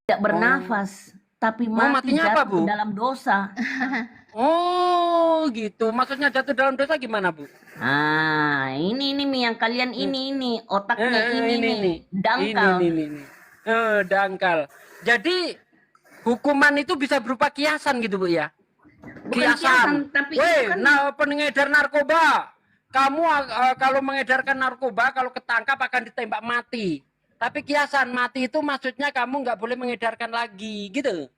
tidak bernafas, tapi mati matinya apa, jatuh Bu? dalam dosa. Oh, gitu. Maksudnya jatuh dalam dosa gimana, Bu? Ah, ini yang kalian ini otaknya ini dangkal. Ini. Dangkal. Jadi hukuman itu bisa berupa kiasan gitu, Bu ya? Bukan kiasan, tapi itu kan pengedar narkoba. Kamu kalau mengedarkan narkoba, kalau ketangkap akan ditembak mati. Tapi kiasan mati itu maksudnya kamu nggak boleh mengedarkan lagi, gitu.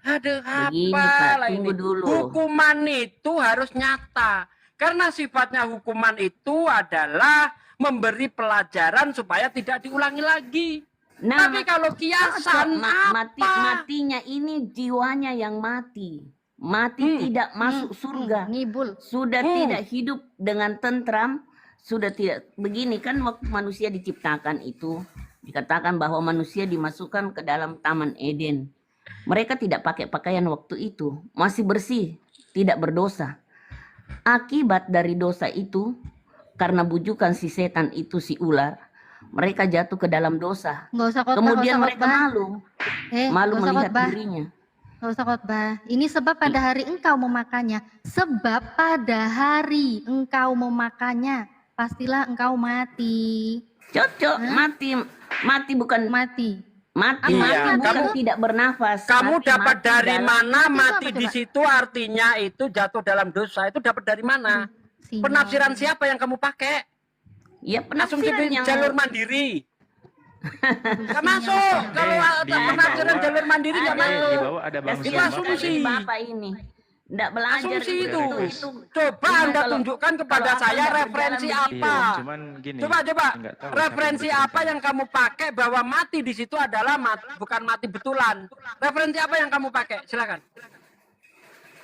Aduh, begini, apa Pak, tunggu dulu. Hukuman itu harus nyata. Karena sifatnya hukuman itu adalah memberi pelajaran supaya tidak diulangi lagi. Nah, tapi kalau kiasan matinya ini jiwanya yang mati. Tidak masuk surga. Sudah tidak hidup dengan tentram. Sudah tidak begini kan, waktu manusia diciptakan itu dikatakan bahwa manusia dimasukkan ke dalam Taman Eden. Mereka tidak pakai pakaian waktu itu, masih bersih, tidak berdosa. Akibat dari dosa itu, karena bujukan si setan itu, si ular, mereka jatuh ke dalam dosa. Kemudian mereka malu melihat dirinya. Gak usah khotbah. Ini sebab pada hari engkau memakannya. Sebab pada hari engkau memakannya, pastilah engkau mati. Cocok, mati bukan mati. Mati bukan tidak bernafas. Kamu dapat dari mana mati di situ artinya itu jatuh dalam dosa? Itu dapat dari mana? Penafsiran siapa yang kamu pakai? Ya, penafsiran yang jalur mandiri. Gak masuk. Kalau penafsiran jalur mandiri gak masuk. Itu asumsi. Bapak ini tidak belajar asumsi itu. Coba Anda tunjukkan kepada saya referensi apa. Coba referensi apa yang kamu pakai bahwa mati di situ adalah bukan mati betulan. Referensi apa yang kamu pakai? Silakan.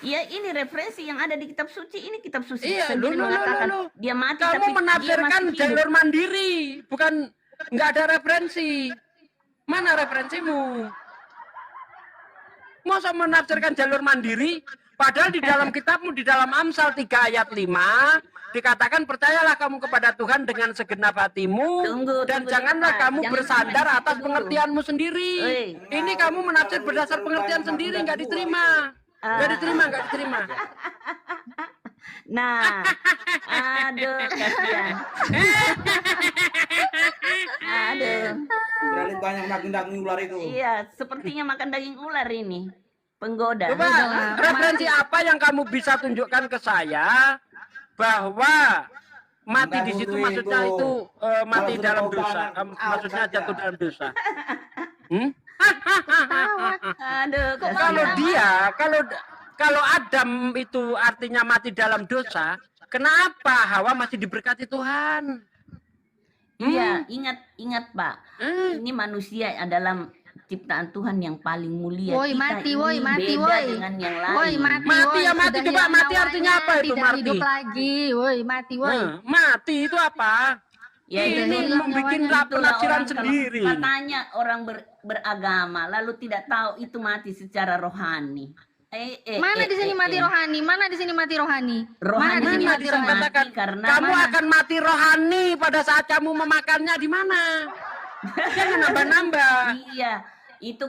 Ya, ini referensi yang ada di kitab suci. Ini kitab suci sendiri mengatakan dia mati. Kamu menafsirkan jalur mandiri, bukan nggak ada referensi. Mana referensimu? Masa menafsirkan jalur mandiri? Padahal di dalam kitabmu, di dalam Amsal 3 ayat 5, dikatakan percayalah kamu kepada Tuhan dengan segenap hatimu, dan janganlah kamu bersandar atas pengertianmu sendiri. Ini kamu menafsir berdasar pengertian sendiri, nggak diterima. Nggak diterima. Nah, aduh, kasihan. Aduh. Terlalu banyak makan daging ular itu. Iya, sepertinya makan daging ular ini. Penggoda. Coba, referensi apa yang kamu bisa tunjukkan ke saya bahwa mati di situ maksudnya itu mati dalam dosa, maksudnya jatuh dalam dosa. Aduh, kalau Adam itu artinya mati dalam dosa, kenapa Hawa masih diberkati Tuhan? Iya, ingat Pak. Ini manusia adalah ciptaan Tuhan yang paling mulia. Mati dengan yang lain. Mati coba mati artinya apa itu mati? Hidup lagi, mati. Mati itu apa? Ya, ini membuat penafsiran sendiri. Katanya orang beragama lalu tidak tahu itu mati secara rohani. Mana di sini mati rohani? Mana di sini mati rohani? Mana di sini mati rohani? Karena kamu akan mati rohani pada saat kamu memakannya di mana? Jangan nambah-nambah. Iya, itu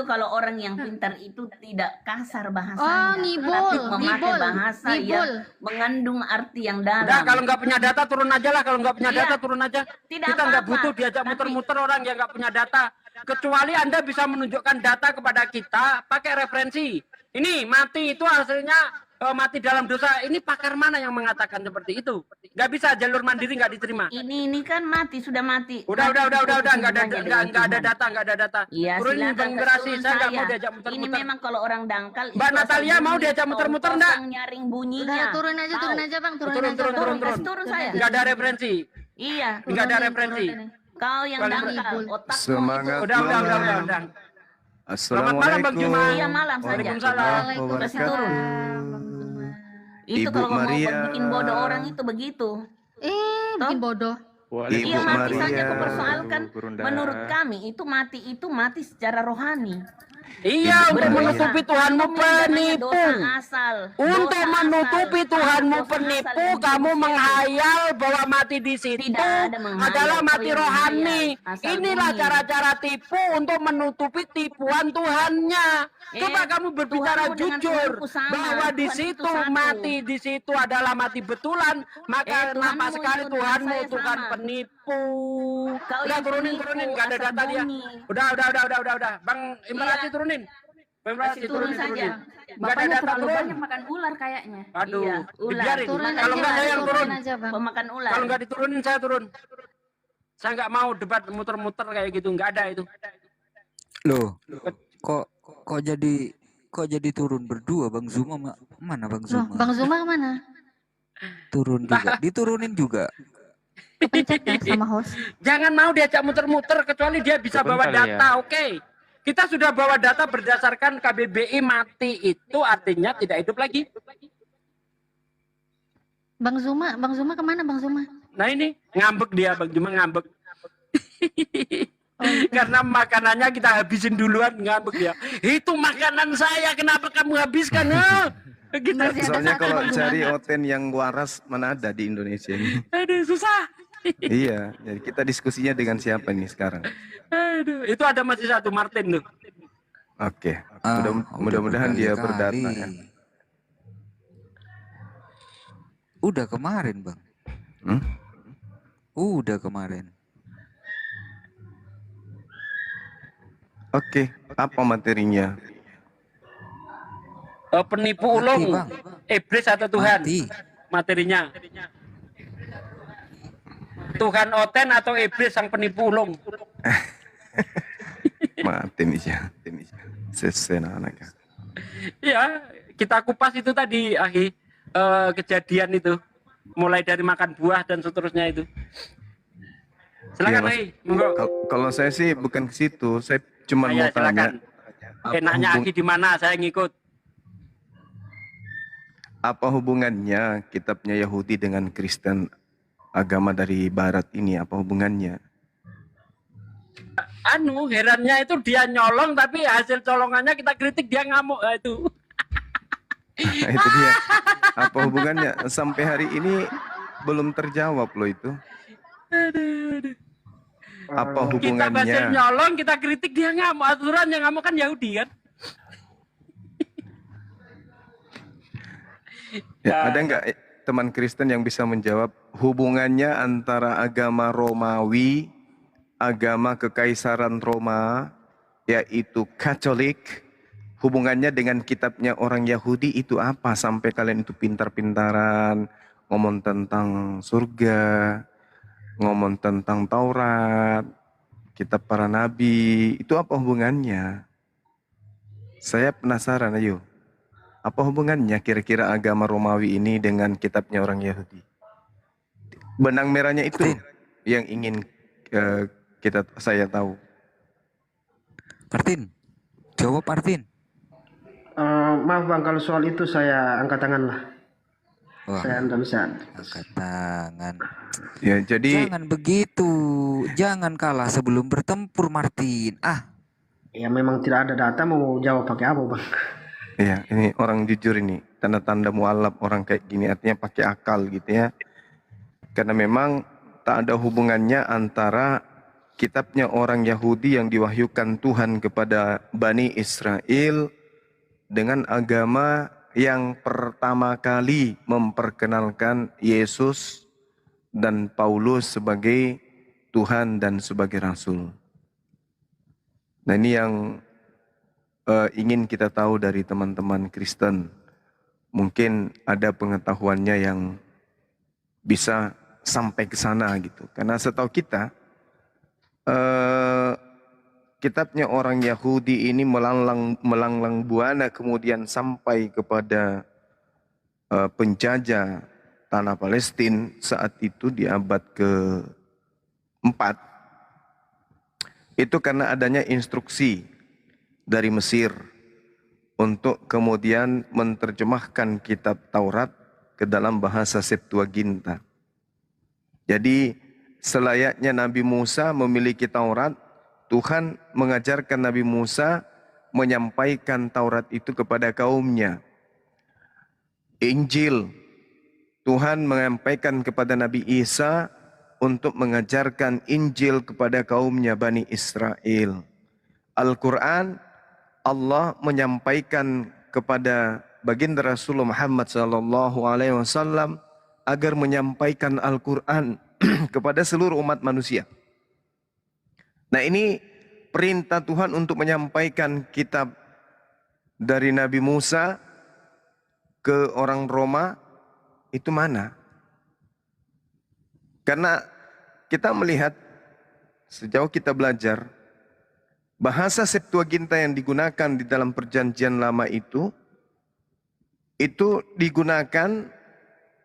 kalau orang yang pintar itu tidak kasar bahasanya, tapi memakai bahasa yang mengandung arti yang dalam. Udah, kalau nggak punya data turun aja lah. Kalau nggak punya data turun aja. Kita nggak butuh diajak muter-muter orang yang nggak punya data. Kecuali Anda bisa menunjukkan data kepada kita pakai referensi. Ini mati itu hasilnya mati dalam dosa. Ini pakar mana yang mengatakan seperti itu? Nggak bisa, jalur mandiri nggak diterima. Ini kan mati, sudah mati. Udah, nggak ada data. Iya, turunin Bang Gerasi, saya nggak mau diajak muter-muter. Ini memang kalau orang dangkal. Mbak Natalia mau diajak muter-muter nggak? Nyaring bunyinya. Turun aja Bang, turun saya. Nggak ada referensi. Iya. Nggak ada referensi. Kau yang dangkal, otak. Semangat. Udah. Selamat malam Bang Juma. Iya, malam saja. Waalaikumsalam. Kasih turun. Itu Ibu kalau mau Maria. bikin bodoh orang itu begitu. Bikin bodoh. Iya, mati Maria. saja aku persoalkan. Menurut kami itu mati secara rohani. Iya, untuk Berdosa. menutupi Tuhanmu Kamu yang namanya penipu. dosa asal. Untuk Dosa menutupi asal. Tuhanmu Dosa penipu, asal yang kamu diusir. menghayal bahwa mati di situ Tidak ada menghayal, adalah kau mati yang rohani. menghayal. Asal Inilah bunyi. cara-cara tipu untuk menutupi tipuan Tuhannya. Coba kamu berbicara Tuhanmu dengan jujur Tuhanku sama. bahwa di Tuhan itu situ satu. mati di situ adalah mati betulan, maka Tuhanmu nampak sekali itu dengan Tuhanmu saya Tuhan sama. penipu. Kau Udah yang turunin, penipu, nggak ada asal data dia. bunyi. Udah. Bang Imrati Iya. turunin. Bang Imrati Kasih turun saja. turunin. Nggak ada Bapaknya data terlalu turun. banyak makan ular kayaknya. Aduh, Iya, ular. dibiarin. Turun Kalau aja, nggak saya yang turun. aja, Bang. Pemakan ular. Kalau nggak diturunin saya turun. Saya nggak mau debat muter-muter kayak gitu, nggak ada itu. Loh, kok jadi turun berdua Bang Zuma mana Bang Loh, Zuma? Bang Zuma kemana? Turun juga, diturunin juga. Kepencet ya sama host. Jangan mau diajak muter-muter kecuali dia bisa bawa data, oke? Kita sudah bawa data berdasarkan KBBI mati itu artinya tidak hidup lagi. Bang Zuma kemana Bang Zuma? Nah ini ngambek dia, Bang Juma ngambek. Karena makanannya kita habisin duluan, ngambek dia. Itu makanan saya, kenapa kamu habiskan? Gitu. Soalnya kalau cari Oten yang waras mana ada di Indonesia ini. Aduh, susah. Iya, jadi kita diskusinya dengan siapa nih sekarang? Aduh, itu ada masih satu Martin tuh. Oke, Udah mudah-mudahan dia berdata berkali-kali. ya. Udah kemarin Bang. Udah kemarin. Oke, apa materinya? Penipu Mati, ulung, Bang. iblis atau Tuhan? Mati. Materinya. Tuhan Oten atau iblis sang penipu ulung? Mati nih ya, sesena anak. Ya, kita kupas itu tadi, Ahi, kejadian itu, mulai dari makan buah dan seterusnya itu. Silakan, Mas. Ahi, monggo. Kalau saya sih bukan ke situ, saya cuma mau Ayo, tanya. silakan. Enaknya Ahi di mana? Saya ngikut. Apa hubungannya kitabnya Yahudi dengan Kristen agama dari Barat ini? Apa hubungannya? Herannya itu dia nyolong tapi hasil colongannya kita kritik dia ngamuk. Itu. Nah, itu dia. Apa hubungannya? Sampai hari ini belum terjawab loh itu. Aduh. Apa Kita hasil hubungannya? nyolong, kita kritik dia ngamuk. Aturan yang ngamuk kan Yahudi kan? Ya, ada nggak teman Kristen yang bisa menjawab hubungannya antara agama Romawi, agama Kekaisaran Roma, yaitu Katolik, hubungannya dengan kitabnya orang Yahudi itu apa? Sampai kalian itu pintar-pintaran, ngomong tentang surga, ngomong tentang Taurat, kitab para nabi, itu apa hubungannya? Saya penasaran, ayo. Apa hubungannya kira-kira agama Romawi ini dengan kitabnya orang Yahudi? Benang merahnya itu yang ingin saya tahu. Martin, jawab Martin. Maaf Bang, kalau soal itu saya angkat tangan lah. Wah, Saya tidak bisa. angkat tangan. Ya, jadi Jangan begitu. Jangan kalah sebelum bertempur Martin. Ya memang tidak ada data, mau jawab pakai apa Bang? ya ini orang jujur ini, tanda-tanda mualaf orang kayak gini artinya pakai akal gitu ya. Karena memang tak ada hubungannya antara kitabnya orang Yahudi yang diwahyukan Tuhan kepada Bani Israel dengan agama yang pertama kali memperkenalkan Yesus dan Paulus sebagai Tuhan dan sebagai Rasul. Nah ini yang ingin kita tahu dari teman-teman Kristen. Mungkin ada pengetahuannya yang bisa sampai ke sana gitu. Karena setahu kita, kitabnya orang Yahudi ini melanglang buana kemudian sampai kepada penjajah tanah Palestina saat itu di abad ke-4. Itu karena adanya instruksi dari Mesir untuk kemudian menerjemahkan kitab Taurat ke dalam bahasa Septuaginta. Jadi selayaknya Nabi Musa memiliki Taurat, Tuhan mengajarkan Nabi Musa menyampaikan Taurat itu kepada kaumnya. Injil, Tuhan menyampaikan kepada Nabi Isa untuk mengajarkan Injil kepada kaumnya Bani Israel. Al-Quran, Allah menyampaikan kepada baginda Rasulullah Muhammad SAW agar menyampaikan Al-Quran kepada seluruh umat manusia. Nah, ini perintah Tuhan untuk menyampaikan kitab dari Nabi Musa ke orang Roma itu mana? Karena kita melihat sejauh kita belajar bahasa Septuaginta yang digunakan di dalam perjanjian lama itu digunakan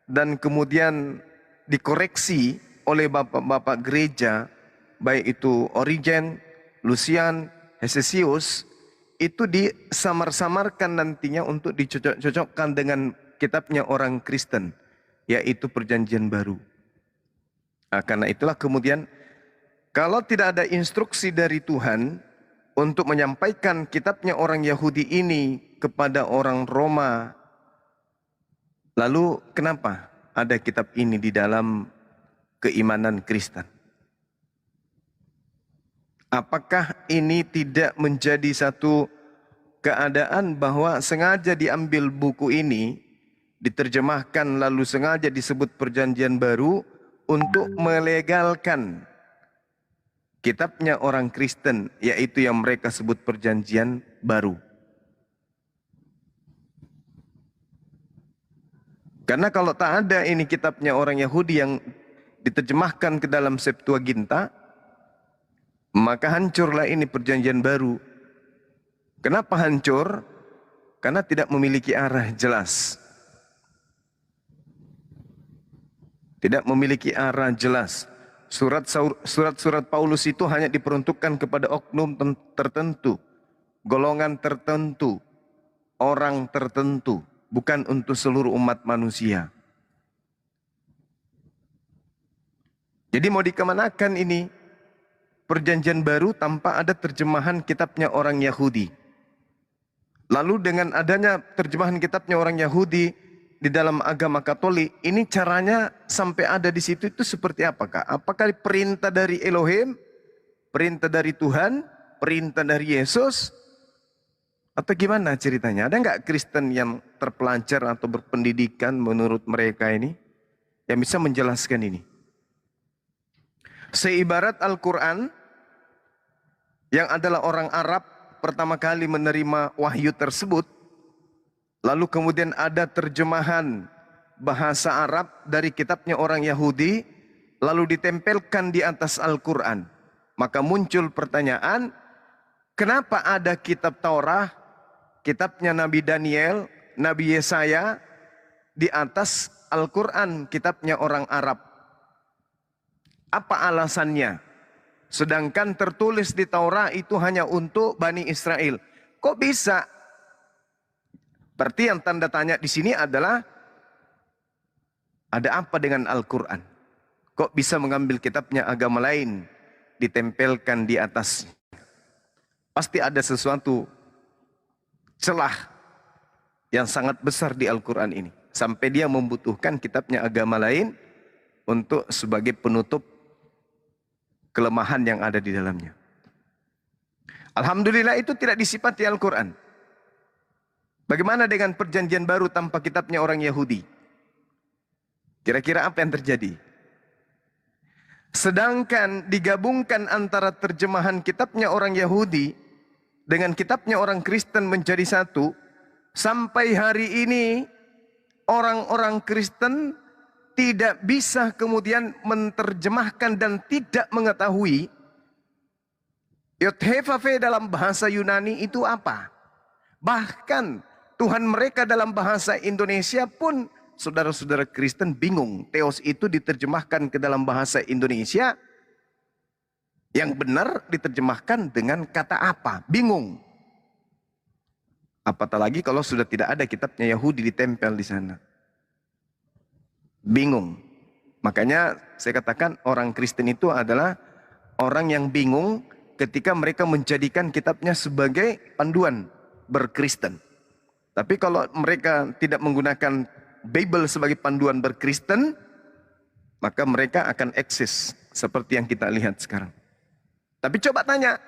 dan kemudian dikoreksi oleh bapak-bapak gereja, baik itu Origen, Lucian, Hesesius, itu disamar-samarkan nantinya untuk dicocok-cocokkan dengan kitabnya orang Kristen, yaitu Perjanjian Baru. Nah, karena itulah kemudian kalau tidak ada instruksi dari Tuhan untuk menyampaikan kitabnya orang Yahudi ini kepada orang Roma, lalu kenapa ada kitab ini di dalam keimanan Kristen? Apakah ini tidak menjadi satu keadaan bahwa sengaja diambil buku ini, diterjemahkan lalu sengaja disebut Perjanjian Baru untuk melegalkan kitabnya orang Kristen, yaitu yang mereka sebut Perjanjian Baru? Karena kalau tak ada ini kitabnya orang Yahudi yang diterjemahkan ke dalam Septuaginta, maka hancurlah ini Perjanjian Baru. Kenapa hancur? Karena tidak memiliki arah jelas. Tidak memiliki arah jelas. Surat-surat Paulus itu hanya diperuntukkan kepada oknum tertentu, golongan tertentu, orang tertentu, bukan untuk seluruh umat manusia. Jadi mau dikemanakan ini Perjanjian Baru tanpa ada terjemahan kitabnya orang Yahudi? Lalu dengan adanya terjemahan kitabnya orang Yahudi di dalam agama Katolik, ini caranya sampai ada di situ itu seperti apakah? Apakah perintah dari Elohim, perintah dari Tuhan, perintah dari Yesus, atau gimana ceritanya? Ada nggak Kristen yang terpelajar atau berpendidikan menurut mereka ini yang bisa menjelaskan ini? Seibarat Al-Quran yang adalah orang Arab pertama kali menerima wahyu tersebut, lalu kemudian ada terjemahan bahasa Arab dari kitabnya orang Yahudi, lalu ditempelkan di atas Al-Quran. Maka muncul pertanyaan, kenapa ada kitab Taurat, kitabnya Nabi Daniel, Nabi Yesaya, di atas Al-Quran, kitabnya orang Arab? Apa alasannya? Sedangkan tertulis di Taurat itu hanya untuk Bani Israel. Kok bisa? Berarti yang tanda tanya di sini adalah ada apa dengan Al-Quran? Kok bisa mengambil kitabnya agama lain, ditempelkan di atas? Pasti ada sesuatu celah yang sangat besar di Al-Quran ini. Sampai dia membutuhkan kitabnya agama lain untuk sebagai penutup kelemahan yang ada di dalamnya. Alhamdulillah itu tidak disifati Al-Quran. Bagaimana dengan Perjanjian Baru tanpa kitabnya orang Yahudi? Kira-kira apa yang terjadi? Sedangkan digabungkan antara terjemahan kitabnya orang Yahudi dengan kitabnya orang Kristen menjadi satu, sampai hari ini orang-orang Kristen tidak bisa kemudian menerjemahkan dan tidak mengetahui Yod-Heh-Vav-He dalam bahasa Yunani itu apa. Bahkan Tuhan mereka dalam bahasa Indonesia pun saudara-saudara Kristen bingung. Theos itu diterjemahkan ke dalam bahasa Indonesia, yang benar diterjemahkan dengan kata apa? Bingung. Apatah lagi kalau sudah tidak ada kitabnya Yahudi ditempel di sana. Bingung. Makanya saya katakan orang Kristen itu adalah orang yang bingung ketika mereka menjadikan kitabnya sebagai panduan berkristen. Tapi kalau mereka tidak menggunakan Bible sebagai panduan berkristen, maka mereka akan eksis seperti yang kita lihat sekarang. Tapi coba tanya,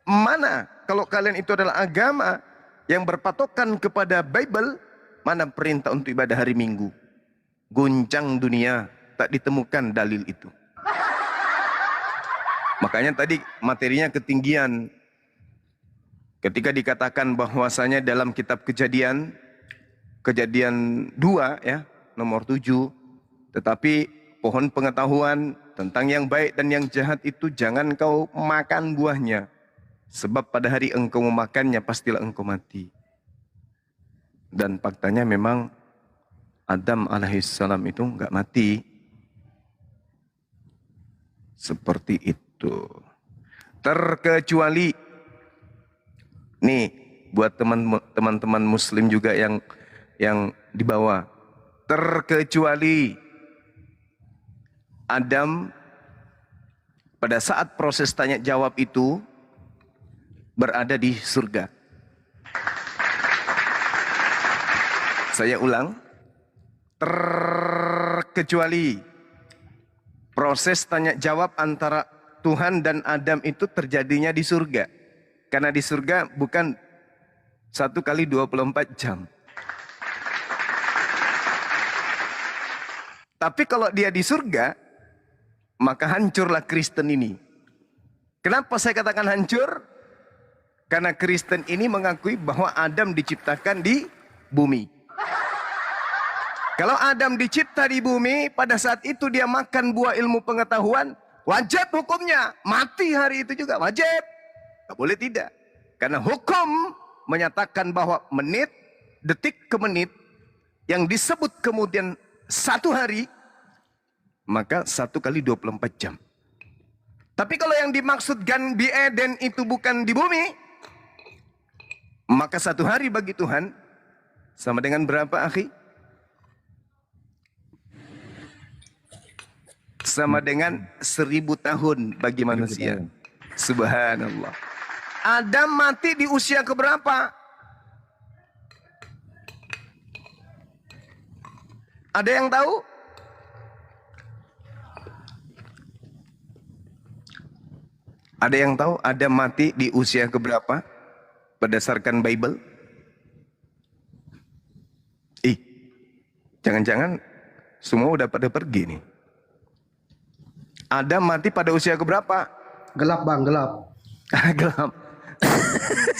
mana kalau kalian itu adalah agama yang berpatokan kepada Bible, mana perintah untuk ibadah hari Minggu? Guncang dunia, tak ditemukan dalil itu. Makanya tadi materinya ketinggian. Ketika dikatakan bahwasanya dalam kitab Kejadian 2 ya, nomor 7, tetapi pohon pengetahuan tentang yang baik dan yang jahat itu jangan kau makan buahnya, sebab pada hari engkau memakannya pastilah engkau mati. Dan faktanya memang Adam alaihissalam itu enggak mati. Seperti itu. Terkecuali, nih buat teman-teman muslim juga yang di bawah. Terkecuali Adam pada saat proses tanya jawab itu berada di surga. Saya ulang, terkecuali proses tanya jawab antara Tuhan dan Adam itu terjadinya di surga. Karena di surga bukan 1 kali 24 jam. Tapi kalau dia di surga, maka hancurlah Kristen ini. Kenapa saya katakan hancur? Karena Kristen ini mengakui bahwa Adam diciptakan di bumi. Kalau Adam dicipta di bumi, pada saat itu dia makan buah ilmu pengetahuan, wajib hukumnya. Mati hari itu juga wajib. Tidak boleh tidak. Karena hukum menyatakan bahwa menit, detik ke menit, yang disebut kemudian 1 hari, maka 1 kali 24 jam. Tapi kalau yang dimaksud Gan Eden itu bukan di bumi, maka 1 hari bagi Tuhan sama dengan berapa, akhi? Sama dengan 1000 tahun bagi manusia. Subhanallah. Adam mati di usia keberapa? Ada yang tahu? Ada yang tahu Adam mati di usia keberapa? Berdasarkan Bible? Jangan-jangan semua udah pada pergi nih. Adam mati pada usia keberapa? Gelap bang, gelap. Gelap.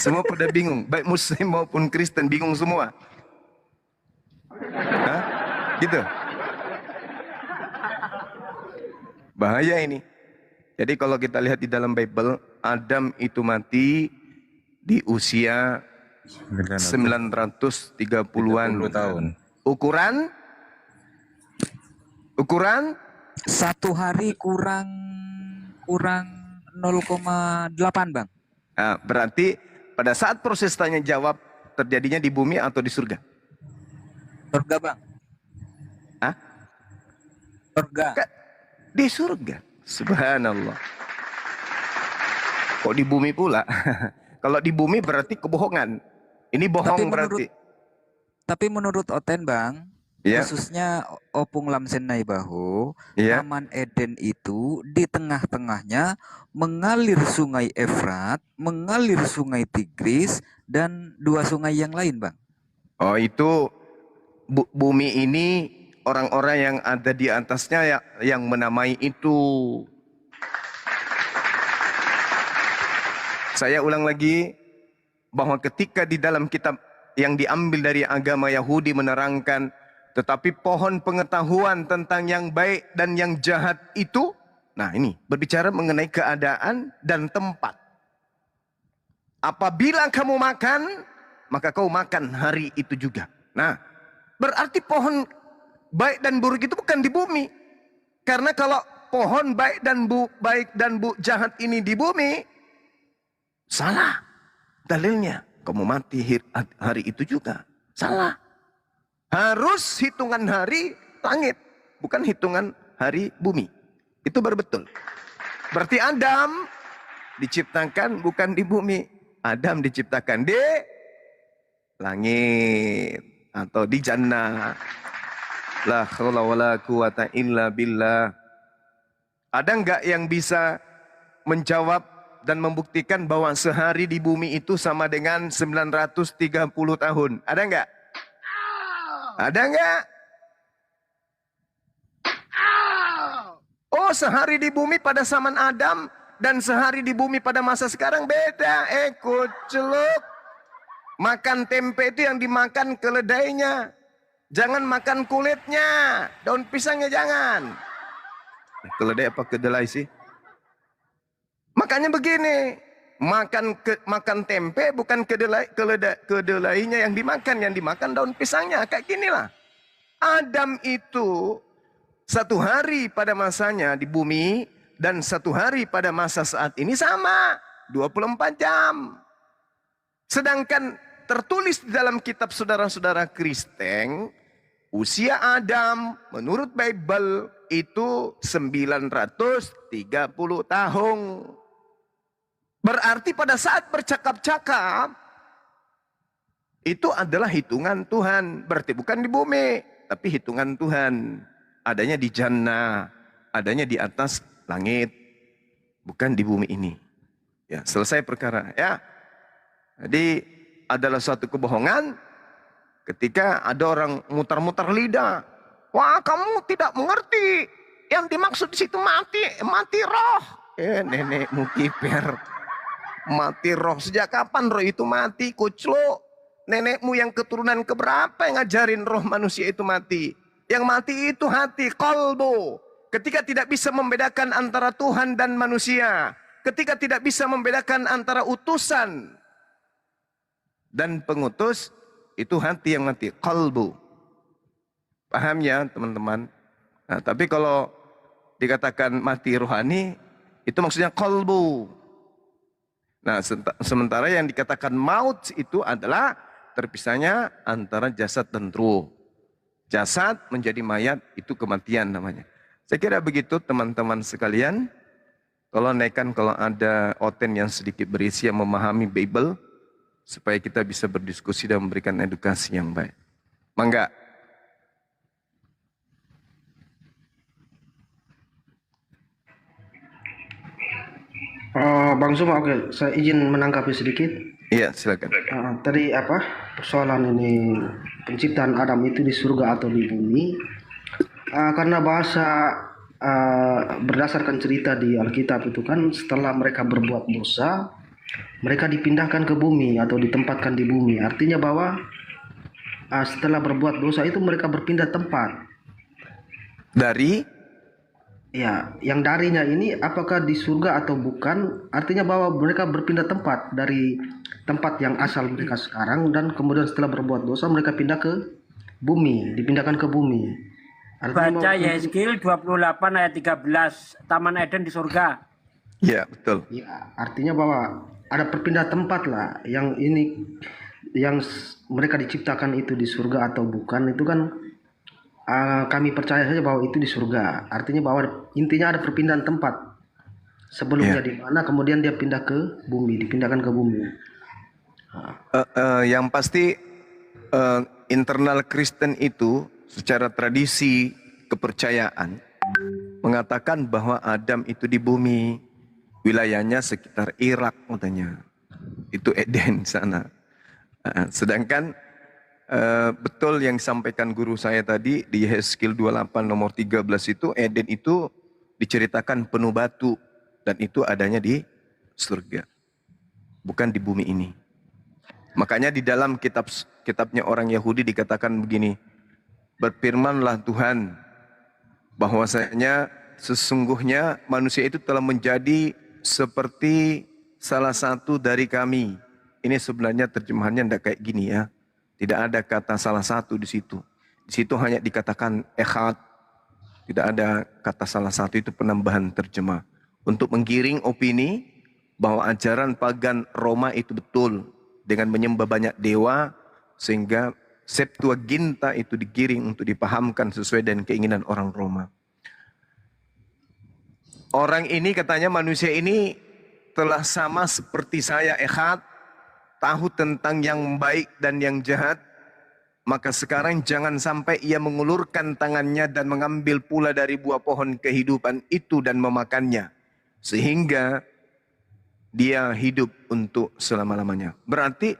Semua pada bingung. Baik Muslim maupun Kristen bingung semua. Hah? Gitu. Bahaya ini. Jadi kalau kita lihat di dalam Bible, Adam itu mati di usia 930-an tahun. Ukuran 1 hari kurang 0,8 bang. Nah, berarti pada saat proses tanya jawab terjadinya di bumi atau di surga? Surga bang. Hah? Surga. Di surga. Subhanallah. Kok di bumi pula? Kalau di bumi berarti kebohongan. Ini bohong berarti. Tapi menurut Oten bang, ya, khususnya Opung Lamsen Naibaho, ya, Taman Eden itu di tengah-tengahnya mengalir sungai Efrat, mengalir sungai Tigris, dan 2 sungai yang lain bang. Oh itu bumi ini orang-orang yang ada di atasnya yang menamai itu. Saya ulang lagi bahwa ketika di dalam kitab yang diambil dari agama Yahudi menerangkan, tetapi pohon pengetahuan tentang yang baik dan yang jahat itu, nah ini berbicara mengenai keadaan dan tempat. Apabila kamu makan, maka kau makan hari itu juga. Nah, berarti pohon baik dan buruk itu bukan di bumi. Karena kalau pohon baik dan bu jahat ini di bumi, salah dalilnya. Kamu mati hari itu juga. Salah. Harus hitungan hari langit, bukan hitungan hari bumi. Itu baru betul. Berarti Adam diciptakan bukan di bumi. Adam diciptakan di langit atau di jannah. La haula wala quwata illa billah. Ada enggak yang bisa menjawab dan membuktikan bahwa sehari di bumi itu sama dengan 930 tahun? Ada enggak? Ada enggak? Oh, sehari di bumi pada zaman Adam dan sehari di bumi pada masa sekarang beda. Kuceluk. Makan tempe itu yang dimakan keledainya. Jangan makan kulitnya. Daun pisangnya jangan. Keledai apa kedelai sih? Makanya begini. Makan tempe bukan kedelainya yang dimakan daun pisangnya. Kayak ginilah. Adam itu satu hari pada masanya di bumi dan satu hari pada masa saat ini sama. 24 jam. Sedangkan tertulis di dalam kitab saudara-saudara Kristen, usia Adam menurut Bible itu 930 tahun. Berarti pada saat bercakap-cakap, itu adalah hitungan Tuhan. Berarti bukan di bumi, tapi hitungan Tuhan. Adanya di jannah, adanya di atas langit, bukan di bumi ini. Ya, selesai perkara ya. Jadi adalah suatu kebohongan ketika ada orang mutar-mutar lidah. Wah, kamu tidak mengerti. Yang dimaksud di situ mati roh. Nenekmu kiper. Mati roh. Sejak kapan roh itu mati? Kuclo. Nenekmu yang keturunan keberapa yang ngajarin roh manusia itu mati? Yang mati itu hati, qalbu. Ketika tidak bisa membedakan antara Tuhan dan manusia. Ketika tidak bisa membedakan antara utusan dan pengutus, itu hati yang mati, qalbu. Paham ya teman-teman? Nah, tapi kalau dikatakan mati rohani, itu maksudnya qalbu. Nah, sementara yang dikatakan maut itu adalah terpisahnya antara jasad dan ruh. Jasad menjadi mayat, itu kematian namanya. Saya kira begitu teman-teman sekalian. Kalau ada oten yang sedikit berisi yang memahami Bible, supaya kita bisa berdiskusi dan memberikan edukasi yang baik. Mangga. Bang Zuma, oke, saya izin menanggapi sedikit. Iya, silakan. Tadi persoalan ini penciptaan Adam itu di surga atau di bumi? Karena bahasa berdasarkan cerita di Alkitab itu kan setelah mereka berbuat dosa, mereka dipindahkan ke bumi atau ditempatkan di bumi. Artinya bahwa setelah berbuat dosa itu mereka berpindah tempat. Dari? Ya, yang darinya ini apakah di surga atau bukan? Artinya bahwa mereka berpindah tempat dari tempat yang asal mereka sekarang dan kemudian setelah berbuat dosa mereka pindah ke bumi, dipindahkan ke bumi. Artinya baca Yeskel 28 ayat 13, Taman Eden di surga. Iya, betul. Ya, artinya bahwa ada perpindah tempat lah. Yang ini yang mereka diciptakan itu di surga atau bukan itu kan kami percaya saja bahwa itu di surga. Artinya bahwa intinya ada perpindahan tempat. Sebelumnya di mana kemudian dia pindah ke bumi, dipindahkan ke bumi. Yang pasti internal Kristen itu secara tradisi kepercayaan mengatakan bahwa Adam itu di bumi, wilayahnya sekitar Irak katanya. Itu Eden sana. Sedangkan betul yang disampaikan guru saya tadi di Yeskel 28 nomor 13 itu Eden itu diceritakan penuh batu dan itu adanya di surga. Bukan di bumi ini. Makanya di dalam kitabnya orang Yahudi dikatakan begini, berfirmanlah Tuhan bahwasanya sesungguhnya manusia itu telah menjadi seperti salah satu dari kami. Ini sebenarnya terjemahannya tidak kayak gini ya. Tidak ada kata salah satu di situ. Di situ hanya dikatakan echad. Tidak ada kata salah satu, itu penambahan terjemah. Untuk menggiring opini bahwa ajaran pagan Roma itu betul. Dengan menyembah banyak dewa. Sehingga Septuaginta itu digiring untuk dipahamkan sesuai dengan keinginan orang Roma. Orang ini katanya manusia ini telah sama seperti saya Ehad, tahu tentang yang baik dan yang jahat, maka sekarang jangan sampai ia mengulurkan tangannya dan mengambil pula dari buah pohon kehidupan itu dan memakannya, sehingga dia hidup untuk selama-lamanya. Berarti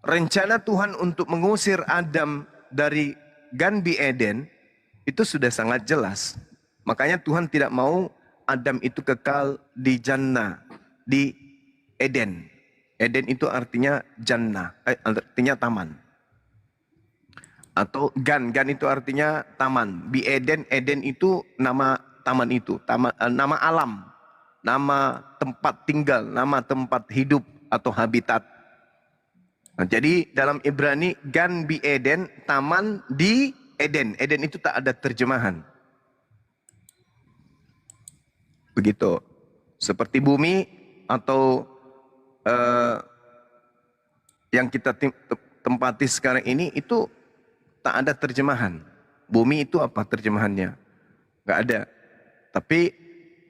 rencana Tuhan untuk mengusir Adam dari Ganbi Eden itu sudah sangat jelas. Makanya Tuhan tidak mau Adam itu kekal di Jannah, di Eden. Eden itu artinya Jannah, artinya taman. Atau Gan itu artinya taman. Bi Eden, Eden itu nama taman itu, nama alam, nama tempat tinggal, nama tempat hidup atau habitat. Nah, jadi dalam Ibrani Gan Bi Eden, taman di Eden. Eden itu tak ada terjemahan. Begitu. Seperti bumi atau yang kita tempati sekarang ini itu tak ada terjemahan. Bumi itu apa terjemahannya? Gak ada. Tapi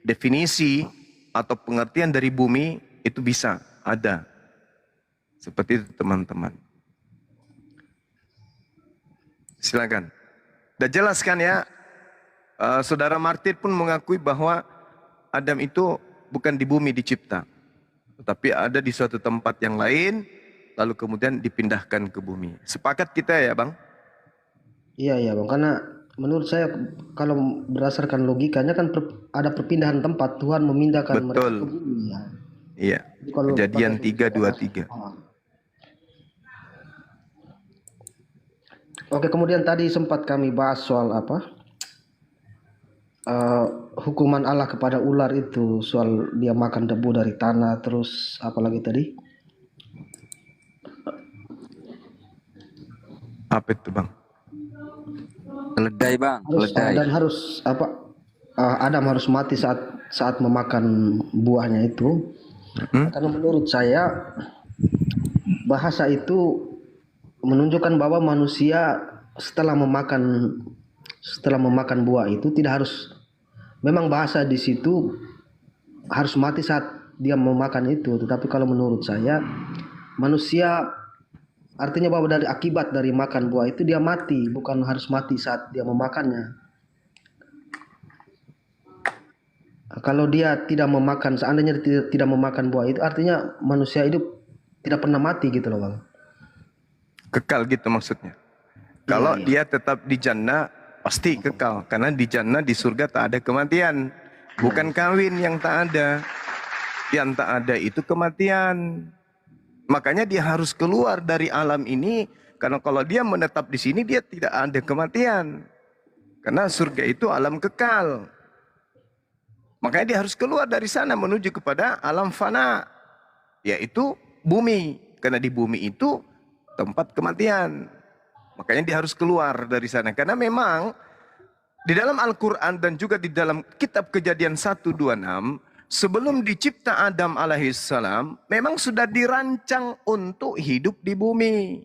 definisi atau pengertian dari bumi itu bisa ada. Seperti itu teman-teman. Silakan. Udah jelaskan ya. Saudara Martir pun mengakui bahwa Adam itu bukan di bumi dicipta, tetapi ada di suatu tempat yang lain, lalu kemudian dipindahkan ke bumi. Sepakat kita ya Bang? Iya Bang, karena menurut saya kalau berdasarkan logikanya kan ada perpindahan tempat, Tuhan memindahkan mereka ke bumi ya. Iya. Kejadian 3:23. Oke, kemudian tadi sempat kami bahas soal hukuman Allah kepada ular itu, soal dia makan debu dari tanah, terus apa lagi tadi? Apa itu Bang? Keledai Bang, keledai. Dan harus Adam harus mati saat memakan buahnya itu. Karena menurut saya bahasa itu menunjukkan bahwa manusia setelah memakan buah itu tidak harus, memang bahasa di situ harus mati saat dia memakan itu, tetapi kalau menurut saya manusia artinya bahwa dari akibat dari makan buah itu dia mati, bukan harus mati saat dia memakannya. Kalau dia tidak memakan, seandainya dia tidak memakan buah itu, artinya manusia hidup tidak pernah mati gitu loh Bang. Kekal gitu maksudnya. Kalau dia tetap di Jannah pasti kekal, karena di Jannah, di surga tak ada kematian. Bukan kawin yang tak ada. Yang tak ada itu kematian. Makanya dia harus keluar dari alam ini, karena kalau dia menetap di sini dia tidak ada kematian. Karena surga itu alam kekal. Makanya dia harus keluar dari sana menuju kepada alam fana, yaitu bumi. Karena di bumi itu tempat kematian. Makanya dia harus keluar dari sana. Karena memang di dalam Al-Quran dan juga di dalam kitab Kejadian 1:26, sebelum dicipta Adam alaihissalam, memang sudah dirancang untuk hidup di bumi.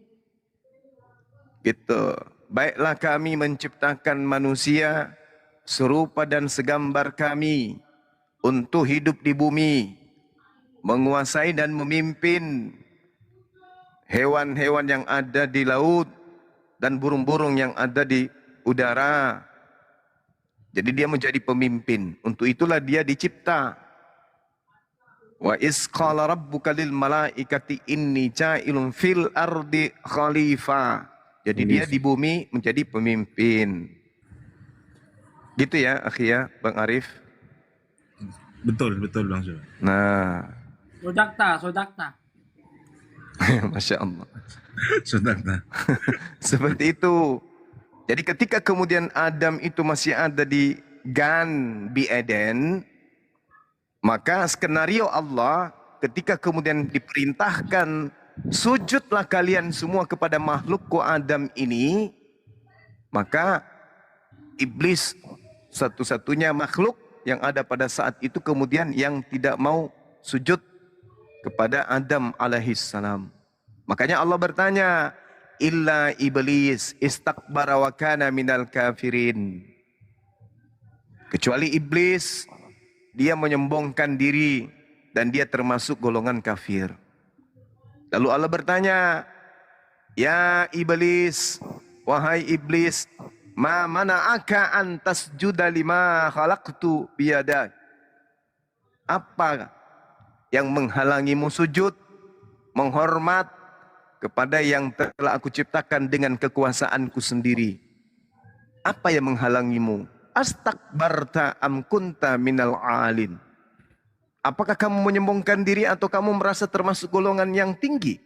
Gitu. Baiklah kami menciptakan manusia serupa dan segambar kami untuk hidup di bumi, menguasai dan memimpin hewan-hewan yang ada di laut dan burung-burung yang ada di udara. Jadi dia menjadi pemimpin. Untuk itulah dia dicipta. Wa iz qala rabbuka lil malaikati inni ja'ilun fil ardi khalifah. Jadi dia di bumi menjadi pemimpin. Gitu ya, akhi ya, Bang Arif. Betul Bang Syul. Nah, Sodakta. Masya Allah. Sodakta. Seperti itu. Jadi ketika kemudian Adam itu masih ada di Gan Bi Eden, maka skenario Allah ketika kemudian diperintahkan sujudlah kalian semua kepada makhlukku Adam ini, maka iblis satu-satunya makhluk yang ada pada saat itu kemudian yang tidak mau sujud kepada Adam alaihissalam. Makanya Allah bertanya, illa iblis istakbara wa kana minal kafirin. Kecuali iblis, dia menyombongkan diri dan dia termasuk golongan kafir. Lalu Allah bertanya, ya iblis, wahai iblis, ma mana'aka an tasjuda lima khalaqtu biyadak. Apa yang menghalangimu sujud, menghormat kepada yang telah aku ciptakan dengan kekuasaanku sendiri? Apa yang menghalangimu? Astakbarta am kunta minal alin. Apakah kamu menyombongkan diri atau kamu merasa termasuk golongan yang tinggi?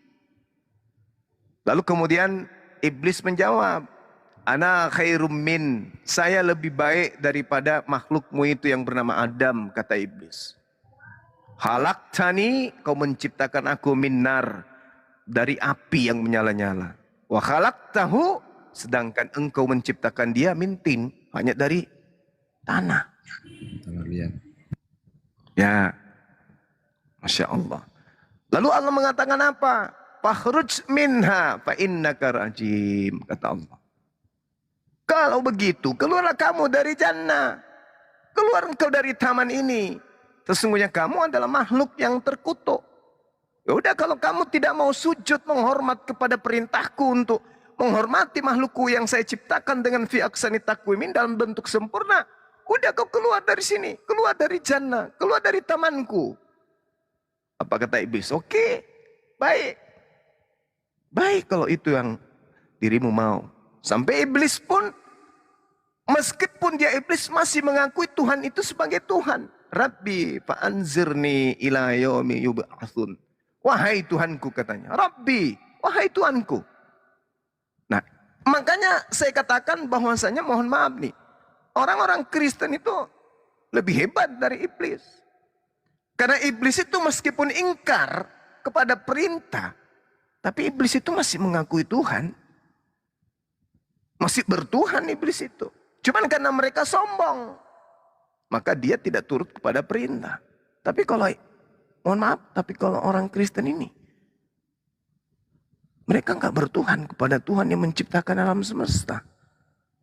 Lalu kemudian iblis menjawab, ana khairum min, saya lebih baik daripada makhlukmu itu yang bernama Adam, kata iblis. Halaktani, kau menciptakan aku minnar, dari api yang menyala-nyala. Wa khalaqtahu, sedangkan engkau menciptakan dia mintin, hanya dari tanah. Ya, Masya Allah. Lalu Allah mengatakan apa? Fakhruj minha fa innaka rajim, kata Allah. Kalau begitu, keluarlah kamu dari jannah. Keluar engkau dari taman ini. Sesungguhnya kamu adalah makhluk yang terkutuk. Ya udah, kalau kamu tidak mau sujud menghormat kepada perintahku untuk menghormati makhlukku yang saya ciptakan dengan fi aksani takwimin dalam bentuk sempurna, udah kau keluar dari sini, keluar dari jannah, keluar dari tamanku. Apa kata iblis? Oke, baik. Baik kalau itu yang dirimu mau. Sampai iblis pun, meskipun dia iblis, masih mengakui Tuhan itu sebagai Tuhan. Rabbi fa'anzirni ila yaumi yub'atsun. Wahai Tuhanku, katanya. Rabbi, wahai Tuhanku. Nah, makanya saya katakan bahwasanya, mohon maaf nih, orang-orang Kristen itu lebih hebat dari iblis. Karena iblis itu meskipun ingkar kepada perintah, tapi iblis itu masih mengakui Tuhan. Masih bertuhan iblis itu. Cuman karena mereka sombong, maka dia tidak turut kepada perintah. Tapi kalau, mohon maaf, tapi kalau orang Kristen ini, mereka nggak bertuhan kepada Tuhan yang menciptakan alam semesta.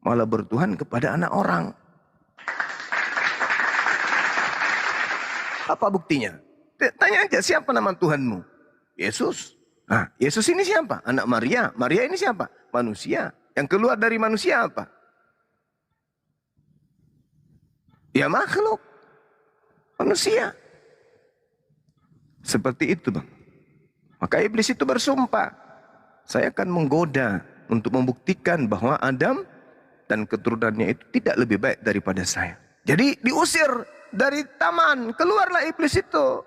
Malah bertuhan kepada anak orang. Apa buktinya? Tanya aja, siapa nama Tuhanmu? Yesus. Nah, Yesus ini siapa? Anak Maria. Maria ini siapa? Manusia. Yang keluar dari manusia apa? Ya makhluk. Manusia. Seperti itu, Bang. Maka iblis itu bersumpah, saya akan menggoda untuk membuktikan bahwa Adam dan keturunannya itu tidak lebih baik daripada saya. Jadi diusir dari taman, keluarlah iblis itu.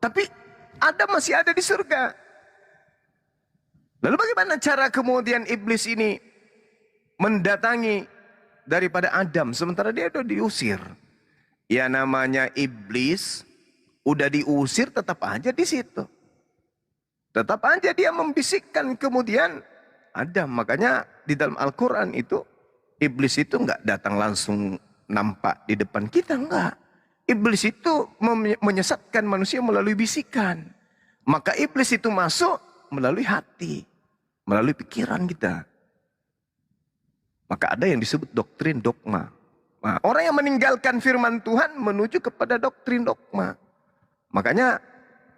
Tapi Adam masih ada di surga. Lalu bagaimana cara kemudian iblis ini mendatangi daripada Adam sementara dia sudah diusir? Ya namanya iblis udah diusir, tetap aja di situ. Tetap aja dia membisikkan kemudian Adam. Makanya di dalam Al-Quran itu, iblis itu enggak datang langsung nampak di depan kita, enggak. Iblis itu menyesatkan manusia melalui bisikan. Maka iblis itu masuk melalui hati, melalui pikiran kita. Maka ada yang disebut doktrin dogma. Nah, orang yang meninggalkan firman Tuhan menuju kepada doktrin dogma. Makanya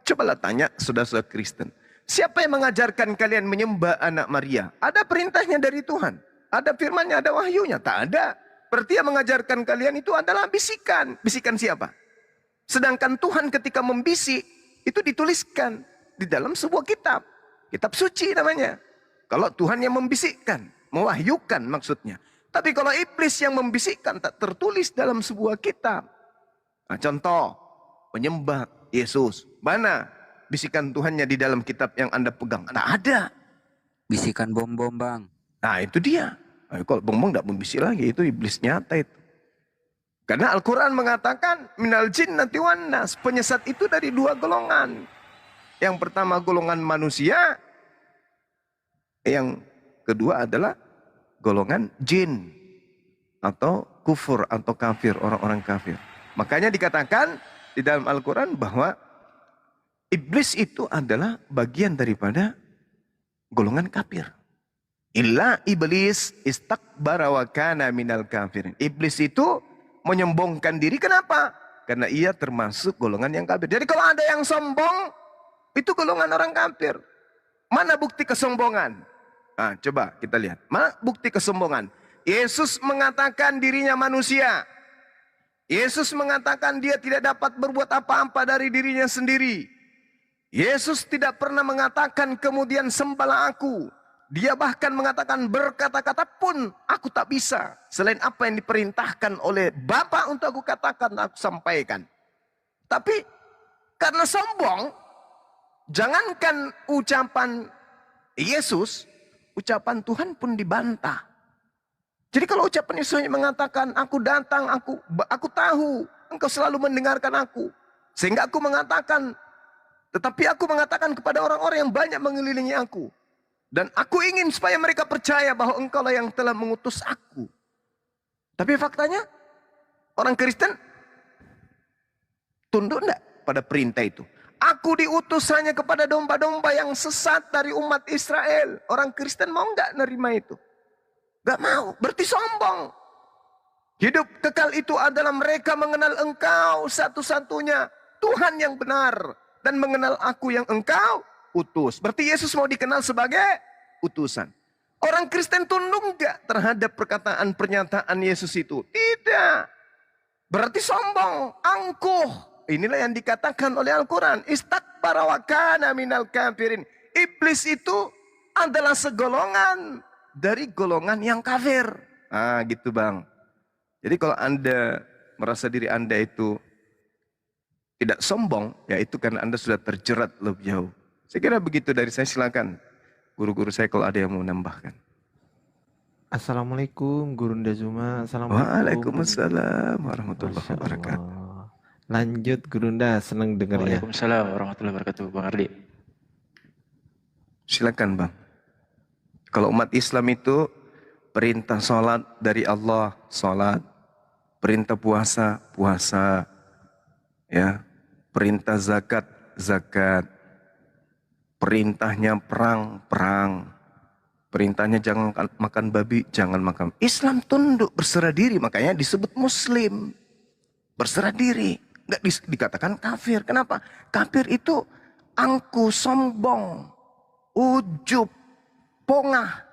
cobalah tanya saudara-saudara Kristen, siapa yang mengajarkan kalian menyembah anak Maria? Ada perintahnya dari Tuhan, ada firmannya, ada wahyunya? Tak ada. Berarti yang mengajarkan kalian itu adalah bisikan. Bisikan siapa? Sedangkan Tuhan ketika membisik, itu dituliskan di dalam sebuah kitab. Kitab suci namanya. Kalau Tuhan yang membisikkan, mewahyukan maksudnya. Tapi kalau iblis yang membisikkan, tak tertulis dalam sebuah kitab. Nah, contoh, menyembah Yesus. Mana bisikan Tuhannya di dalam kitab yang Anda pegang? Tak ada. Bisikan bom-bom, Bang. Nah itu dia. Nah, kalau bom-bom tidak membisik lagi, itu iblis nyata itu. Karena Al-Quran mengatakan, minal jinnati wan nas, penyesat itu dari dua golongan. Yang pertama golongan manusia, yang kedua adalah golongan jin. Atau kufur, atau kafir, orang-orang kafir. Makanya dikatakan di dalam Al-Quran bahwa iblis itu adalah bagian daripada golongan kafir. Illa iblis istakbara wa kana minal kafirin. Iblis itu menyombongkan diri. Kenapa? Karena ia termasuk golongan yang kafir. Jadi kalau ada yang sombong, itu golongan orang kafir. Mana bukti kesombongan? Nah, coba kita lihat. Mana bukti kesombongan? Yesus mengatakan dirinya manusia. Yesus mengatakan dia tidak dapat berbuat apa-apa dari dirinya sendiri. Yesus tidak pernah mengatakan kemudian sembahlah aku. Dia bahkan mengatakan berkata-kata pun aku tak bisa. Selain apa yang diperintahkan oleh Bapa untuk aku katakan, aku sampaikan. Tapi karena sombong, jangankan ucapan Yesus, ucapan Tuhan pun dibantah. Jadi kalau ucapan Yesus mengatakan aku datang, aku tahu engkau selalu mendengarkan aku. Sehingga aku mengatakan, tetapi aku mengatakan kepada orang-orang yang banyak mengelilingi aku. Dan aku ingin supaya mereka percaya bahwa engkaulah yang telah mengutus aku. Tapi faktanya, orang Kristen tunduk enggak pada perintah itu? Aku diutus hanya kepada domba-domba yang sesat dari umat Israel. Orang Kristen mau enggak nerima itu? Enggak mau, berarti sombong. Hidup kekal itu adalah mereka mengenal engkau satu-satunya Tuhan yang benar. Dan mengenal aku yang engkau utus. Berarti Yesus mau dikenal sebagai utusan. Orang Kristen tunduk enggak terhadap perkataan pernyataan Yesus itu? Tidak. Berarti sombong, angkuh. Inilah yang dikatakan oleh Al-Quran. Istakbara wa kana minal kafirin. Iblis itu adalah segolongan dari golongan yang kafir. Ah, gitu bang. Jadi kalau Anda merasa diri Anda itu tidak sombong, ya itu karena Anda sudah terjerat lebih jauh. Saya kira begitu dari saya, silakan. Guru-guru saya kalau ada yang mau menambahkan. Assalamualaikum Gurunda Zuma. Assalamualaikum. Waalaikumsalam warahmatullahi wabarakatuh. Lanjut Gurunda, senang dengarnya. Waalaikumsalam warahmatullahi wabarakatuh. Bang Ardi. Silakan bang. Kalau umat Islam itu perintah sholat dari Allah, sholat. Perintah puasa, puasa. Ya, perintah zakat, zakat. Perintahnya perang, perang. Perintahnya jangan makan babi, jangan makan. Islam tunduk, berserah diri, makanya disebut Muslim. Berserah diri, nggak dikatakan kafir. Kenapa? Kafir itu angku, sombong, ujub, pongah,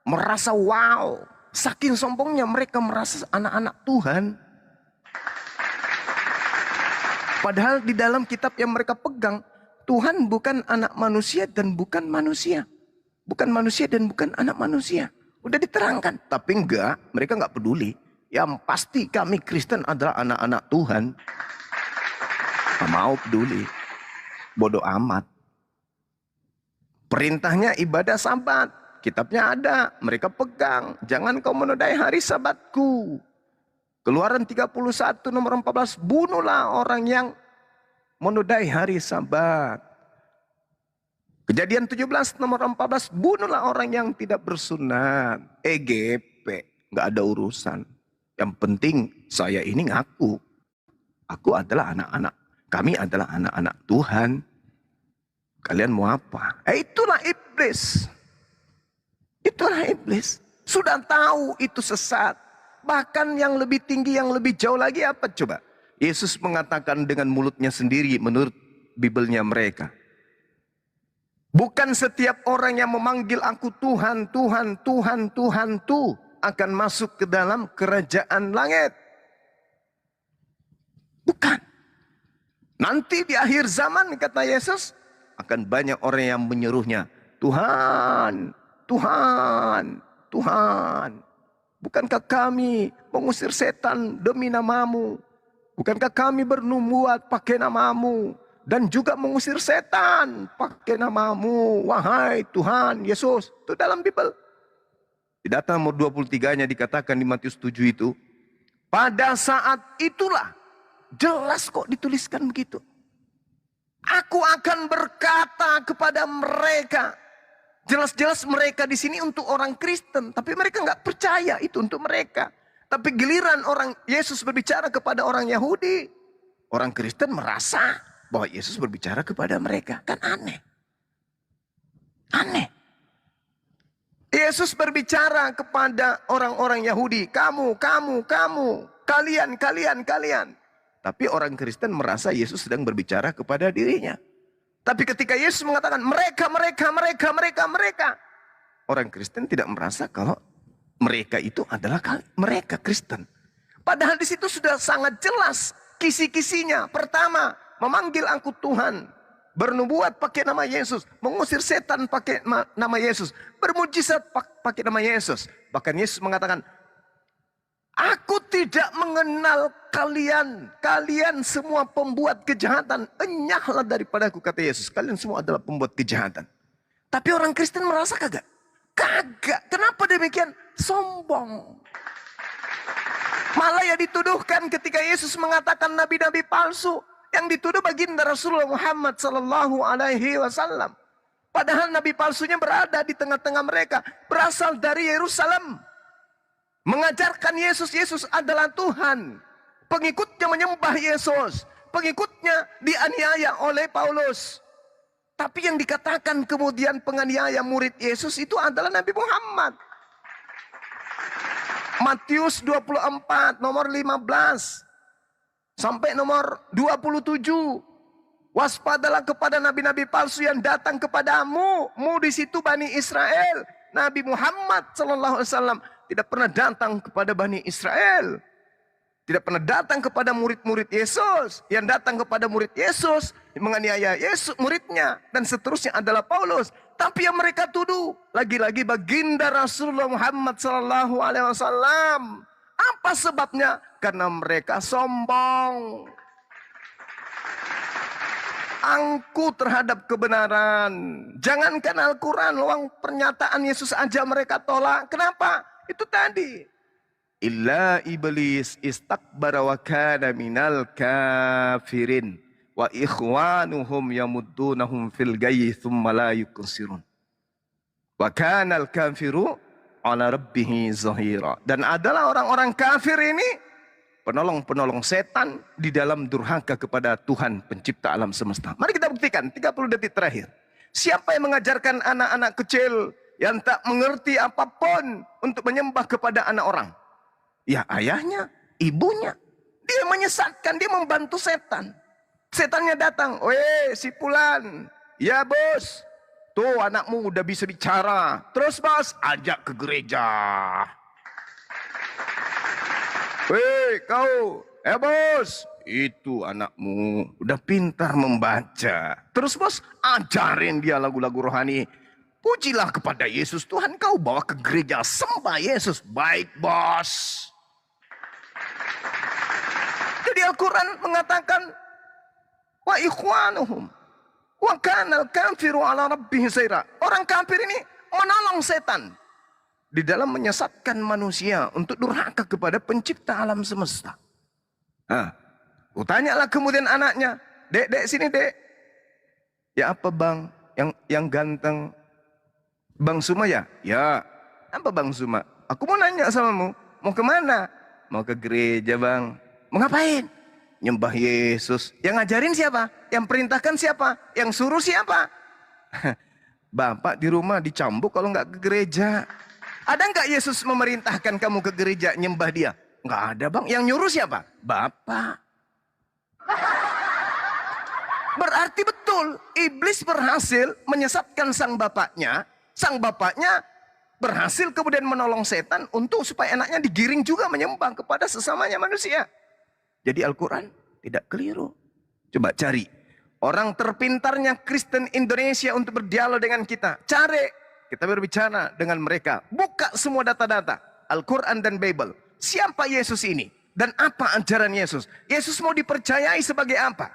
merasa wow. Saking sombongnya mereka merasa anak-anak Tuhan. Padahal di dalam kitab yang mereka pegang, Tuhan bukan anak manusia dan bukan manusia. Bukan manusia dan bukan anak manusia. Udah diterangkan. Tapi enggak, mereka enggak peduli. Yang pasti kami Kristen adalah anak-anak Tuhan. Nggak mau peduli. Bodoh amat. Perintahnya ibadah sabat. Kitabnya ada, mereka pegang. Jangan kau menodai hari sabatku. Keluaran 31 nomor 14. Bunuhlah orang yang menodai hari sabat. Kejadian 17 nomor 14. Bunuhlah orang yang tidak bersunat. EGP. Nggak ada urusan. Yang penting saya ini ngaku. Aku adalah anak-anak. Kami adalah anak-anak Tuhan. Kalian mau apa? Itulah iblis. Itulah iblis. Sudah tahu itu sesat. Bahkan yang lebih tinggi, yang lebih jauh lagi apa coba? Yesus mengatakan dengan mulutnya sendiri menurut Bibelnya mereka. Bukan setiap orang yang memanggil aku Tuhan, Tuhan, Tuhan, Tuhan, Tuh akan masuk ke dalam kerajaan langit. Bukan. Nanti di akhir zaman kata Yesus akan banyak orang yang menyeruhnya. Tuhan, Tuhan, Tuhan. Bukankah kami mengusir setan demi namamu? Bukankah kami bernubuat pakai namamu? Dan juga mengusir setan pakai namamu. Wahai Tuhan Yesus. Itu dalam Bibel. Di data nomor 23-nya dikatakan di Matius 7 itu. Pada saat itulah. Jelas kok dituliskan begitu. Aku akan berkata kepada mereka. Jelas-jelas mereka di sini untuk orang Kristen. Tapi mereka nggak percaya itu untuk mereka. Tapi giliran orang Yesus berbicara kepada orang Yahudi, orang Kristen merasa bahwa Yesus berbicara kepada mereka. Kan aneh. Aneh. Yesus berbicara kepada orang-orang Yahudi. Kamu, kamu, kamu. Kalian, kalian, kalian. Tapi orang Kristen merasa Yesus sedang berbicara kepada dirinya. Tapi ketika Yesus mengatakan mereka, orang Kristen tidak merasa kalau mereka itu adalah mereka Kristen. Padahal di situ sudah sangat jelas kisi-kisinya. Pertama, memanggil aku Tuhan. Bernubuat pakai nama Yesus. Mengusir setan pakai nama Yesus. Bermujizat pakai nama Yesus. Bahkan Yesus mengatakan, aku tidak mengenal kalian. Kalian semua pembuat kejahatan. Enyahlah daripadaku, kata Yesus. Kalian semua adalah pembuat kejahatan. Tapi orang Kristen merasa kagak. Kagak. Kenapa demikian? Sombong. Malah ya dituduhkan ketika Yesus mengatakan nabi-nabi palsu. Yang dituduh baginda Rasulullah Muhammad sallallahu alaihi wasallam. Padahal nabi palsunya berada di tengah-tengah mereka. Berasal dari Yerusalem. Mengajarkan Yesus adalah Tuhan. Pengikutnya menyembah Yesus. Pengikutnya dianiaya oleh Paulus. Tapi yang dikatakan kemudian penganiaya murid Yesus itu adalah Nabi Muhammad. Matius 24 nomor 15 sampai nomor 27. Waspadalah kepada nabi-nabi palsu yang datang kepadamu. Mu di situ Bani Israel. Nabi Muhammad sallallahu alaihi wasallam tidak pernah datang kepada Bani Israel. Tidak pernah datang kepada murid-murid Yesus. Yang datang kepada murid Yesus, menganiaya Yesus muridnya, dan seterusnya adalah Paulus. Tapi yang mereka tuduh, lagi-lagi baginda Rasulullah Muhammad sallallahu alaihi wasallam. Apa sebabnya? Karena mereka sombong. Angku terhadap kebenaran. Jangankan Al-Quran, uang pernyataan Yesus aja mereka tolak. Kenapa? Itu tadi. Illa iblis istakbara wa kana minal kafirin. Wa ikhwanuhum yamuddunahum fil gayyi thumma la yuqsirun. Wa kana al-kafiru ala rabbihi zahira. Dan adalah orang-orang kafir ini penolong-penolong setan di dalam durhaka kepada Tuhan pencipta alam semesta. Mari kita buktikan 30 detik terakhir. Siapa yang mengajarkan anak-anak kecil yang tak mengerti apapun untuk menyembah kepada anak orang? Ya ayahnya, ibunya. Dia menyesatkan, dia membantu setan. Setannya datang, weh si Fulan, ya bos, tuh anakmu udah bisa bicara. Terus bos, ajak ke gereja. Weh kau, bos, itu anakmu udah pintar membaca. Terus bos, ajarin dia lagu-lagu rohani. Pujilah kepada Yesus, Tuhan kau bawa ke gereja, sembah Yesus. Baik bos. Jadi Al-Quran mengatakan, wa ikhwanuhum wa kana al-kafiru ala rabbih zaira. Orang kafir ini menolong setan di dalam menyesatkan manusia untuk durhaka kepada pencipta alam semesta. Nah, kutanyalah kemudian anaknya, dek sini dek. Ya apa bang? Yang ganteng. Bang Suma ya? Ya. Apa Bang Suma? Aku mau nanya samamu. Mau kemana? Mau ke gereja bang. Mau ngapain? Nyembah Yesus. Yang ngajarin siapa? Yang perintahkan siapa? Yang suruh siapa? Bapak di rumah dicambuk kalau nggak ke gereja. Ada nggak Yesus memerintahkan kamu ke gereja nyembah dia? Nggak ada bang. Yang nyuruh siapa? Bapak. Berarti betul. Iblis berhasil menyesatkan sang bapaknya. Sang bapaknya berhasil kemudian menolong setan untuk supaya anaknya digiring juga menyembah kepada sesamanya manusia. Jadi Al-Quran tidak keliru. Coba cari orang terpintarnya Kristen Indonesia untuk berdialog dengan kita. Cari, kita berbicara dengan mereka. Buka semua data-data Al-Quran dan Bible. Siapa Yesus ini? Dan apa ajaran Yesus? Yesus mau dipercayai sebagai apa?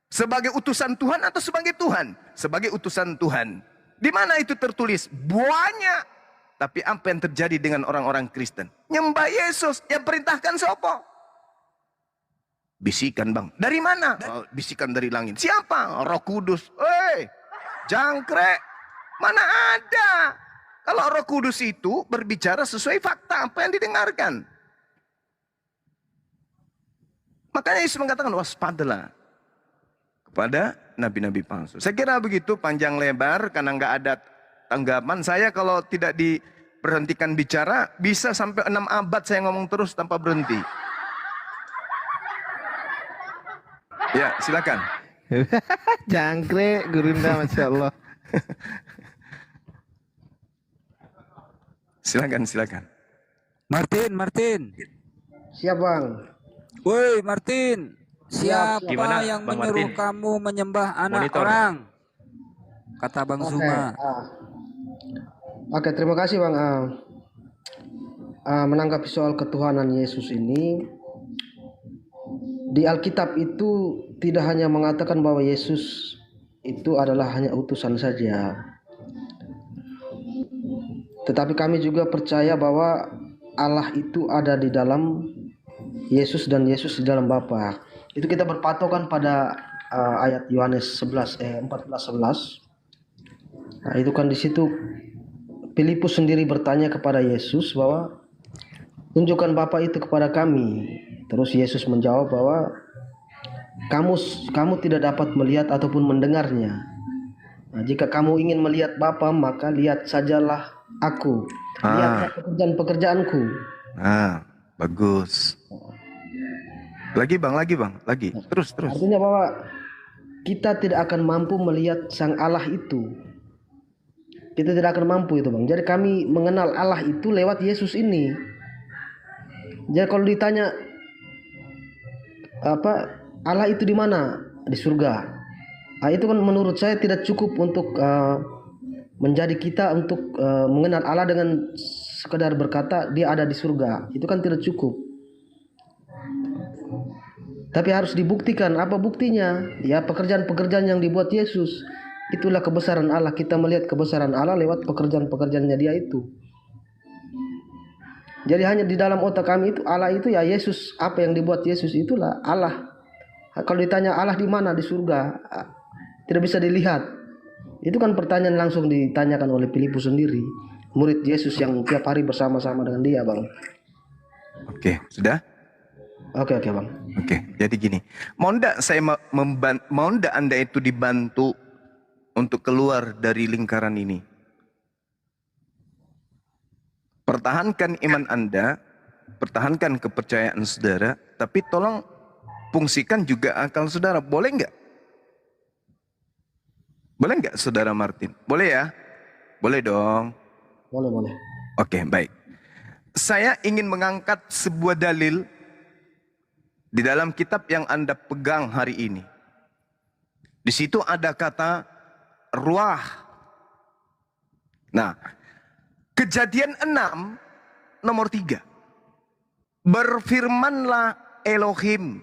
Sebagai utusan Tuhan atau sebagai Tuhan? Sebagai utusan Tuhan. Di mana itu tertulis? Banyak. Tapi apa yang terjadi dengan orang-orang Kristen? Nyembah Yesus. Yang perintahkan siapa? Bisikan bang. Dari mana? Oh, bisikan dari langit. Siapa? Roh Kudus. Jangkrik. Mana ada? Kalau Roh Kudus itu berbicara sesuai fakta apa yang didengarkan. Makanya Yesus mengatakan waspadalah kepada nabi-nabi palsu. Saya kira begitu, panjang lebar karena nggak ada tanggapan. Saya kalau tidak diberhentikan bicara bisa sampai 6 abad saya ngomong terus tanpa berhenti. Ya, silakan. Jangkrik Gurunda, Masya Allah. Silakan. Martin. Siap Bang. Woi Martin, siapa Gimana, yang Bang menyuruh Martin? kamu menyembah anak Monitor. orang? Kata Bang Oke, Zuma. Oke, terima kasih Bang. Menanggapi soal ketuhanan Yesus ini, di Alkitab itu tidak hanya mengatakan bahwa Yesus itu adalah hanya utusan saja, tetapi kami juga percaya bahwa Allah itu ada di dalam Yesus dan Yesus di dalam Bapa. Itu kita berpatokan pada ayat Yohanes 14:11. Nah, itu kan di situ Filipus sendiri bertanya kepada Yesus bahwa tunjukkan Bapa itu kepada kami. Terus Yesus menjawab bahwa kamu tidak dapat melihat ataupun mendengarnya. Nah, jika kamu ingin melihat Bapa, maka lihat sajalah aku. Lihatlah pekerjaan-pekerjaanku. Bagus. Lagi bang. Terus. Artinya bahwa kita tidak akan mampu melihat Sang Allah itu. Kita tidak akan mampu itu Bang. Jadi kami mengenal Allah itu lewat Yesus ini. Jadi kalau ditanya Allah itu di mana? Di surga. Nah, itu kan menurut saya tidak cukup untuk menjadi kita untuk mengenal Allah dengan sekedar berkata dia ada di surga. Itu kan tidak cukup. Tapi harus dibuktikan. Apa buktinya? Ya, pekerjaan-pekerjaan yang dibuat Yesus. Itulah kebesaran Allah. Kita melihat kebesaran Allah lewat pekerjaan-pekerjaannya dia itu. Jadi hanya di dalam otak kami itu Allah itu ya Yesus. Apa yang dibuat Yesus itulah Allah. Kalau ditanya Allah di mana? Di surga. Tidak bisa dilihat. Itu kan pertanyaan langsung ditanyakan oleh Filipus sendiri. Murid Yesus yang tiap hari bersama-sama dengan dia Bang. Oke, sudah? Oke Bang. Oke, jadi gini. Mau ndak Anda itu dibantu untuk keluar dari lingkaran ini? Pertahankan iman Anda, pertahankan kepercayaan saudara, tapi tolong fungsikan juga akal saudara. Boleh nggak? Boleh nggak saudara Martin? Boleh ya? Boleh dong. Boleh. Oke, baik. Saya ingin mengangkat sebuah dalil di dalam kitab yang Anda pegang hari ini. Di situ ada kata ruah. Nah, Kejadian 6 nomor 3. Berfirmanlah Elohim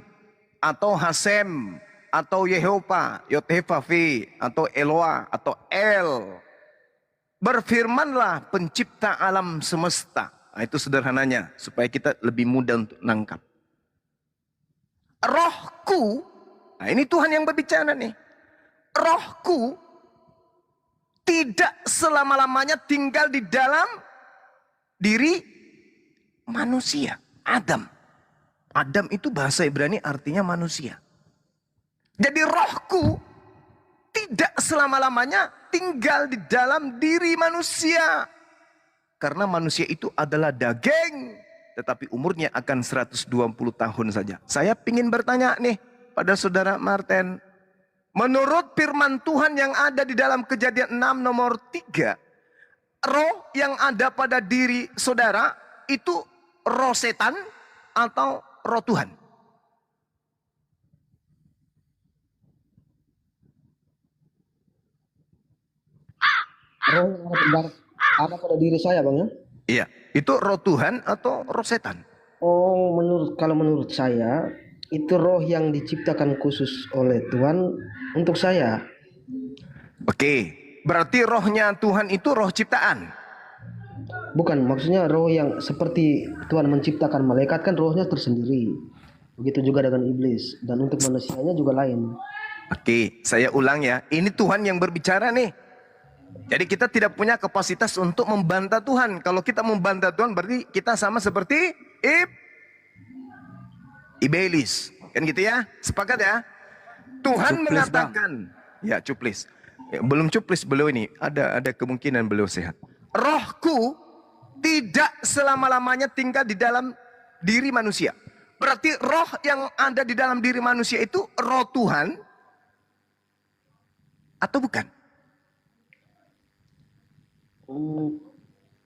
atau Hasem atau Yehova, Yothevavi atau Eloah atau El. Berfirmanlah pencipta alam semesta. Nah, itu sederhananya supaya kita lebih mudah untuk nangkap. Rohku, nah ini Tuhan yang berbicara nih. Rohku tidak selama-lamanya tinggal di dalam diri manusia. Adam. Adam itu bahasa Ibrani artinya manusia. Jadi rohku tidak selama-lamanya tinggal di dalam diri manusia. Karena manusia itu adalah daging. Tetapi umurnya akan 120 tahun saja. Saya ingin bertanya nih pada saudara Martin. Menurut firman Tuhan yang ada di dalam Kejadian 6 nomor 3. Roh yang ada pada diri saudara itu roh setan atau roh Tuhan? Roh yang ada pada diri saya Bang ya? Iya, itu roh Tuhan atau roh setan? Oh, kalau menurut saya itu roh yang diciptakan khusus oleh Tuhan untuk saya. Oke, berarti rohnya Tuhan itu roh ciptaan? Bukan, maksudnya roh yang seperti Tuhan menciptakan malaikat kan rohnya tersendiri. Begitu juga dengan iblis. Dan untuk manusianya juga lain. Oke, saya ulang ya. Ini Tuhan yang berbicara nih. Jadi kita tidak punya kapasitas untuk membantah Tuhan. Kalau kita membantah Tuhan berarti kita sama seperti iblis. Kan gitu ya? Sepakat ya? Tuhan Cuplis, mengatakan. Bang. Ya cuplis. Ya, belum cuplis beliau ini. Ada kemungkinan beliau sehat. Rohku tidak selama-lamanya tinggal di dalam diri manusia. Berarti roh yang ada di dalam diri manusia itu roh Tuhan atau bukan?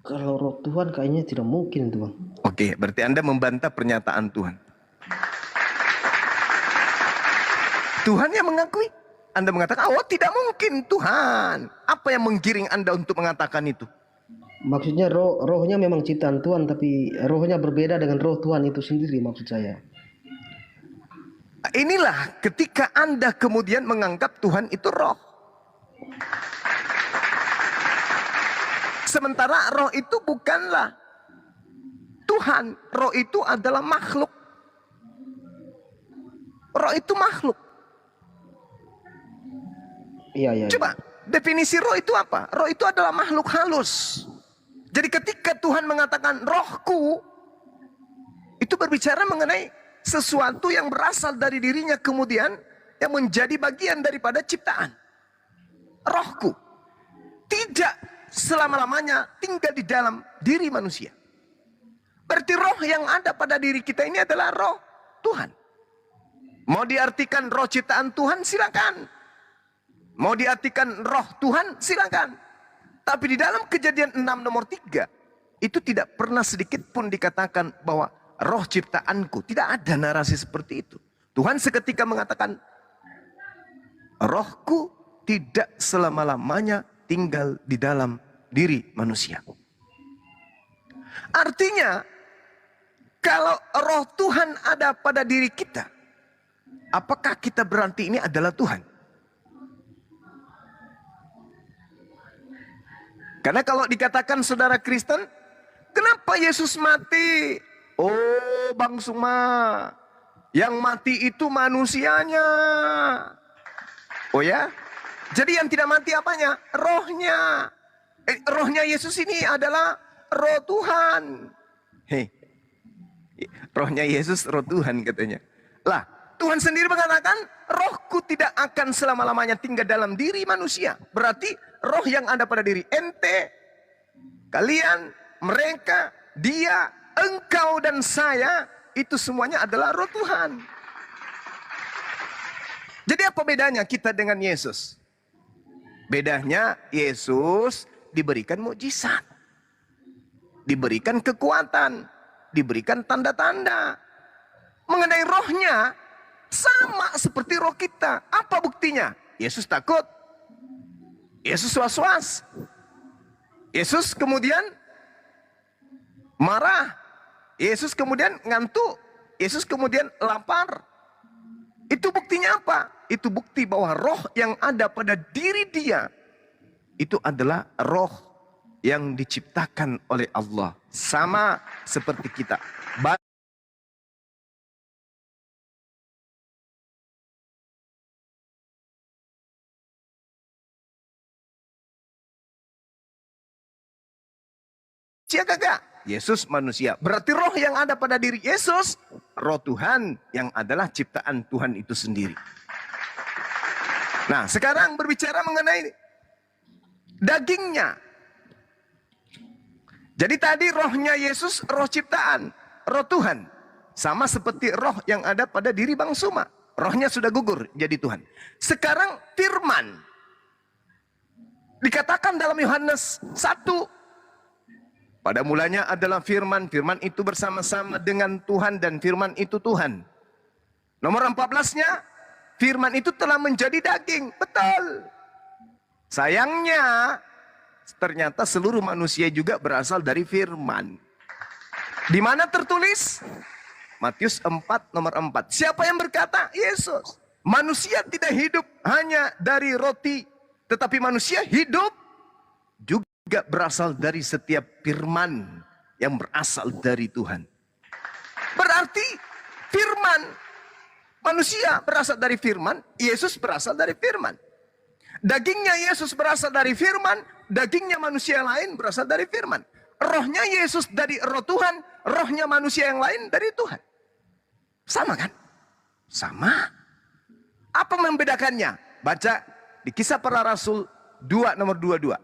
Kalau roh Tuhan kayaknya tidak mungkin itu, Bang. Oke, berarti Anda membantah pernyataan Tuhan. Tuhan yang mengakui. Anda mengatakan, oh tidak mungkin Tuhan. Apa yang menggiring Anda untuk mengatakan itu? Maksudnya rohnya memang ciptaan Tuhan, tapi rohnya berbeda dengan roh Tuhan itu sendiri, maksud saya. Inilah ketika Anda kemudian menganggap Tuhan itu roh. Sementara roh itu bukanlah Tuhan. Roh itu adalah makhluk. Roh itu makhluk. Iya. Coba, definisi roh itu apa? Roh itu adalah makhluk halus. Jadi ketika Tuhan mengatakan rohku, itu berbicara mengenai sesuatu yang berasal dari dirinya kemudian yang menjadi bagian daripada ciptaan. Rohku tidak selama-lamanya tinggal di dalam diri manusia. Berarti roh yang ada pada diri kita ini adalah roh Tuhan. Mau diartikan roh ciptaan Tuhan, silakan. Mau diartikan roh Tuhan, silakan. Tapi di dalam Kejadian 6 nomor 3, itu tidak pernah sedikit pun dikatakan bahwa roh ciptaanku. Tidak ada narasi seperti itu. Tuhan seketika mengatakan, rohku tidak selama-lamanya tinggal di dalam diri manusia. Artinya, kalau roh Tuhan ada pada diri kita, apakah kita berarti ini adalah Tuhan? Karena kalau dikatakan saudara Kristen, kenapa Yesus mati? Oh Bang Suma, yang mati itu manusianya. Oh ya? Jadi yang tidak mati apanya? Rohnya. Rohnya Yesus ini adalah roh Tuhan. Hei, rohnya Yesus roh Tuhan katanya. Lah, Tuhan sendiri mengatakan, rohku tidak akan selama-lamanya tinggal dalam diri manusia. Berarti roh yang ada pada diri ente, kalian, mereka, dia, engkau dan saya, itu semuanya adalah roh Tuhan. Jadi apa bedanya kita dengan Yesus? Bedanya Yesus diberikan mukjizat, diberikan kekuatan, diberikan tanda-tanda. Mengenai rohnya, sama seperti roh kita. Apa buktinya? Yesus takut. Yesus was-was. Yesus kemudian marah. Yesus kemudian ngantuk. Yesus kemudian lapar. Itu buktinya apa? Itu bukti bahwa roh yang ada pada diri dia, itu adalah roh yang diciptakan oleh Allah. Sama seperti kita. Manusia kagak? Yesus manusia. Berarti roh yang ada pada diri Yesus, roh Tuhan yang adalah ciptaan Tuhan itu sendiri. Nah, sekarang berbicara mengenai dagingnya. Jadi tadi rohnya Yesus, roh ciptaan, roh Tuhan. Sama seperti roh yang ada pada diri Bang Suma. Rohnya sudah gugur jadi Tuhan. Sekarang firman. Dikatakan dalam Yohanes 1. Pada mulanya adalah firman, firman itu bersama-sama dengan Tuhan dan firman itu Tuhan. Nomor 14-nya, firman itu telah menjadi daging. Betul. Sayangnya, ternyata seluruh manusia juga berasal dari firman. Di mana tertulis? Matius 4 nomor 4. Siapa yang berkata? Yesus. Manusia tidak hidup hanya dari roti, tetapi manusia hidup juga berasal dari setiap firman yang berasal dari Tuhan. Berarti firman, manusia berasal dari firman, Yesus berasal dari firman. Dagingnya Yesus berasal dari firman, dagingnya manusia lain berasal dari firman. Rohnya Yesus dari roh Tuhan, rohnya manusia yang lain dari Tuhan. Sama kan? Sama. Apa membedakannya? Baca di Kisah Para Rasul 2 nomor 22.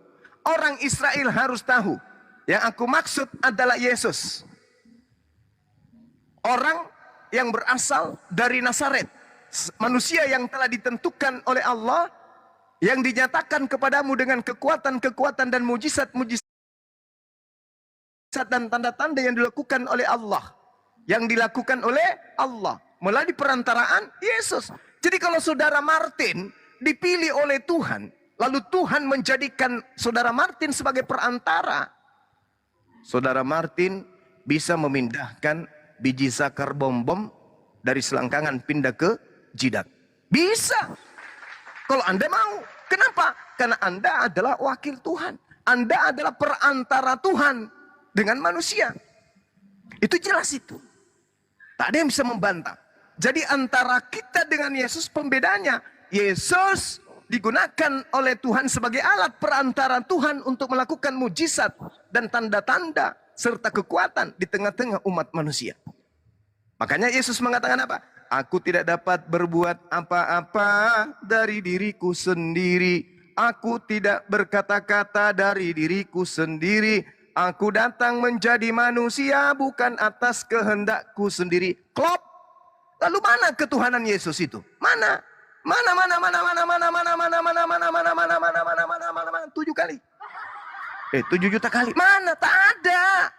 Orang Israel harus tahu, yang aku maksud adalah Yesus. Orang yang berasal dari Nazaret. Manusia yang telah ditentukan oleh Allah, yang dinyatakan kepadamu dengan kekuatan-kekuatan dan mujizat-mujizat dan tanda-tanda yang dilakukan oleh Allah. Yang dilakukan oleh Allah melalui perantaraan Yesus. Jadi kalau saudara Martin dipilih oleh Tuhan, lalu Tuhan menjadikan saudara Martin sebagai perantara, saudara Martin bisa memindahkan biji zakar bom dari selangkangan pindah ke jidat. Bisa. Kalau Anda mau. Kenapa? Karena Anda adalah wakil Tuhan. Anda adalah perantara Tuhan dengan manusia. Itu jelas itu. Tak ada yang bisa membantah. Jadi antara kita dengan Yesus pembedanya. Yesus digunakan oleh Tuhan sebagai alat perantara Tuhan untuk melakukan mujizat dan tanda-tanda serta kekuatan di tengah-tengah umat manusia. Makanya Yesus mengatakan apa? Aku tidak dapat berbuat apa-apa dari diriku sendiri. Aku tidak berkata-kata dari diriku sendiri. Aku datang menjadi manusia bukan atas kehendakku sendiri. Klop. Lalu mana ketuhanan Yesus itu? Mana? Mana? 7 kali. 7 juta kali. Mana? Tak ada.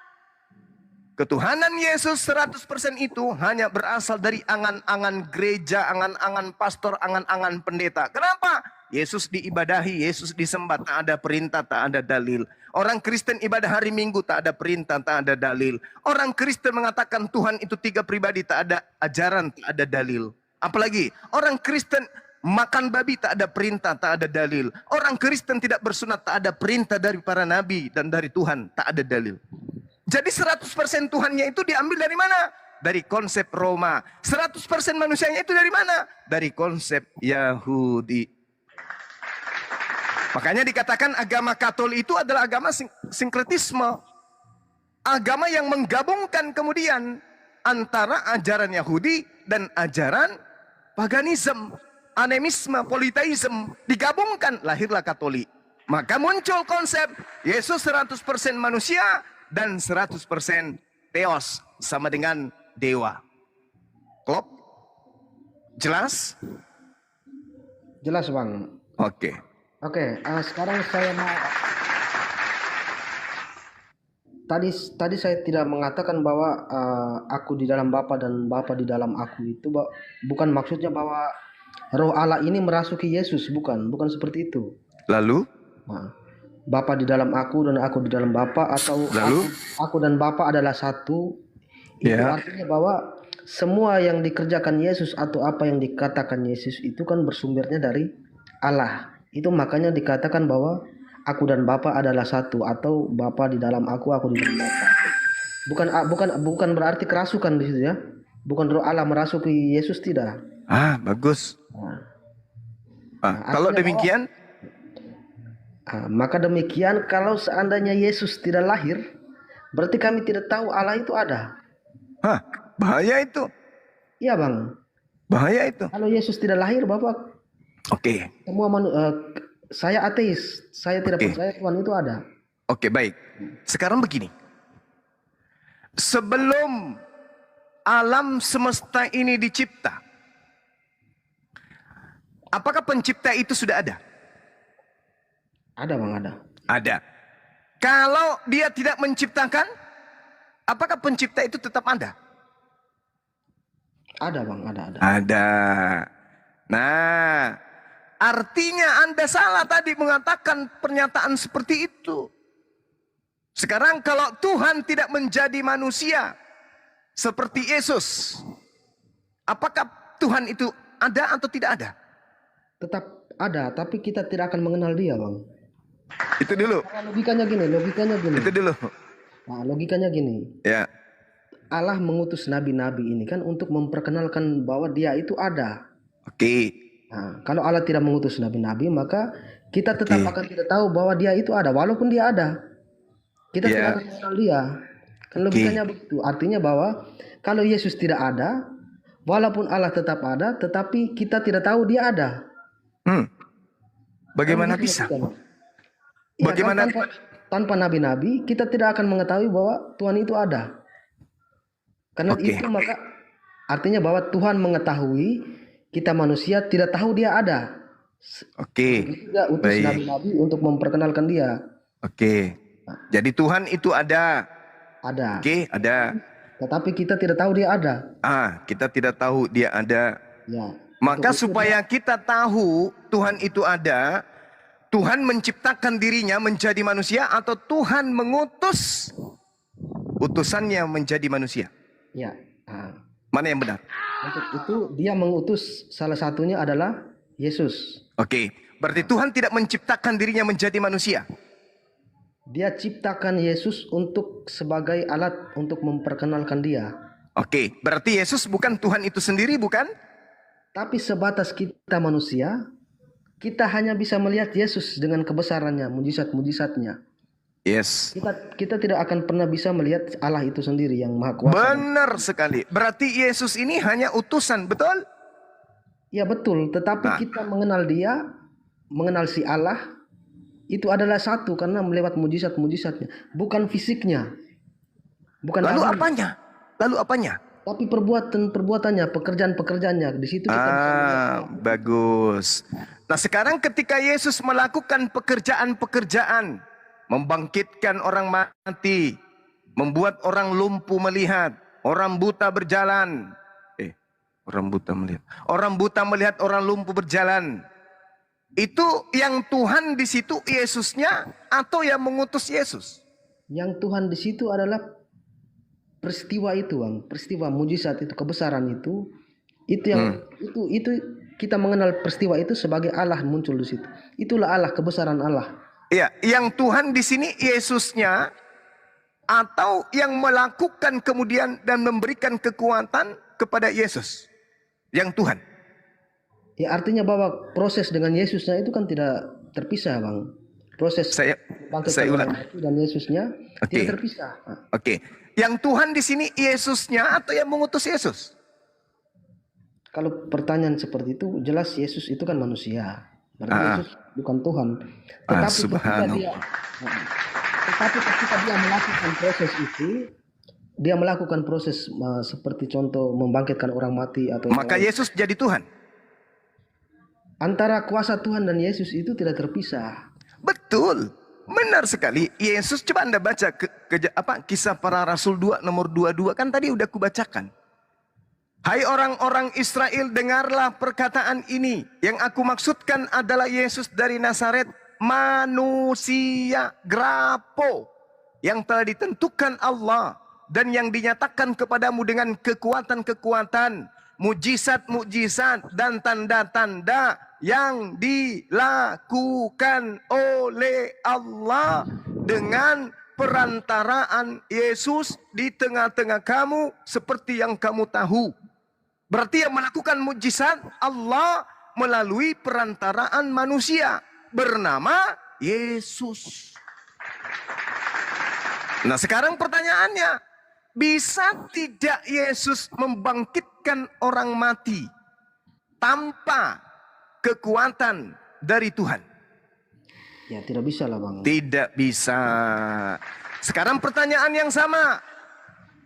Ketuhanan Yesus 100% itu hanya berasal dari angan-angan gereja, angan-angan pastor, angan-angan pendeta. Kenapa? Yesus diibadahi, Yesus disembah, tak ada perintah, tak ada dalil. Orang Kristen ibadah hari Minggu, tak ada perintah, tak ada dalil. Orang Kristen mengatakan Tuhan itu 3 pribadi, tak ada ajaran, tak ada dalil. Apalagi orang Kristen makan babi, tak ada perintah, tak ada dalil. Orang Kristen tidak bersunat, tak ada perintah dari para nabi dan dari Tuhan, tak ada dalil. Jadi 100% Tuhannya itu diambil dari mana? Dari konsep Roma. 100% manusianya itu dari mana? Dari konsep Yahudi. Makanya dikatakan agama Katolik itu adalah agama sinkretisme. Agama yang menggabungkan kemudian antara ajaran Yahudi dan ajaran paganisme, animisme, politeisme. Digabungkan, lahirlah Katolik. Maka muncul konsep Yesus 100% manusia dan 100% theos, sama dengan dewa. Klop? Jelas? Jelas Bang. Oke. Sekarang saya mau. Tadi saya tidak mengatakan bahwa aku di dalam Bapa dan Bapa di dalam aku itu, bukan maksudnya bahwa Roh Allah ini merasuki Yesus, bukan Lalu? seperti itu. Bapa di dalam aku dan aku di dalam Bapa, atau aku dan Bapa adalah satu. Itu artinya bahwa semua yang dikerjakan Yesus atau apa yang dikatakan Yesus itu kan bersumbernya dari Allah. Itu makanya dikatakan bahwa aku dan Bapa adalah satu, atau Bapa di dalam aku di dalam Bapa. Bukan berarti kerasukan di situ ya. Bukan Roh Allah merasuki Yesus, tidak. Bagus. Kalau demikian, maka demikian kalau seandainya Yesus tidak lahir, berarti kami tidak tahu Allah itu ada. Bahaya itu. Iya Bang. Bahaya itu. Kalau Yesus tidak lahir, Bapak. Oke. Saya ateis, saya tidak percaya Tuhan itu ada. Oke, baik. Sekarang begini. Sebelum alam semesta ini dicipta, apakah pencipta itu sudah ada? Ada Bang, ada. Ada. Kalau dia tidak menciptakan, apakah pencipta itu tetap ada? Ada Bang, ada. Ada. Nah, artinya Anda salah tadi mengatakan pernyataan seperti itu. Sekarang kalau Tuhan tidak menjadi manusia seperti Yesus, apakah Tuhan itu ada atau tidak ada? Tetap ada, tapi kita tidak akan mengenal dia Bang. Itu dulu. Logikanya gini. Itu dulu. Nah, logikanya gini. Ya. Allah mengutus nabi-nabi ini kan untuk memperkenalkan bahwa dia itu ada. Oke. Nah, kalau Allah tidak mengutus nabi-nabi, maka kita tetap akan tidak tahu bahwa dia itu ada, walaupun dia ada. Kita tidak akan mengenal dia. Kan logikanya begitu. Artinya bahwa kalau Yesus tidak ada, walaupun Allah tetap ada, tetapi kita tidak tahu dia ada. Bagaimana bisa? Bagaimana tanpa nabi-nabi kita tidak akan mengetahui bahwa Tuhan itu ada. Karena itu Artinya bahwa Tuhan mengetahui, kita manusia tidak tahu dia ada. Oke. Dia utus Baik. nabi-nabi untuk memperkenalkan dia. Oke. Jadi Tuhan itu ada. Ada. Oke, ada. Tetapi kita tidak tahu dia ada. Kita tidak tahu dia ada. Ya. Maka Untuk itu supaya kita tahu Tuhan itu ada, Tuhan menciptakan dirinya menjadi manusia atau Tuhan mengutus utusannya menjadi manusia? Ya. Mana yang benar? Untuk itu dia mengutus, salah satunya adalah Yesus. Oke, berarti Tuhan tidak menciptakan dirinya menjadi manusia. Dia ciptakan Yesus untuk sebagai alat untuk memperkenalkan dia. Oke, berarti Yesus bukan Tuhan itu sendiri, bukan? Tapi sebatas kita manusia, kita hanya bisa melihat Yesus dengan kebesarannya, mujizat-mujizatnya. Yes. Kita tidak akan pernah bisa melihat Allah itu sendiri yang maha kuasa. Benar sekali. Berarti Yesus ini hanya utusan, betul? Ya betul, tetapi kita mengenal dia, mengenal si Allah, itu adalah satu karena melewat mujizat-mujizatnya, bukan fisiknya. Bukan Lalu Allah. apanya? Lalu apanya? Tapi perbuatannya, pekerjaan-pekerjaannya, di situ kita bisa melihat. Bagus. Nah, sekarang ketika Yesus melakukan pekerjaan-pekerjaan, membangkitkan orang mati, membuat orang lumpuh melihat, orang buta berjalan. Orang buta melihat orang lumpuh berjalan. Itu yang Tuhan di situ Yesusnya atau yang mengutus Yesus? Yang Tuhan di situ adalah peristiwa itu, Bang. Peristiwa mujizat itu, kebesaran itu yang itu kita mengenal peristiwa itu sebagai Allah muncul di situ. Itulah Allah, kebesaran Allah. Ya, yang Tuhan di sini Yesusnya atau yang melakukan kemudian dan memberikan kekuatan kepada Yesus? Yang Tuhan. Ya, artinya bahwa proses dengan Yesusnya itu kan tidak terpisah, Bang. Proses saya ulang. Dan Yesusnya tidak terpisah. Oke. Yang Tuhan di sini Yesusnya atau yang mengutus Yesus? Kalau pertanyaan seperti itu, jelas Yesus itu kan manusia. Berarti Yesus bukan Tuhan. Tetapi ketika dia melakukan proses itu, dia melakukan proses seperti contoh membangkitkan orang mati atau maka Yesus jadi Tuhan. Antara kuasa Tuhan dan Yesus itu tidak terpisah. Betul. Benar sekali. Yesus, coba Anda baca Kisah Para Rasul 2 nomor 22 kan tadi udah kubacakan. Hai orang-orang Israel, dengarlah perkataan ini. Yang aku maksudkan adalah Yesus dari Nazaret, manusia grapo yang telah ditentukan Allah dan yang dinyatakan kepadamu dengan kekuatan-kekuatan, mujizat-mujizat dan tanda-tanda yang dilakukan oleh Allah dengan perantaraan Yesus di tengah-tengah kamu seperti yang kamu tahu. Berarti yang melakukan mujizat Allah melalui perantaraan manusia bernama Yesus. Nah, sekarang pertanyaannya, bisa tidak Yesus membangkitkan orang mati tanpa kekuatan dari Tuhan? Ya, tidak bisa lah, Bang. Tidak bisa. Sekarang pertanyaan yang sama.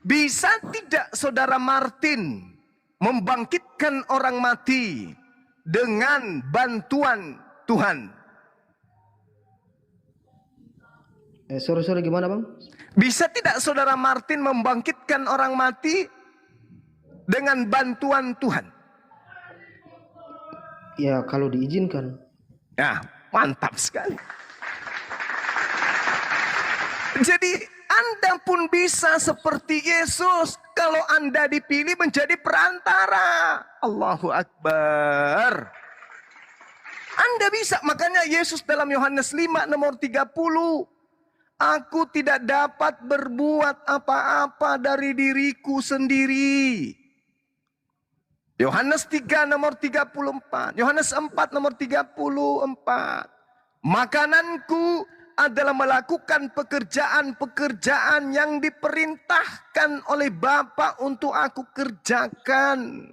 Bisa tidak Saudara Martin membangkitkan orang mati dengan bantuan Tuhan? Sorry, gimana, Bang? Bisa tidak Saudara Martin membangkitkan orang mati dengan bantuan Tuhan? Ya, kalau diizinkan. Ya, mantap sekali. Jadi Anda pun bisa seperti Yesus kalau Anda dipilih menjadi perantara. Allahu Akbar. Anda bisa, makanya Yesus dalam Yohanes 5 nomor 30. Aku tidak dapat berbuat apa-apa dari diriku sendiri. Yohanes 3 nomor 34. Yohanes 4 nomor 34. Makananku adalah melakukan pekerjaan-pekerjaan yang diperintahkan oleh Bapa untuk aku kerjakan.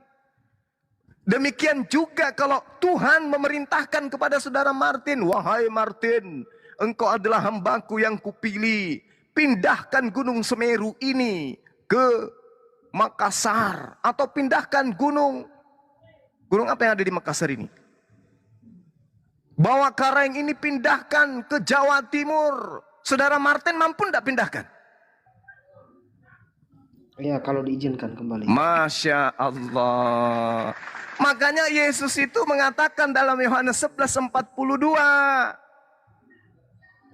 Demikian juga kalau Tuhan memerintahkan kepada saudara Martin, wahai Martin, engkau adalah hambaku yang kupilih. Pindahkan gunung Semeru ini ke Makassar atau pindahkan gunung apa yang ada di Makassar ini? Bawa Karang ini pindahkan ke Jawa Timur. Saudara Martin mampu tidak pindahkan? Ya, kalau diizinkan kembali. Masya Allah. Makanya Yesus itu mengatakan dalam Yohanes 11:42,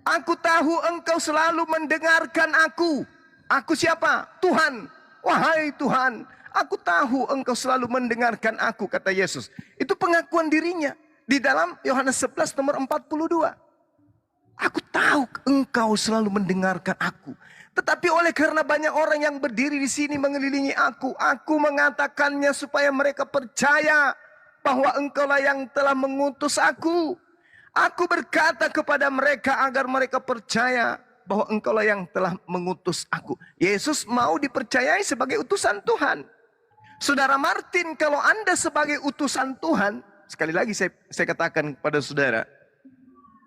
aku tahu engkau selalu mendengarkan aku. Aku siapa? Tuhan. Wahai Tuhan, aku tahu engkau selalu mendengarkan aku, kata Yesus. Itu pengakuan dirinya di dalam Yohanes 11 nomor 42. Aku tahu engkau selalu mendengarkan aku. Tetapi oleh karena banyak orang yang berdiri di sini mengelilingi aku mengatakannya supaya mereka percaya bahwa engkaulah yang telah mengutus aku. Aku berkata kepada mereka agar mereka percaya bahwa engkaulah yang telah mengutus aku. Yesus mau dipercayai sebagai utusan Tuhan. Saudara Martin, kalau Anda sebagai utusan Tuhan, sekali lagi saya katakan kepada saudara,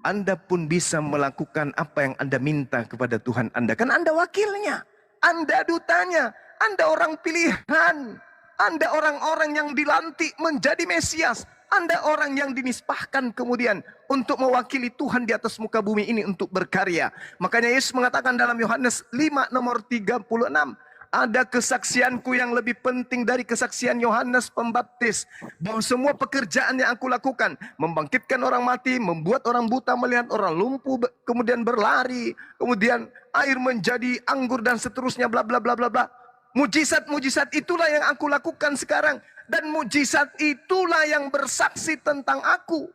Anda pun bisa melakukan apa yang Anda minta kepada Tuhan Anda. Kan Anda wakilnya, Anda dutanya, Anda orang pilihan, Anda orang-orang yang dilantik menjadi Mesias, Anda orang yang dinisbahkan kemudian untuk mewakili Tuhan di atas muka bumi ini untuk berkarya. Makanya Yesus mengatakan dalam Yohanes 5 nomor 36, ada kesaksianku yang lebih penting dari kesaksian Yohanes Pembaptis. Bahwa semua pekerjaan yang aku lakukan, membangkitkan orang mati, membuat orang buta melihat, orang lumpuh kemudian berlari, kemudian air menjadi anggur dan seterusnya, bla bla bla bla bla. Mujizat-mujizat itulah yang aku lakukan sekarang. Dan mujizat itulah yang bersaksi tentang aku.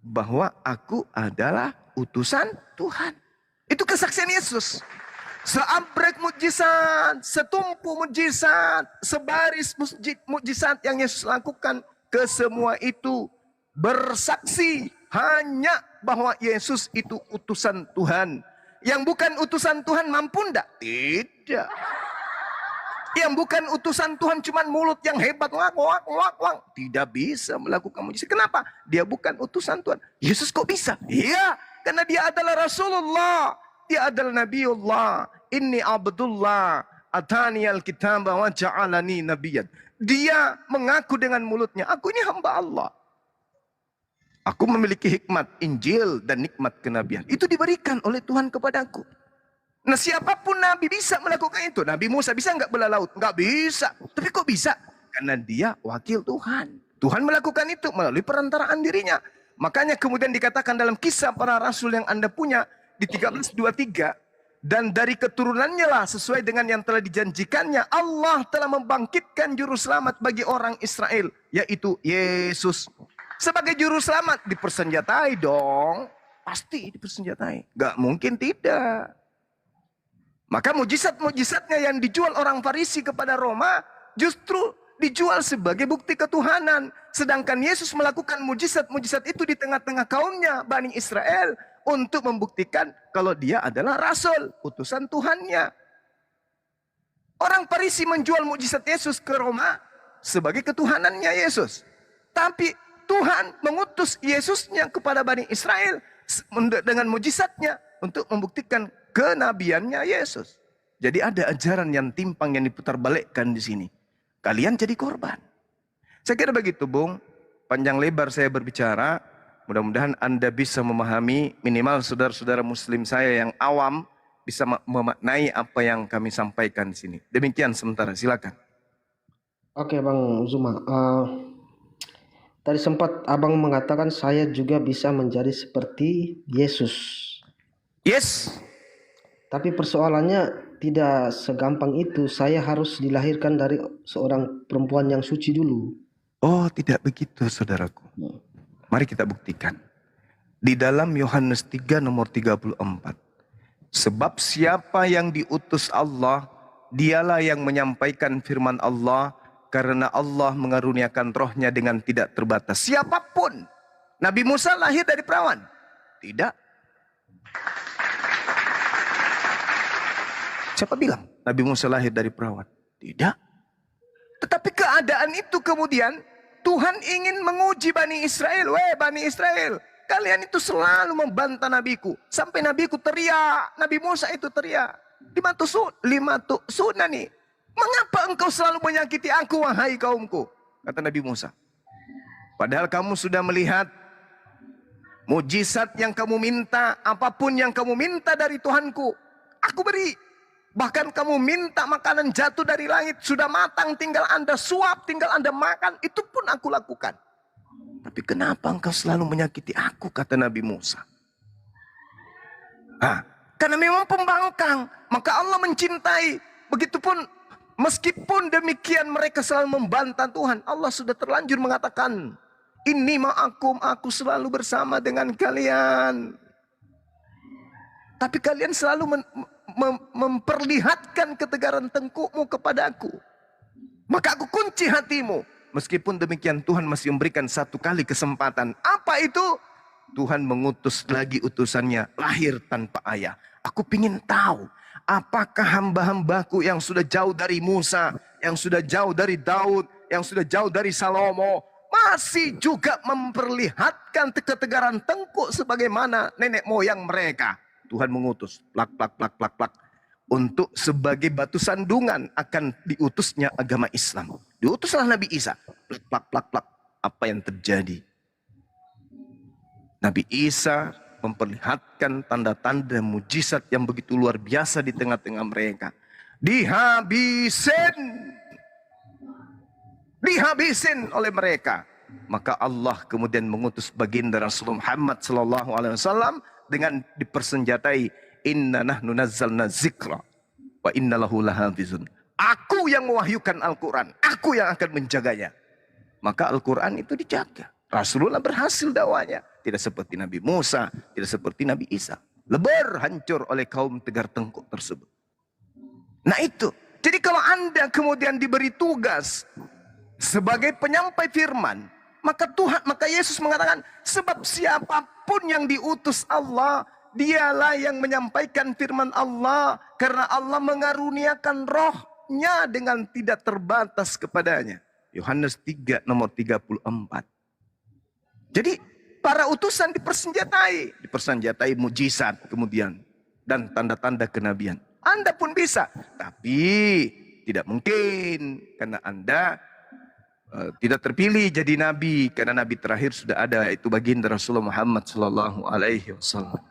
Bahwa aku adalah utusan Tuhan. Itu kesaksian Yesus. Seabrek mujizat, setumpu mujizat, sebaris mujizat yang Yesus lakukan, kesemua itu bersaksi hanya bahwa Yesus itu utusan Tuhan. Yang bukan utusan Tuhan mampu enggak? Tidak. Yang bukan utusan Tuhan cuman mulut yang hebat, wak, tidak bisa melakukan mujizat. Kenapa? Dia bukan utusan Tuhan. Yesus kok bisa? Iya, karena dia adalah Rasulullah. Dia adalah Nabiullah. Inni Abdullah. Atani al-kitab wa ja'alani nabiyan. Dia mengaku dengan mulutnya, aku ini hamba Allah. Aku memiliki hikmat Injil dan nikmat kenabian. Itu diberikan oleh Tuhan kepadaku. Nah, siapapun Nabi bisa melakukan itu. Nabi Musa bisa nggak belah laut? Nggak bisa. Tapi kok bisa? Karena dia wakil Tuhan. Tuhan melakukan itu melalui perantaraan dirinya. Makanya kemudian dikatakan dalam Kisah Para Rasul yang Anda punya di 13:23, dan dari keturunannya lah sesuai dengan yang telah dijanjikannya, Allah telah membangkitkan juru selamat bagi orang Israel, yaitu Yesus. Sebagai juru selamat dipersenjatai dong. Pasti dipersenjatai. Nggak mungkin tidak. Maka mujizat-mujizatnya yang dijual orang Farisi kepada Roma justru dijual sebagai bukti ketuhanan. Sedangkan Yesus melakukan mujizat-mujizat itu di tengah-tengah kaumnya, Bani Israel, untuk membuktikan kalau dia adalah Rasul, utusan Tuhannya. Orang Farisi menjual mujizat Yesus ke Roma sebagai ketuhanannya Yesus. Tapi Tuhan mengutus Yesusnya kepada Bani Israel dengan mujizatnya untuk membuktikan kenabiannya Yesus. Jadi ada ajaran yang timpang yang diputarbalikkan di sini. Kalian jadi korban. Saya kira begitu, Bung. Panjang lebar saya berbicara. Mudah-mudahan Anda bisa memahami, minimal saudara-saudara muslim saya yang awam bisa memaknai apa yang kami sampaikan di sini. Demikian sementara, silakan. Oke, Bang Zuma. Tadi sempat Abang mengatakan saya juga bisa menjadi seperti Yesus. Yes. Tapi persoalannya tidak segampang itu. Saya harus dilahirkan dari seorang perempuan yang suci dulu. Oh, tidak begitu, saudaraku. Mari kita buktikan. Di dalam Yohanes 3 nomor 34. Sebab siapa yang diutus Allah, dialah yang menyampaikan firman Allah, karena Allah mengaruniakan rohnya dengan tidak terbatas. Siapapun. Nabi Musa lahir dari perawan? Tidak. Siapa bilang Nabi Musa lahir dari perawan? Tidak. Tetapi keadaan itu kemudian Tuhan ingin menguji Bani Israel. Weh Bani Israel, kalian itu selalu membantah nabiku. Sampai nabiku teriak, Nabi Musa itu teriak. Lima tuk sunnah nih. Mengapa engkau selalu menyakiti aku, wahai kaumku? Kata Nabi Musa. Padahal kamu sudah melihat mujizat yang kamu minta, apapun yang kamu minta dari Tuhanku, aku beri. Bahkan kamu minta makanan jatuh dari langit, sudah matang, tinggal Anda suap, tinggal Anda makan, itu pun aku lakukan. Tapi kenapa engkau selalu menyakiti aku, kata Nabi Musa. Karena memang pembangkang, maka Allah mencintai. Begitupun meskipun demikian mereka selalu membantah Tuhan, Allah sudah terlanjur mengatakan, ini ma'akum, aku selalu bersama dengan kalian. Tapi kalian selalu memperlihatkan ketegaran tengkukmu kepadaku. Maka aku kunci hatimu. Meskipun demikian Tuhan masih memberikan satu kali kesempatan. Apa itu? Tuhan mengutus lagi utusannya lahir tanpa ayah. Aku ingin tahu. Apakah hamba-hambaku yang sudah jauh dari Musa, yang sudah jauh dari Daud, yang sudah jauh dari Salomo, masih juga memperlihatkan ketegaran tengkuk sebagaimana nenek moyang mereka. Tuhan mengutus plak plak plak plak plak untuk sebagai batu sandungan akan diutusnya agama Islam. Diutuslah Nabi Isa. Plak plak plak plak. Apa yang terjadi? Nabi Isa memperlihatkan tanda-tanda mujizat yang begitu luar biasa di tengah-tengah mereka. Dihabisin oleh mereka. Maka Allah kemudian mengutus baginda Rasulullah Muhammad sallallahu alaihi wasallam dengan dipersenjatai, inna nahnu nazzalna dzikra wa inna lahu lahafizun. Aku yang mewahyukan Al-Quran, aku yang akan menjaganya. Maka Al-Quran itu dijaga. Rasulullah berhasil dakwanya. Tidak seperti Nabi Musa, tidak seperti Nabi Isa. Lebar hancur oleh kaum tegar tengkuk tersebut. Nah itu. Jadi kalau Anda kemudian diberi tugas sebagai penyampai firman, maka Yesus mengatakan, sebab siapapun yang diutus Allah, dialah yang menyampaikan firman Allah, karena Allah mengaruniakan rohnya dengan tidak terbatas kepadanya. Yohanes 3 nomor 34. Jadi para utusan dipersenjatai mujizat kemudian dan tanda-tanda kenabian. Anda pun bisa, tapi tidak mungkin karena Anda tidak terpilih jadi nabi, karena nabi terakhir sudah ada, itu baginda Rasulullah Muhammad sallallahu alaihi wasallam.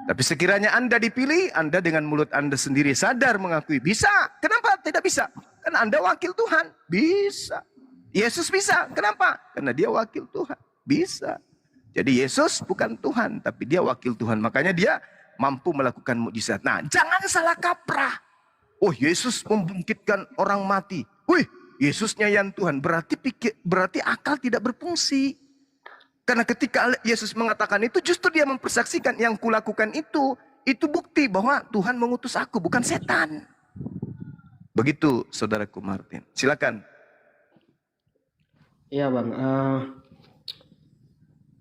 Tapi sekiranya Anda dipilih, Anda dengan mulut Anda sendiri sadar mengakui bisa. Kenapa tidak bisa? Karena Anda wakil Tuhan. Bisa. Yesus bisa. Kenapa? Karena dia wakil Tuhan. Bisa. Jadi Yesus bukan Tuhan, tapi dia wakil Tuhan. Makanya dia mampu melakukan mukjizat. Nah, jangan salah kaprah. Oh, Yesus membangkitkan orang mati. Wih, Yesusnya yang Tuhan. Berarti akal tidak berfungsi. Karena ketika Yesus mengatakan itu, justru dia mempersaksikan yang kulakukan itu bukti bahwa Tuhan mengutus aku, bukan setan. Begitu saudaraku Martin. Silakan. Iya Bang,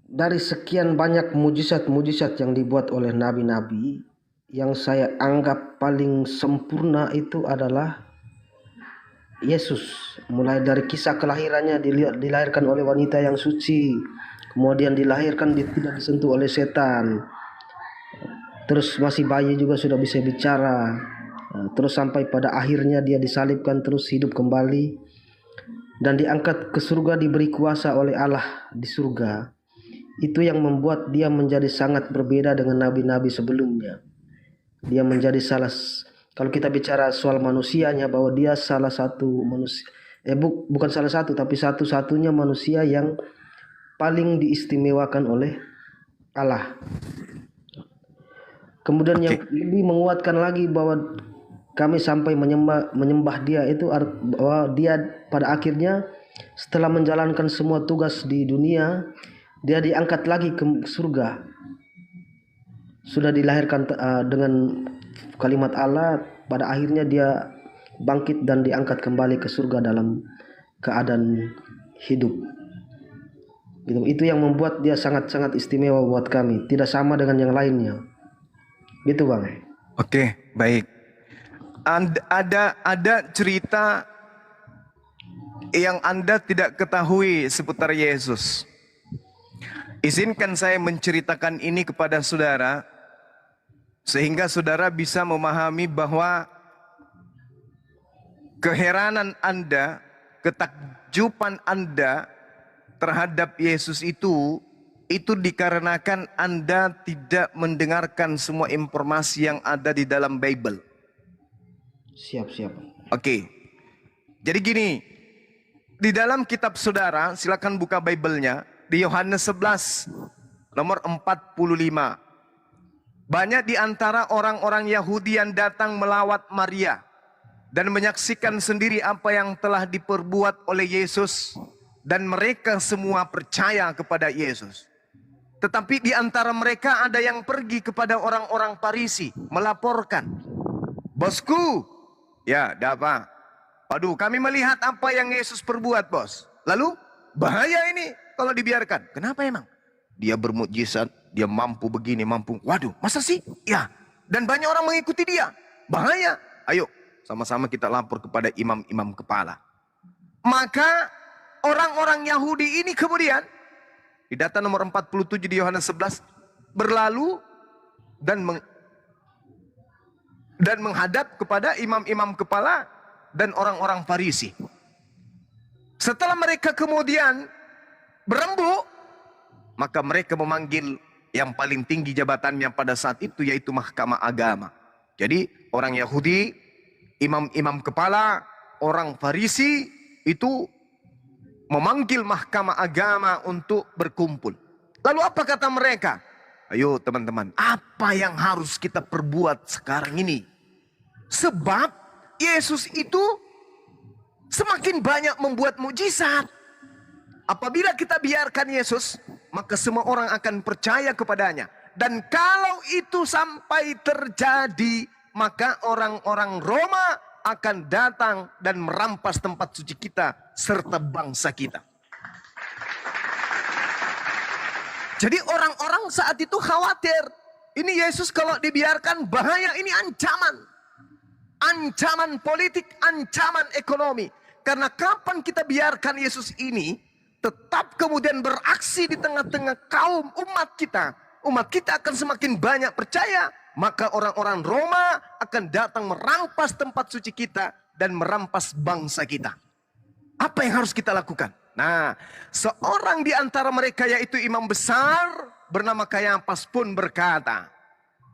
dari sekian banyak mujizat-mujizat yang dibuat oleh nabi-nabi, yang saya anggap paling sempurna itu adalah Yesus. Mulai dari kisah kelahirannya, dilahirkan oleh wanita yang suci, kemudian dilahirkan tidak disentuh oleh setan, terus masih bayi juga sudah bisa bicara, terus sampai pada akhirnya dia disalibkan terus hidup kembali dan diangkat ke surga, diberi kuasa oleh Allah di surga. Itu yang membuat dia menjadi sangat berbeda dengan nabi-nabi sebelumnya. Dia menjadi kalau kita bicara soal manusianya, bahwa dia salah satu manusia, bukan salah satu, tapi satu-satunya manusia yang paling diistimewakan oleh Allah. Kemudian yang lebih menguatkan lagi bahwa kami sampai menyembah dia itu bahwa dia pada akhirnya setelah menjalankan semua tugas di dunia, dia diangkat lagi ke surga. Sudah dilahirkan dengan kalimat Allah, pada akhirnya dia bangkit dan diangkat kembali ke surga dalam keadaan hidup. Gitu. Itu yang membuat dia sangat-sangat istimewa buat kami, tidak sama dengan yang lainnya. Gitu Bang. Oke, baik. Ada cerita yang Anda tidak ketahui seputar Yesus. Izinkan saya menceritakan ini kepada saudara, sehingga saudara bisa memahami bahwa keheranan Anda, ketakjuban Anda terhadap Yesus itu dikarenakan Anda tidak mendengarkan semua informasi yang ada di dalam Bible. Siap. Oke. Jadi gini, di dalam kitab saudara, silakan buka Bible-nya di Yohanes 11 nomor 45. Banyak di antara orang-orang Yahudi yang datang melawat Maria dan menyaksikan sendiri apa yang telah diperbuat oleh Yesus, dan mereka semua percaya kepada Yesus. Tetapi di antara mereka ada yang pergi kepada orang-orang Farisi melaporkan, "Bosku, ya, ada apa? Aduh, kami melihat apa yang Yesus perbuat, bos. Lalu, bahaya ini kalau dibiarkan." Kenapa emang? Dia bermukjizat, dia mampu begini, mampu. Waduh, masa sih? Ya, dan banyak orang mengikuti dia. Bahaya. Ayo, sama-sama kita lapor kepada imam-imam kepala. Maka orang-orang Yahudi ini kemudian di data nomor 47 di Yohanes 11 berlalu dan menghadap kepada imam-imam kepala dan orang-orang Farisi. Setelah mereka kemudian berembuk, maka mereka memanggil yang paling tinggi jabatannya pada saat itu, yaitu Mahkamah Agama. Jadi orang Yahudi, imam-imam kepala, orang Farisi itu memanggil Mahkamah Agama untuk berkumpul. Lalu apa kata mereka? Ayo teman-teman, apa yang harus kita perbuat sekarang ini? Sebab Yesus itu semakin banyak membuat mukjizat. Apabila kita biarkan Yesus, maka semua orang akan percaya kepadanya. Dan kalau itu sampai terjadi, maka orang-orang Roma akan datang dan merampas tempat suci kita serta bangsa kita. Jadi orang-orang saat itu khawatir. Ini Yesus kalau dibiarkan bahaya, ini ancaman. Ancaman politik, ancaman ekonomi. Karena kapan kita biarkan Yesus ini tetap kemudian beraksi di tengah-tengah kaum umat kita akan semakin banyak percaya. Maka orang-orang Roma akan datang merampas tempat suci kita dan merampas bangsa kita. Apa yang harus kita lakukan? Nah, seorang di antara mereka yaitu imam besar bernama Kayafas pun berkata,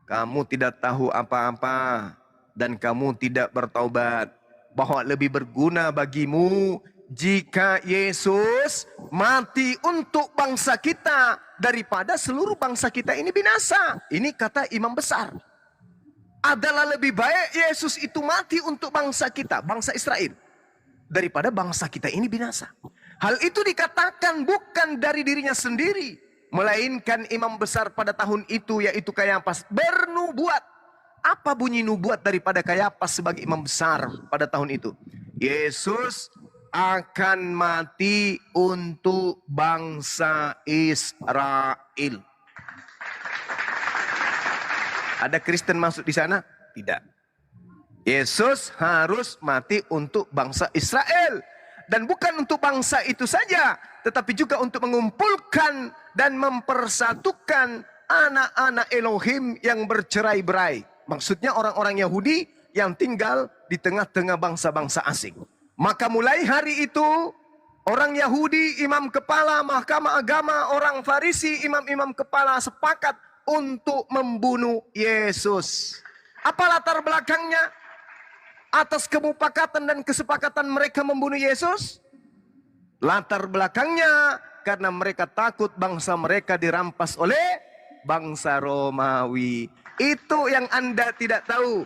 "Kamu tidak tahu apa-apa dan kamu tidak bertaubat, bahwa lebih berguna bagimu jika Yesus mati untuk bangsa kita daripada seluruh bangsa kita ini binasa." Ini kata imam besar. Adalah lebih baik Yesus itu mati untuk bangsa kita, bangsa Israel, daripada bangsa kita ini binasa. Hal itu dikatakan bukan dari dirinya sendiri, melainkan imam besar pada tahun itu yaitu Kayafas bernubuat. Apa bunyi nubuat daripada Kayafas sebagai imam besar pada tahun itu? Yesus akan mati untuk bangsa Israel. Ada Kristen masuk di sana? Tidak. Yesus harus mati untuk bangsa Israel. Dan bukan untuk bangsa itu saja, tetapi juga untuk mengumpulkan dan mempersatukan anak-anak Elohim yang bercerai-berai. Maksudnya orang-orang Yahudi yang tinggal di tengah-tengah bangsa-bangsa asing. Maka mulai hari itu, orang Yahudi, imam kepala, Mahkamah Agama, orang Farisi, imam-imam kepala sepakat untuk membunuh Yesus. Apa latar belakangnya? Atas kemupakatan dan kesepakatan mereka membunuh Yesus? Latar belakangnya karena mereka takut bangsa mereka dirampas oleh bangsa Romawi. Itu yang Anda tidak tahu.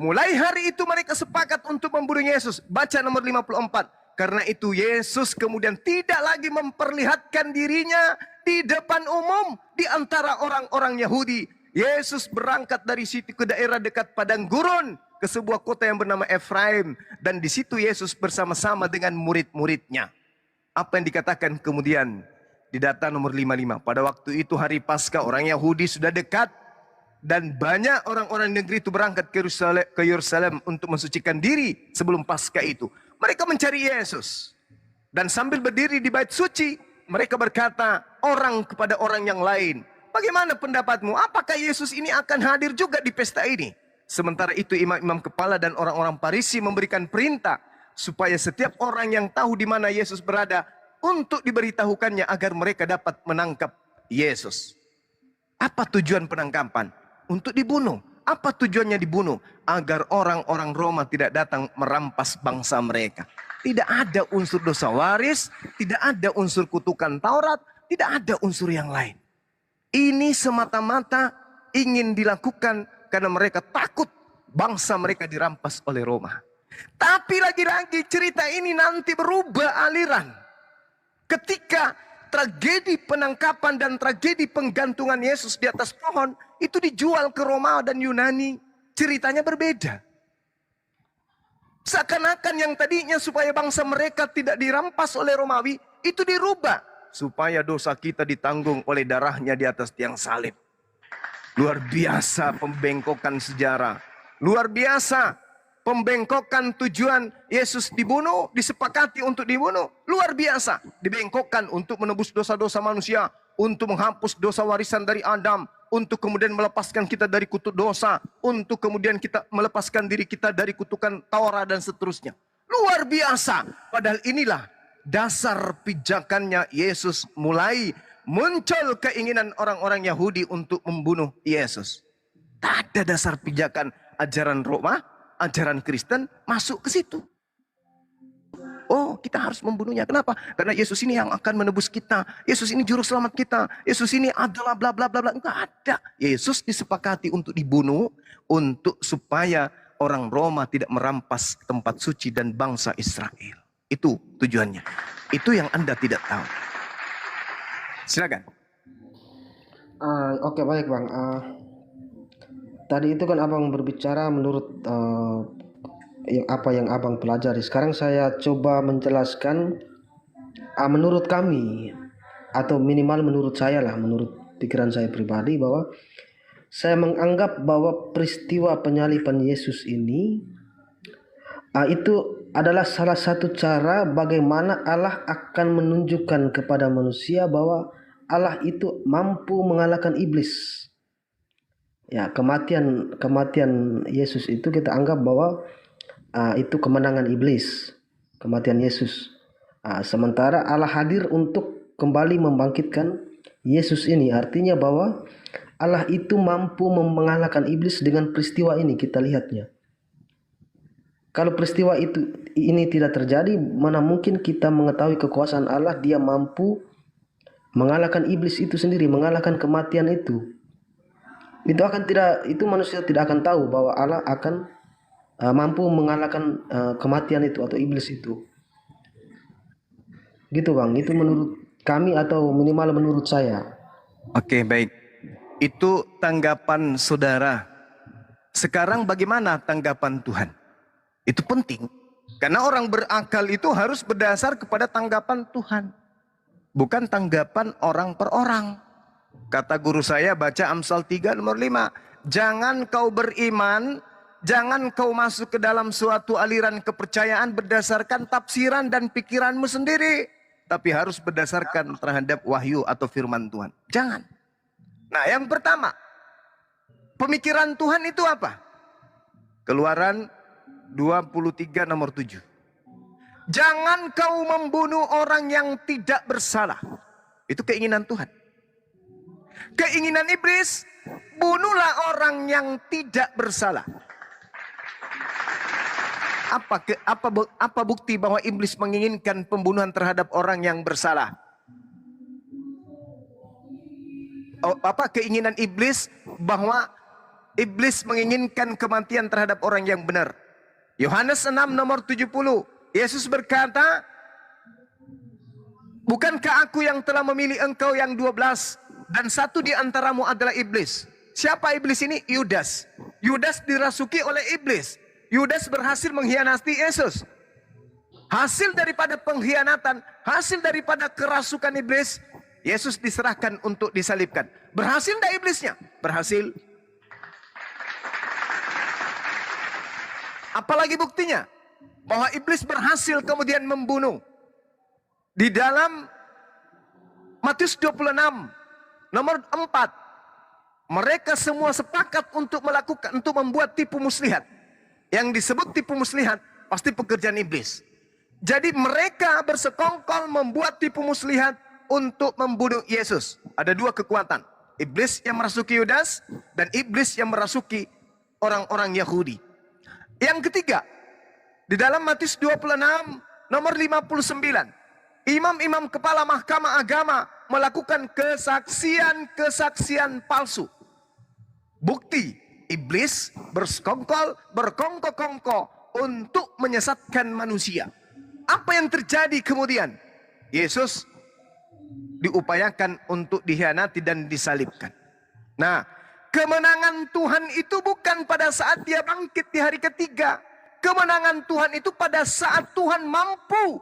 Mulai hari itu mereka sepakat untuk membunuh Yesus. Baca nomor 54. Karena itu Yesus kemudian tidak lagi memperlihatkan dirinya di depan umum di antara orang-orang Yahudi. Yesus berangkat dari situ ke daerah dekat padang gurun, ke sebuah kota yang bernama Efraim. Dan di situ Yesus bersama-sama dengan murid-muridnya. Apa yang dikatakan kemudian di data nomor 55. Pada waktu itu hari Paskah, orang Yahudi sudah dekat. Dan banyak orang-orang negeri itu berangkat ke Yerusalem untuk mensucikan diri sebelum Paskah itu. Mereka mencari Yesus. Dan sambil berdiri di bait suci, mereka berkata orang kepada orang yang lain, "Bagaimana pendapatmu? Apakah Yesus ini akan hadir juga di pesta ini?" Sementara itu imam-imam kepala dan orang-orang Farisi memberikan perintah supaya setiap orang yang tahu di mana Yesus berada untuk diberitahukannya agar mereka dapat menangkap Yesus. Apa tujuan penangkapan? Untuk dibunuh. Apa tujuannya dibunuh? Agar orang-orang Roma tidak datang merampas bangsa mereka. Tidak ada unsur dosa waris, tidak ada unsur kutukan Taurat, tidak ada unsur yang lain. Ini semata-mata ingin dilakukan karena mereka takut bangsa mereka dirampas oleh Roma. Tapi lagi-lagi cerita ini nanti berubah aliran. Ketika tragedi penangkapan dan tragedi penggantungan Yesus di atas pohon itu dijual ke Roma dan Yunani, ceritanya berbeda. Seakan-akan yang tadinya supaya bangsa mereka tidak dirampas oleh Romawi, itu dirubah. Supaya dosa kita ditanggung oleh darahnya di atas tiang salib. Luar biasa pembengkokan sejarah. Luar biasa pembengkokan tujuan Yesus dibunuh, disepakati untuk dibunuh. Luar biasa. Dibengkokkan untuk menebus dosa-dosa manusia. Untuk menghapus dosa warisan dari Adam. Untuk kemudian melepaskan kita dari kutuk dosa. Untuk kemudian kita melepaskan diri kita dari kutukan Taurat dan seterusnya. Luar biasa. Padahal inilah dasar pijakannya Yesus mulai muncul keinginan orang-orang Yahudi untuk membunuh Yesus. Tak ada dasar pijakan ajaran Roma, ajaran Kristen masuk ke situ. Oh, kita harus membunuhnya. Kenapa? Karena Yesus ini yang akan menebus kita. Yesus ini juru selamat kita. Yesus ini adalah bla bla bla bla. Enggak ada. Yesus disepakati untuk dibunuh untuk supaya orang Roma tidak merampas tempat suci dan bangsa Israel. Itu tujuannya. Itu yang Anda tidak tahu. Silakan. Oke, baik Bang. Tadi itu kan Abang berbicara menurut apa yang Abang pelajari. Sekarang saya coba menjelaskan menurut kami, atau minimal menurut saya lah, menurut pikiran saya pribadi, bahwa saya menganggap bahwa peristiwa penyaliban Yesus ini itu adalah salah satu cara bagaimana Allah akan menunjukkan kepada manusia bahwa Allah itu mampu mengalahkan iblis. Ya, kematian Yesus itu kita anggap bahwa itu kemenangan iblis, kematian Yesus. Sementara Allah hadir untuk kembali membangkitkan Yesus ini, artinya bahwa Allah itu mampu mengalahkan iblis dengan peristiwa ini, kita lihatnya. Kalau peristiwa ini tidak terjadi, mana mungkin kita mengetahui kekuasaan Allah, dia mampu mengalahkan iblis itu sendiri, mengalahkan kematian itu. Itu manusia tidak akan tahu bahwa Allah akan mampu mengalahkan kematian itu atau iblis itu. Gitu Bang, itu menurut kami atau minimal menurut saya. Oke, baik. Itu tanggapan saudara. Sekarang bagaimana tanggapan Tuhan? Itu penting. Karena orang berakal itu harus berdasar kepada tanggapan Tuhan. Bukan tanggapan orang per orang. Kata guru saya, baca Amsal 3 nomor 5. Jangan kau beriman, jangan kau masuk ke dalam suatu aliran kepercayaan berdasarkan tafsiran dan pikiranmu sendiri. Tapi harus berdasarkan terhadap wahyu atau firman Tuhan. Jangan. Nah, yang pertama, pemikiran Tuhan itu apa? Keluaran 23 nomor 7. Jangan kau membunuh orang yang tidak bersalah. Itu keinginan Tuhan. Keinginan iblis, bunuhlah orang yang tidak bersalah. Apa bukti bahwa iblis menginginkan pembunuhan terhadap orang yang bersalah? Apa keinginan iblis bahwa iblis menginginkan kematian terhadap orang yang benar? Yohanes 6 nomor 70. Yesus berkata, bukankah aku yang telah memilih engkau yang 12 dan satu di antaramu adalah iblis? Siapa iblis ini? Yudas. Yudas dirasuki oleh iblis. Yudas berhasil mengkhianati Yesus. Hasil daripada pengkhianatan, hasil daripada kerasukan iblis, Yesus diserahkan untuk disalibkan. Berhasil tidak iblisnya? Berhasil. Apalagi buktinya? Bahwa iblis berhasil kemudian membunuh. Di dalam Matius 26 nomor 4. mereka semua sepakat untuk membuat tipu muslihat. Yang disebut tipu muslihat pasti pekerjaan iblis. Jadi mereka bersekongkol membuat tipu muslihat untuk membunuh Yesus. Ada dua kekuatan. Iblis yang merasuki Yudas dan iblis yang merasuki orang-orang Yahudi. Yang ketiga, di dalam Matius 26 nomor 59, imam-imam kepala mahkamah agama melakukan kesaksian palsu. Bukti iblis berkongkol untuk menyesatkan manusia. Apa yang terjadi kemudian? Yesus diupayakan untuk dikhianati dan disalibkan. Nah, kemenangan Tuhan itu bukan pada saat dia bangkit di hari ketiga. Kemenangan Tuhan itu pada saat Tuhan mampu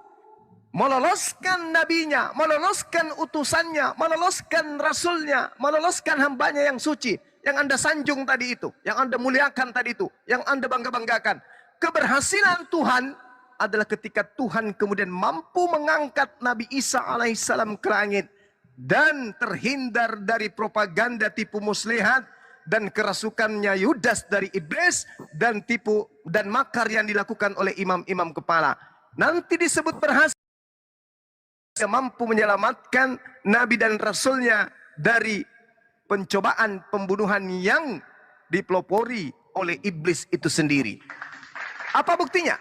meloloskan nabinya, meloloskan utusannya, meloloskan rasulnya, meloloskan hambanya yang suci. Yang Anda sanjung tadi itu, yang Anda muliakan tadi itu, yang Anda bangga-banggakan. Keberhasilan Tuhan adalah ketika Tuhan kemudian mampu mengangkat Nabi Isa alaihissalam ke langit dan terhindar dari propaganda tipu muslihat dan kerasukannya Yudas dari iblis dan tipu dan makar yang dilakukan oleh imam-imam kepala. Nanti disebut berhasil, dia mampu menyelamatkan Nabi dan Rasulnya dari pencobaan pembunuhan yang dipelopori oleh iblis itu sendiri. Apa buktinya?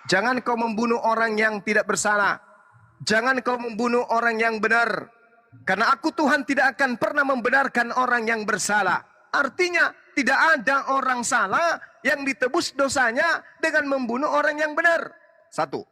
Jangan kau membunuh orang yang tidak bersalah. Jangan kau membunuh orang yang benar. Karena aku Tuhan tidak akan pernah membenarkan orang yang bersalah. Artinya tidak ada orang salah yang ditebus dosanya dengan membunuh orang yang benar. Satu.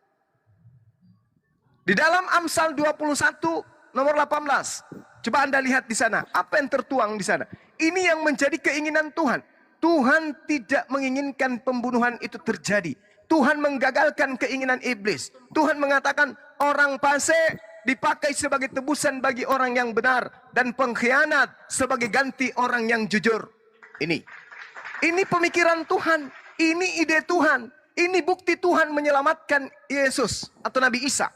Di dalam Amsal 21 nomor 18. Coba Anda lihat di sana. Apa yang tertuang di sana? Ini yang menjadi keinginan Tuhan. Tuhan tidak menginginkan pembunuhan itu terjadi. Tuhan menggagalkan keinginan iblis. Tuhan mengatakan orang fasik dipakai sebagai tebusan bagi orang yang benar. Dan pengkhianat sebagai ganti orang yang jujur. Ini pemikiran Tuhan. Ini ide Tuhan. Ini bukti Tuhan menyelamatkan Yesus atau Nabi Isa.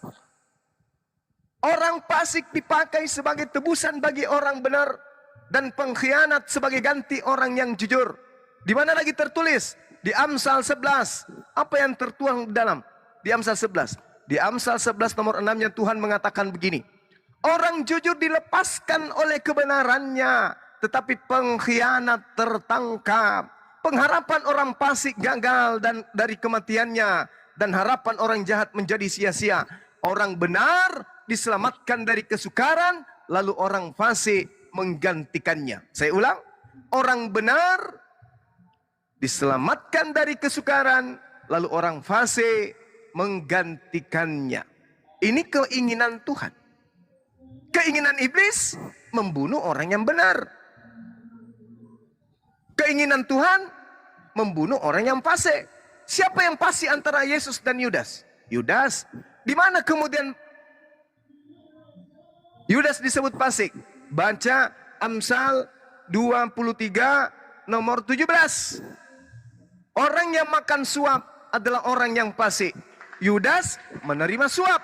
Orang fasik dipakai sebagai tebusan bagi orang benar. Dan pengkhianat sebagai ganti orang yang jujur. Di mana lagi tertulis? Di Amsal 11. Apa yang tertuang di dalam? Di Amsal 11. Di Amsal 11 nomor 6-nya Tuhan mengatakan begini. Orang jujur dilepaskan oleh kebenarannya. Tetapi pengkhianat tertangkap. Pengharapan orang fasik gagal dan dari kematiannya. Dan harapan orang jahat menjadi sia-sia. Orang benar diselamatkan dari kesukaran. Lalu orang fasik menggantikannya. Saya ulang. Orang benar diselamatkan dari kesukaran, lalu orang fasik menggantikannya. Ini keinginan Tuhan. Keinginan iblis membunuh orang yang benar. Keinginan Tuhan membunuh orang yang fasik. Siapa yang fasik antara Yesus dan Yudas? Yudas. Di mana kemudian Yudas disebut fasik? Baca Amsal 23 nomor 17. Orang yang makan suap adalah orang yang fasik. Yudas menerima suap.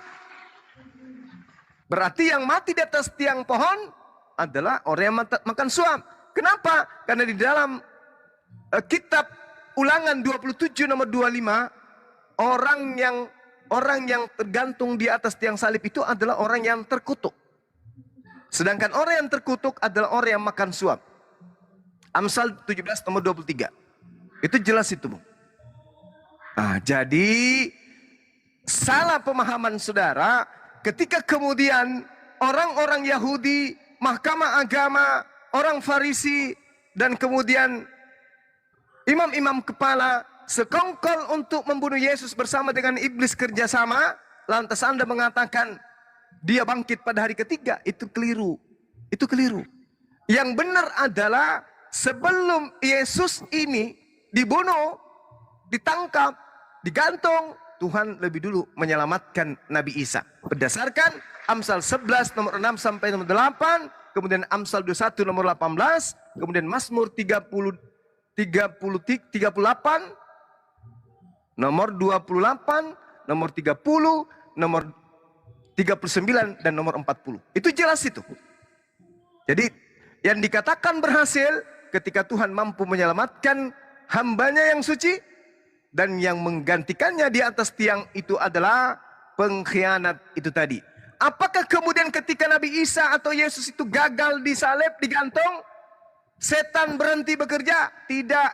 Berarti yang mati di atas tiang pohon adalah orang yang makan suap. Kenapa? Karena di dalam kitab Ulangan 27 nomor 25, orang yang tergantung di atas tiang salib itu adalah orang yang terkutuk. Sedangkan orang yang terkutuk adalah orang yang makan suap. Amsal 17 nomor 23. Itu jelas itu, Bung. Jadi salah pemahaman saudara ketika kemudian orang-orang Yahudi, mahkamah agama, orang Farisi, dan kemudian imam-imam kepala sekongkol untuk membunuh Yesus bersama dengan iblis kerjasama. Lantas Anda mengatakan dia bangkit pada hari ketiga. Itu keliru. Itu keliru. Yang benar adalah sebelum Yesus ini dibunuh, ditangkap, digantung, Tuhan lebih dulu menyelamatkan Nabi Isa. Berdasarkan Amsal 11 nomor 6 sampai nomor 8, kemudian Amsal 21 nomor 18, kemudian Mazmur 38 nomor 28, nomor 30, nomor 39 dan nomor 40. Itu jelas itu. Jadi Yang dikatakan berhasil ketika Tuhan mampu menyelamatkan hambanya yang suci, dan yang menggantikannya di atas tiang itu adalah pengkhianat itu tadi. Apakah kemudian ketika Nabi Isa atau Yesus itu gagal disalib, digantung, setan berhenti bekerja? Tidak.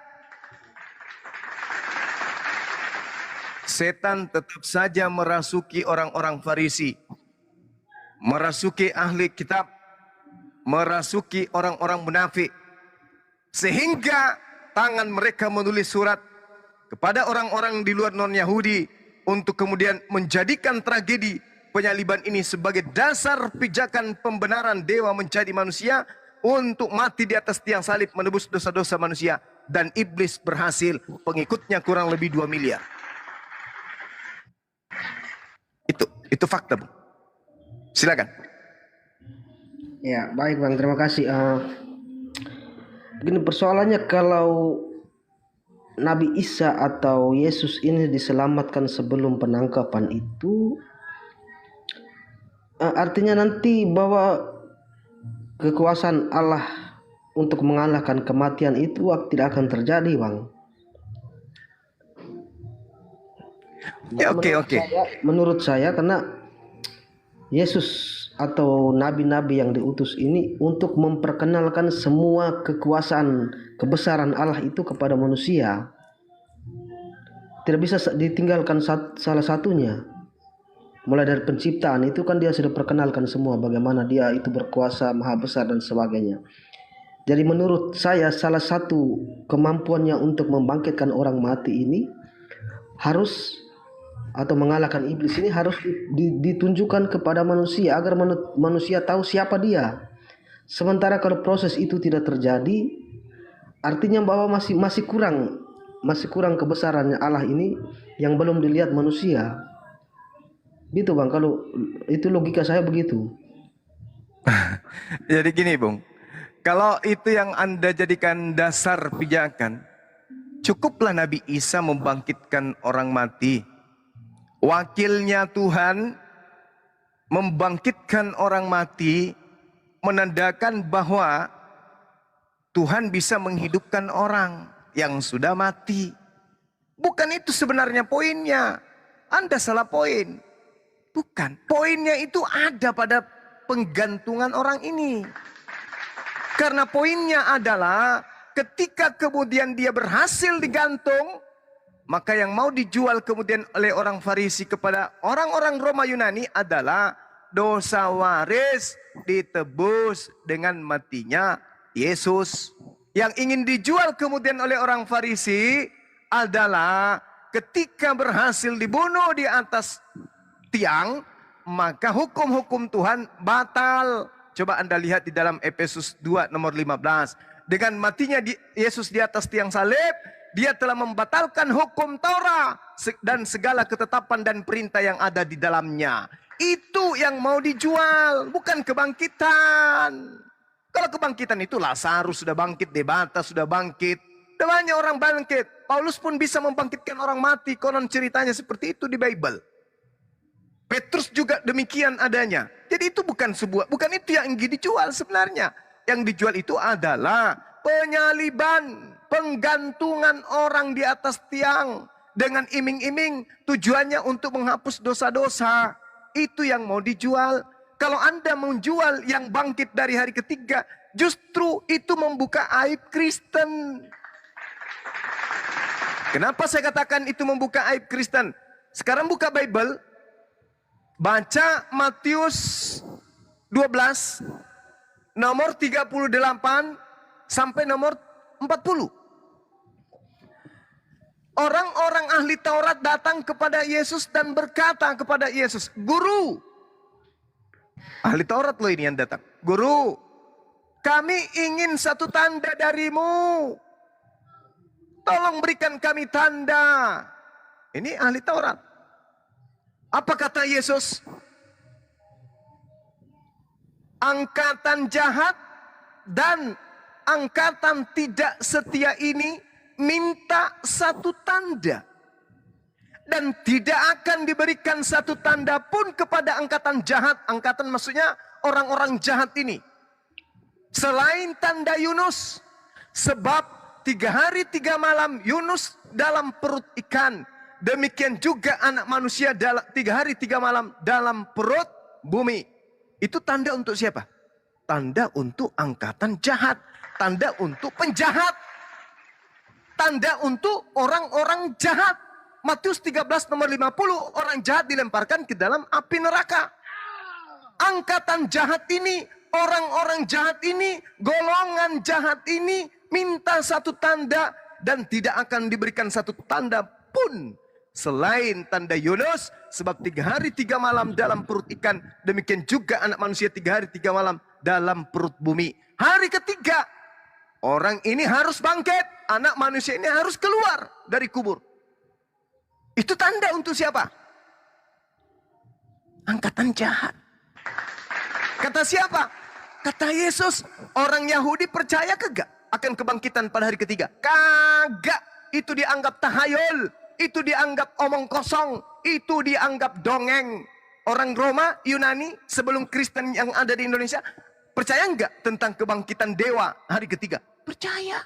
Setan tetap saja merasuki orang-orang Farisi, merasuki ahli kitab, merasuki orang-orang munafik, sehingga tangan mereka menulis surat kepada orang-orang di luar non-Yahudi untuk kemudian menjadikan tragedi penyaliban ini sebagai dasar pijakan pembenaran dewa menjadi manusia untuk mati di atas tiang salib menebus dosa-dosa manusia. Dan iblis berhasil, pengikutnya kurang lebih 2 miliar. Itu fakta, Bung. Silakan. Ya, baik Bang, terima kasih. Begini persoalannya, kalau Nabi Isa atau Yesus ini diselamatkan sebelum penangkapan itu, artinya nanti bahwa kekuasaan Allah untuk mengalahkan kematian itu tidak akan terjadi, Bang. Ya, oke. Menurut saya karena Yesus atau nabi-nabi yang diutus ini untuk memperkenalkan semua kekuasaan kebesaran Allah itu kepada manusia. Tidak bisa ditinggalkan salah satunya. Mulai dari penciptaan itu kan dia sudah perkenalkan semua bagaimana dia itu berkuasa, maha besar dan sebagainya. Jadi menurut saya salah satu kemampuannya untuk membangkitkan orang mati ini harus, atau mengalahkan iblis ini harus ditunjukkan kepada manusia agar manusia tahu siapa dia. Sementara kalau proses itu tidak terjadi, artinya bahwa masih kurang kebesarannya Allah ini yang belum dilihat manusia. Gitu Bang, kalau itu logika saya begitu. Jadi gini Bung, kalau itu yang Anda jadikan dasar pijakan, cukuplah Nabi Isa membangkitkan orang mati. Wakilnya Tuhan membangkitkan orang mati, menandakan bahwa Tuhan bisa menghidupkan orang yang sudah mati. Bukan itu sebenarnya poinnya. Anda salah poin. Bukan. Poinnya itu ada pada penggantungan orang ini. Karena poinnya adalah ketika kemudian dia berhasil digantung, maka yang mau dijual kemudian oleh orang Farisi kepada orang-orang Roma Yunani adalah dosa waris ditebus dengan matinya Yesus. Yang ingin dijual kemudian oleh orang Farisi adalah ketika berhasil dibunuh di atas tiang, maka hukum-hukum Tuhan batal. Coba Anda lihat di dalam Efesus 2 nomor 15. Dengan matinya Yesus di atas tiang salib, dia telah membatalkan hukum Taurat dan segala ketetapan dan perintah yang ada di dalamnya. Itu yang mau dijual, bukan kebangkitan. Kalau kebangkitan itu Lazarus sudah bangkit, Debata sudah bangkit. Banyak orang bangkit. Paulus pun bisa membangkitkan orang mati. Konon ceritanya seperti itu di Bible. Petrus juga demikian adanya. Jadi itu bukan itu yang ingin dijual sebenarnya. Yang dijual itu adalah penyaliban, penggantungan orang di atas tiang dengan iming-iming, tujuannya untuk menghapus dosa-dosa. Itu yang mau dijual. Kalau Anda menjual yang bangkit dari hari ketiga, justru itu membuka aib Kristen. Kenapa saya katakan itu membuka aib Kristen? Sekarang buka Bible, baca Matius 12 nomor 38 sampai nomor 40. Orang-orang ahli Taurat datang kepada Yesus dan berkata kepada Yesus, "Guru," ahli Taurat loh ini yang datang, "Guru, kami ingin satu tanda darimu. Tolong berikan kami tanda." Ini ahli Taurat. Apa kata Yesus? Angkatan jahat dan angkatan tidak setia ini minta satu tanda. Dan tidak akan diberikan satu tanda pun kepada angkatan jahat. Angkatan maksudnya orang-orang jahat ini. selain tanda Yunus. Sebab 3 hari 3 malam Yunus dalam perut ikan. Demikian juga anak manusia 3 hari 3 malam dalam perut bumi. Itu tanda untuk siapa? Tanda untuk angkatan jahat. Tanda untuk penjahat. Tanda untuk orang-orang jahat. Matius 13 nomor 50, orang jahat dilemparkan ke dalam api neraka. Angkatan jahat ini, orang-orang jahat ini, golongan jahat ini minta satu tanda dan tidak akan diberikan satu tanda pun selain tanda Yunus. Sebab 3 hari 3 malam dalam perut ikan, demikian juga anak manusia 3 hari 3 malam dalam perut bumi. Hari ketiga orang ini harus bangkit, anak manusia ini harus keluar dari kubur. Itu tanda untuk siapa? Angkatan jahat. Kata siapa? Kata Yesus. Orang Yahudi percaya kagak akan kebangkitan pada hari ketiga? Kagak. Itu dianggap tahayul. Itu dianggap omong kosong. Itu dianggap dongeng. Orang Roma, Yunani, sebelum Kristen yang ada di Indonesia, percaya enggak tentang kebangkitan dewa hari ketiga? Percaya.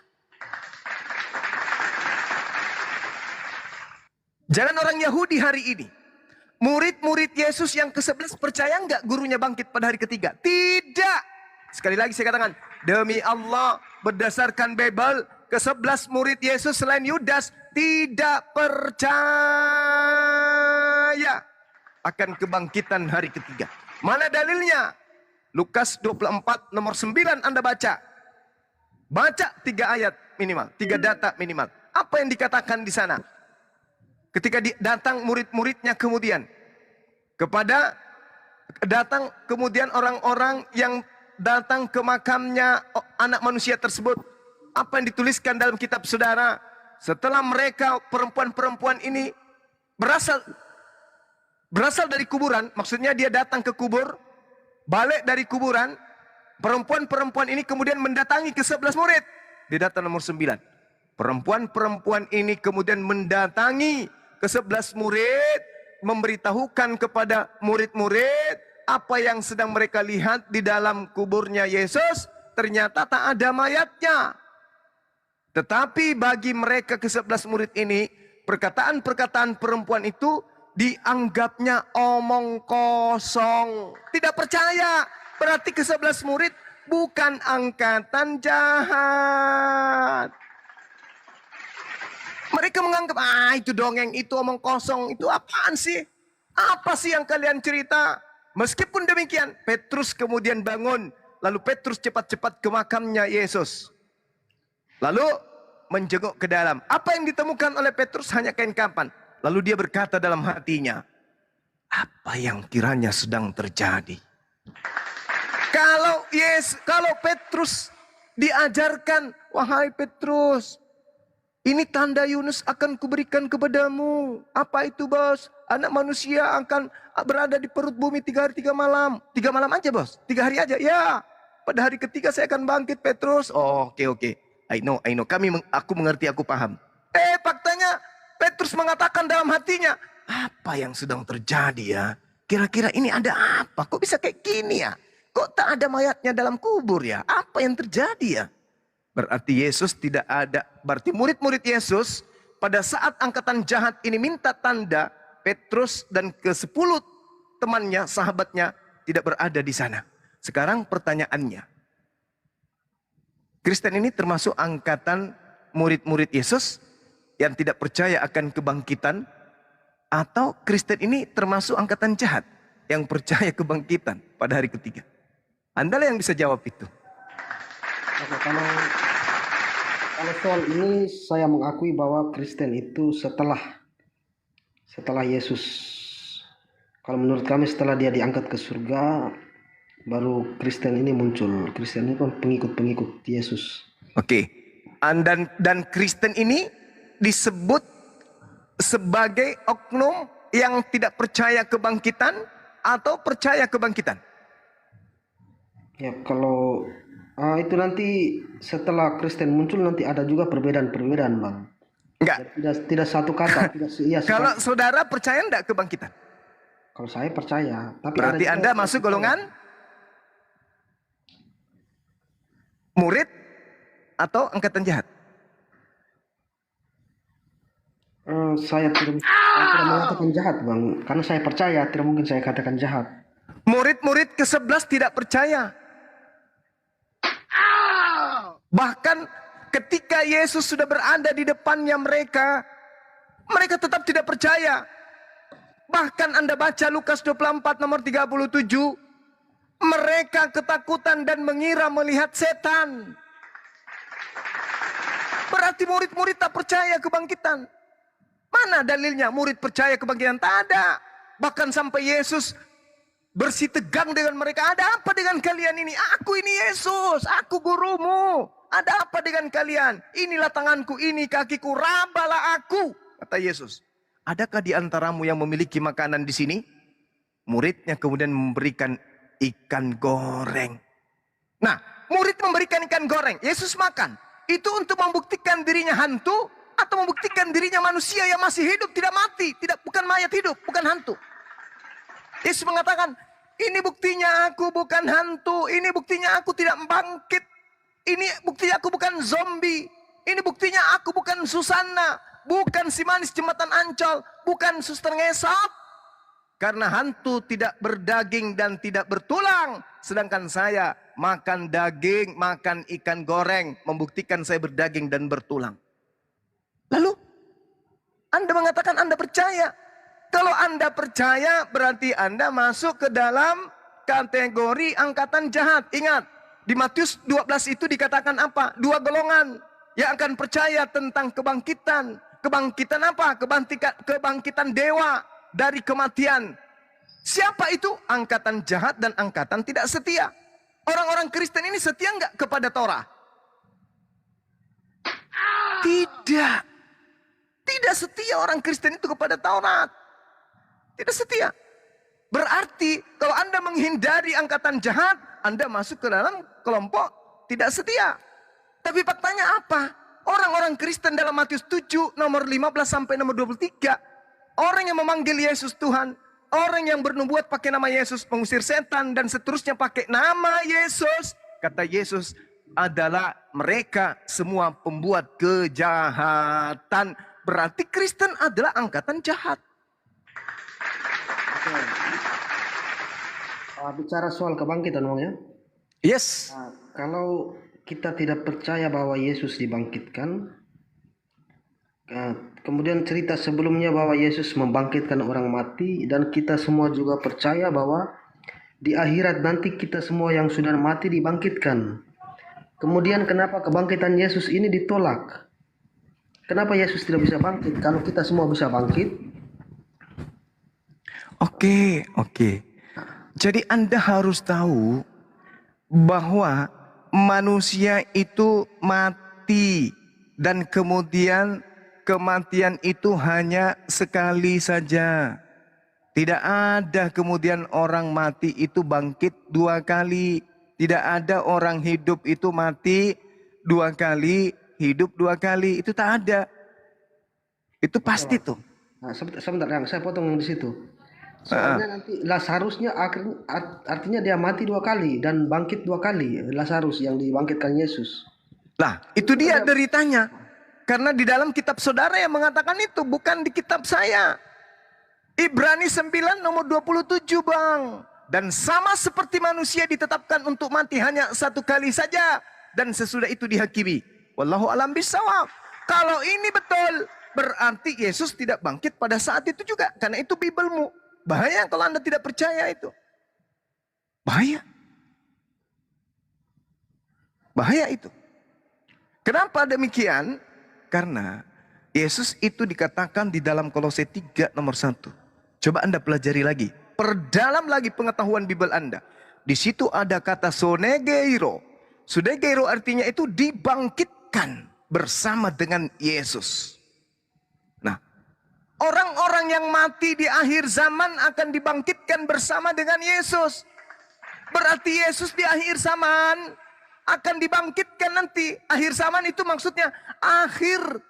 Jangan orang Yahudi hari ini. Murid-murid Yesus yang ke-11 percaya enggak gurunya bangkit pada hari ketiga? Tidak. Sekali lagi saya katakan, demi Allah, berdasarkan Bible, ke-11 murid Yesus selain Yudas tidak percaya akan kebangkitan hari ketiga. Mana dalilnya? Lukas 24 nomor 9 Anda baca. Baca 3 ayat minimal, 3 data minimal. Apa yang dikatakan di sana? Ketika datang murid-muridnya kemudian kemudian orang-orang yang datang ke makamnya anak manusia tersebut, apa yang dituliskan dalam kitab saudara? Setelah mereka perempuan-perempuan ini berasal dari kuburan, maksudnya dia datang ke kubur, balik dari kuburan, perempuan-perempuan ini kemudian mendatangi ke-11 murid. Di data nomor 9. Perempuan-perempuan ini kemudian mendatangi ke-11 murid, memberitahukan kepada murid-murid apa yang sedang mereka lihat di dalam kuburnya Yesus. Ternyata tak ada mayatnya. Tetapi bagi mereka ke-11 murid ini, perkataan-perkataan perempuan itu dianggapnya omong kosong. Tidak percaya. Berarti ke-11 murid bukan angkatan jahat. Mereka menganggap, itu dongeng, itu omong kosong, itu apaan sih? Apa sih yang kalian cerita? Meskipun demikian, Petrus kemudian bangun. Lalu Petrus cepat-cepat ke makamnya Yesus. Lalu menjenguk ke dalam. Apa yang ditemukan oleh Petrus hanya kain kafan. Lalu dia berkata dalam hatinya, apa yang kiranya sedang terjadi? Kalau Petrus diajarkan, wahai Petrus, ini tanda Yunus akan kuberikan kepadamu. Apa itu, bos? Anak manusia akan berada di perut bumi 3 hari 3 malam. 3 malam aja, bos? 3 hari aja? Ya. Pada hari ketiga saya akan bangkit, Petrus. Oh, oke. I know. Aku mengerti, aku paham. Faktanya Petrus mengatakan dalam hatinya, apa yang sedang terjadi ya? Kira-kira ini ada apa? Kok bisa kayak gini ya? Kok tak ada mayatnya dalam kubur ya? Apa yang terjadi ya? Berarti Yesus tidak ada. Berarti murid-murid Yesus pada saat angkatan jahat ini minta tanda, Petrus dan ke-10 temannya, sahabatnya tidak berada di sana. Sekarang pertanyaannya, Kristen ini termasuk angkatan murid-murid Yesus yang tidak percaya akan kebangkitan, atau Kristen ini termasuk angkatan jahat yang percaya kebangkitan pada hari ketiga? Andalah yang bisa jawab itu. Oke, kalau soal ini saya mengakui bahwa Kristen itu setelah Yesus. Kalau menurut kami setelah dia diangkat ke surga, baru Kristen ini muncul. Kristen ini kan pengikut Yesus. Oke. Dan Kristen ini disebut sebagai oknum yang tidak percaya kebangkitan atau percaya kebangkitan? Ya, kalau itu nanti setelah Kristen muncul nanti ada juga perbedaan-perbedaan, Bang. Enggak. Tidak satu kata. Kalau saudara percaya enggak kebangkitan? Kalau saya percaya. Tapi berarti Anda masuk golongan? Murid atau angkatan jahat? Saya tidak mengatakan jahat, Bang. Karena saya percaya, tidak mungkin saya katakan jahat. Murid-murid ke-11 tidak percaya. Bahkan ketika Yesus sudah berada di depannya mereka tetap tidak percaya. Bahkan Anda baca Lukas 24 nomor 37, mereka ketakutan dan mengira melihat setan. Berarti murid-murid tak percaya kebangkitan. Mana dalilnya murid percaya kebangkitan? Tak ada. Bahkan sampai Yesus bersitegang dengan mereka. Ada apa dengan kalian ini? Aku ini Yesus, aku gurumu. Ada apa dengan kalian? Inilah tanganku, ini kakiku, rabalah aku, kata Yesus. Adakah di antaramu yang memiliki makanan di sini? Muridnya kemudian memberikan ikan goreng. Nah, murid memberikan ikan goreng, Yesus makan. Itu untuk membuktikan dirinya hantu atau membuktikan dirinya manusia yang masih hidup, tidak mati, bukan mayat hidup, bukan hantu. Yesus mengatakan, ini buktinya aku bukan hantu, ini buktinya aku tidak bangkit, ini buktinya aku bukan zombie, ini buktinya aku bukan Susana, bukan si manis jembatan Ancol, bukan suster ngesot. Karena hantu tidak berdaging dan tidak bertulang, sedangkan saya makan daging, makan ikan goreng, membuktikan saya berdaging dan bertulang. Lalu Anda mengatakan Anda percaya. Kalau Anda percaya berarti Anda masuk ke dalam kategori angkatan jahat. Ingat, di Matius 12 itu dikatakan apa? Dua golongan yang akan percaya tentang kebangkitan. Kebangkitan apa? Kebangkitan dewa dari kematian. Siapa itu? Angkatan jahat dan angkatan tidak setia. Orang-orang Kristen ini setia enggak kepada Torah? Tidak. Tidak setia orang Kristen itu kepada Taurat. Tidak setia. Berarti kalau Anda menghindari angkatan jahat, Anda masuk ke dalam kelompok tidak setia. Tapi faktanya apa? Orang-orang Kristen dalam Matius 7 nomor 15 sampai nomor 23, orang yang memanggil Yesus Tuhan, orang yang bernubuat pakai nama Yesus, mengusir setan dan seterusnya pakai nama Yesus, kata Yesus adalah mereka semua pembuat kejahatan. Berarti Kristen adalah angkatan jahat. Bicara soal kebangkitan, Bang, ya. Yes. Kalau kita tidak percaya bahwa Yesus dibangkitkan, kemudian cerita sebelumnya bahwa Yesus membangkitkan orang mati, dan kita semua juga percaya bahwa di akhirat nanti kita semua yang sudah mati dibangkitkan. Kemudian kenapa kebangkitan Yesus ini ditolak? Kenapa Yesus tidak bisa bangkit kalau kita semua bisa bangkit? Oke. Jadi Anda harus tahu bahwa manusia itu mati dan kemudian kematian itu hanya sekali saja. Tidak ada kemudian orang mati itu bangkit dua kali. Tidak ada orang hidup itu mati dua kali, hidup dua kali. Itu tak ada. Itu pasti tuh. Nah, sebentar, yang saya potong di situ. Soalnya nanti Lazarusnya artinya dia mati dua kali dan bangkit dua kali. Lazarus yang dibangkitkan Yesus. Lah, itu dia deritanya. Karena di dalam kitab saudara yang mengatakan itu, bukan di kitab saya. Ibrani 9 nomor 27, Bang. Dan sama seperti manusia ditetapkan untuk mati hanya satu kali saja, dan sesudah itu dihakimi. Wallahu a'lam bishawab. Kalau ini betul, berarti Yesus tidak bangkit pada saat itu juga. Karena itu Bibelmu. Bahaya kalau Anda tidak percaya itu. Bahaya. Bahaya itu. Kenapa demikian? Karena Yesus itu dikatakan di dalam Kolose 3 nomor 1. Coba Anda pelajari lagi. Perdalam lagi pengetahuan Bible Anda. Di situ ada kata sonegeiro. Sonegeiro artinya itu dibangkitkan bersama dengan Yesus. Nah, orang-orang yang mati di akhir zaman akan dibangkitkan bersama dengan Yesus. Berarti Yesus di akhir zaman akan dibangkitkan nanti. Akhir zaman itu maksudnya akhir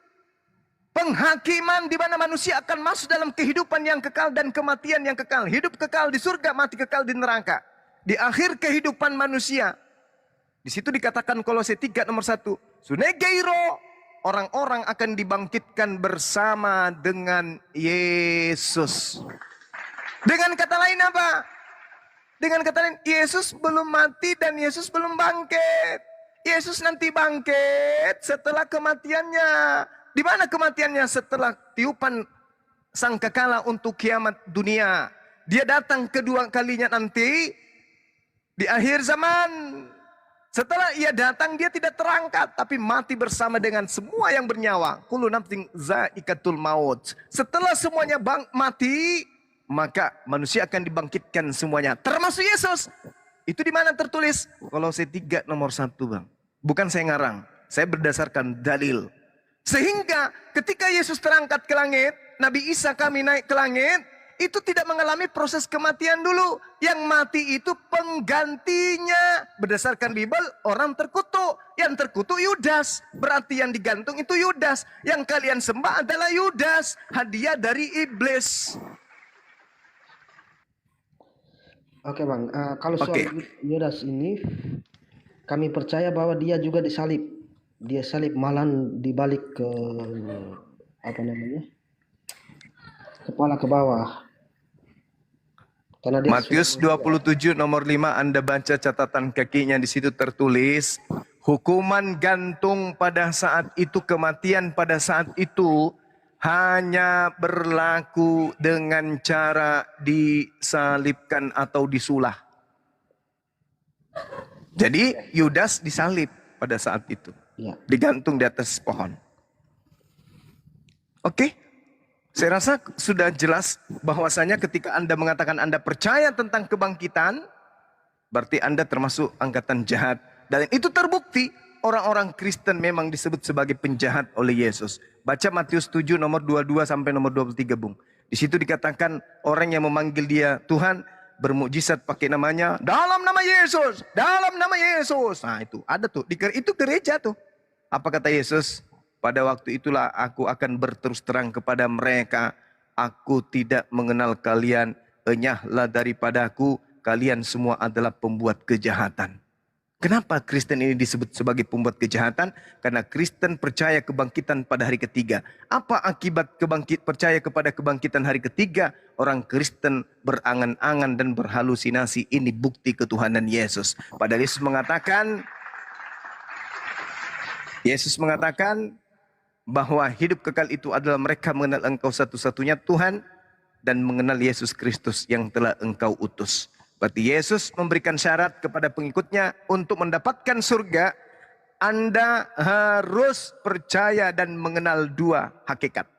penghakiman di mana manusia akan masuk dalam kehidupan yang kekal dan kematian yang kekal. Hidup kekal di surga, mati kekal di neraka. Di akhir kehidupan manusia, Di situ dikatakan Kolose 3 nomor 1. Sunegeiro, orang-orang akan dibangkitkan bersama dengan Yesus. Dengan kata lain apa? Dengan kata lain, Yesus belum mati dan Yesus belum bangkit. Yesus nanti bangkit setelah kematiannya. Di mana kematiannya? Setelah tiupan sangkakala untuk kiamat dunia. Dia datang kedua kalinya nanti di akhir zaman. Setelah ia datang, dia tidak terangkat, tapi mati bersama dengan semua yang bernyawa. Kullu nafsin za'iqatul maut. Setelah semuanya mati, maka manusia akan dibangkitkan semuanya, termasuk Yesus. Itu di mana tertulis? Kolose 3 nomor 1, Bang. Bukan saya ngarang, saya berdasarkan dalil. Sehingga ketika Yesus terangkat ke langit, Nabi Isa kami naik ke langit, itu tidak mengalami proses kematian dulu. Yang mati itu penggantinya. Berdasarkan Bible, orang terkutuk. Yang terkutuk Yudas. Berarti yang digantung itu Yudas. Yang kalian sembah adalah Yudas. Hadiah dari iblis. Oke Bang, kalau soal Yudas ini, kami percaya bahwa dia juga disalib. Dia salib malam dibalik ke, kepala ke bawah. Matius 27 nomor 5, Anda baca catatan kakinya, di situ tertulis hukuman gantung pada saat itu, kematian pada saat itu hanya berlaku dengan cara disalibkan atau disulah. Jadi Yudas disalib pada saat itu, digantung di atas pohon. Oke? Saya rasa sudah jelas bahwasanya ketika Anda mengatakan Anda percaya tentang kebangkitan, berarti Anda termasuk angkatan jahat. Dan itu terbukti orang-orang Kristen memang disebut sebagai penjahat oleh Yesus. Baca Matius 7 nomor 22 sampai nomor 23, Bung. Di situ dikatakan orang yang memanggil dia Tuhan bermukjizat pakai namanya, dalam nama Yesus, dalam nama Yesus. Nah itu ada tuh, itu gereja tuh. Apa kata Yesus? Pada waktu itulah aku akan berterus terang kepada mereka. Aku tidak mengenal kalian. Enyahlah daripadaku. Kalian semua adalah pembuat kejahatan. Kenapa Kristen ini disebut sebagai pembuat kejahatan? Karena Kristen percaya kebangkitan pada hari ketiga. Apa akibat percaya kepada kebangkitan hari ketiga? Orang Kristen berangan-angan dan berhalusinasi. Ini bukti ketuhanan Yesus. Padahal Yesus mengatakan bahwa hidup kekal itu adalah mereka mengenal Engkau satu-satunya Tuhan dan mengenal Yesus Kristus yang telah Engkau utus. Berarti Yesus memberikan syarat kepada pengikutnya untuk mendapatkan surga. Anda harus percaya dan mengenal dua hakikat.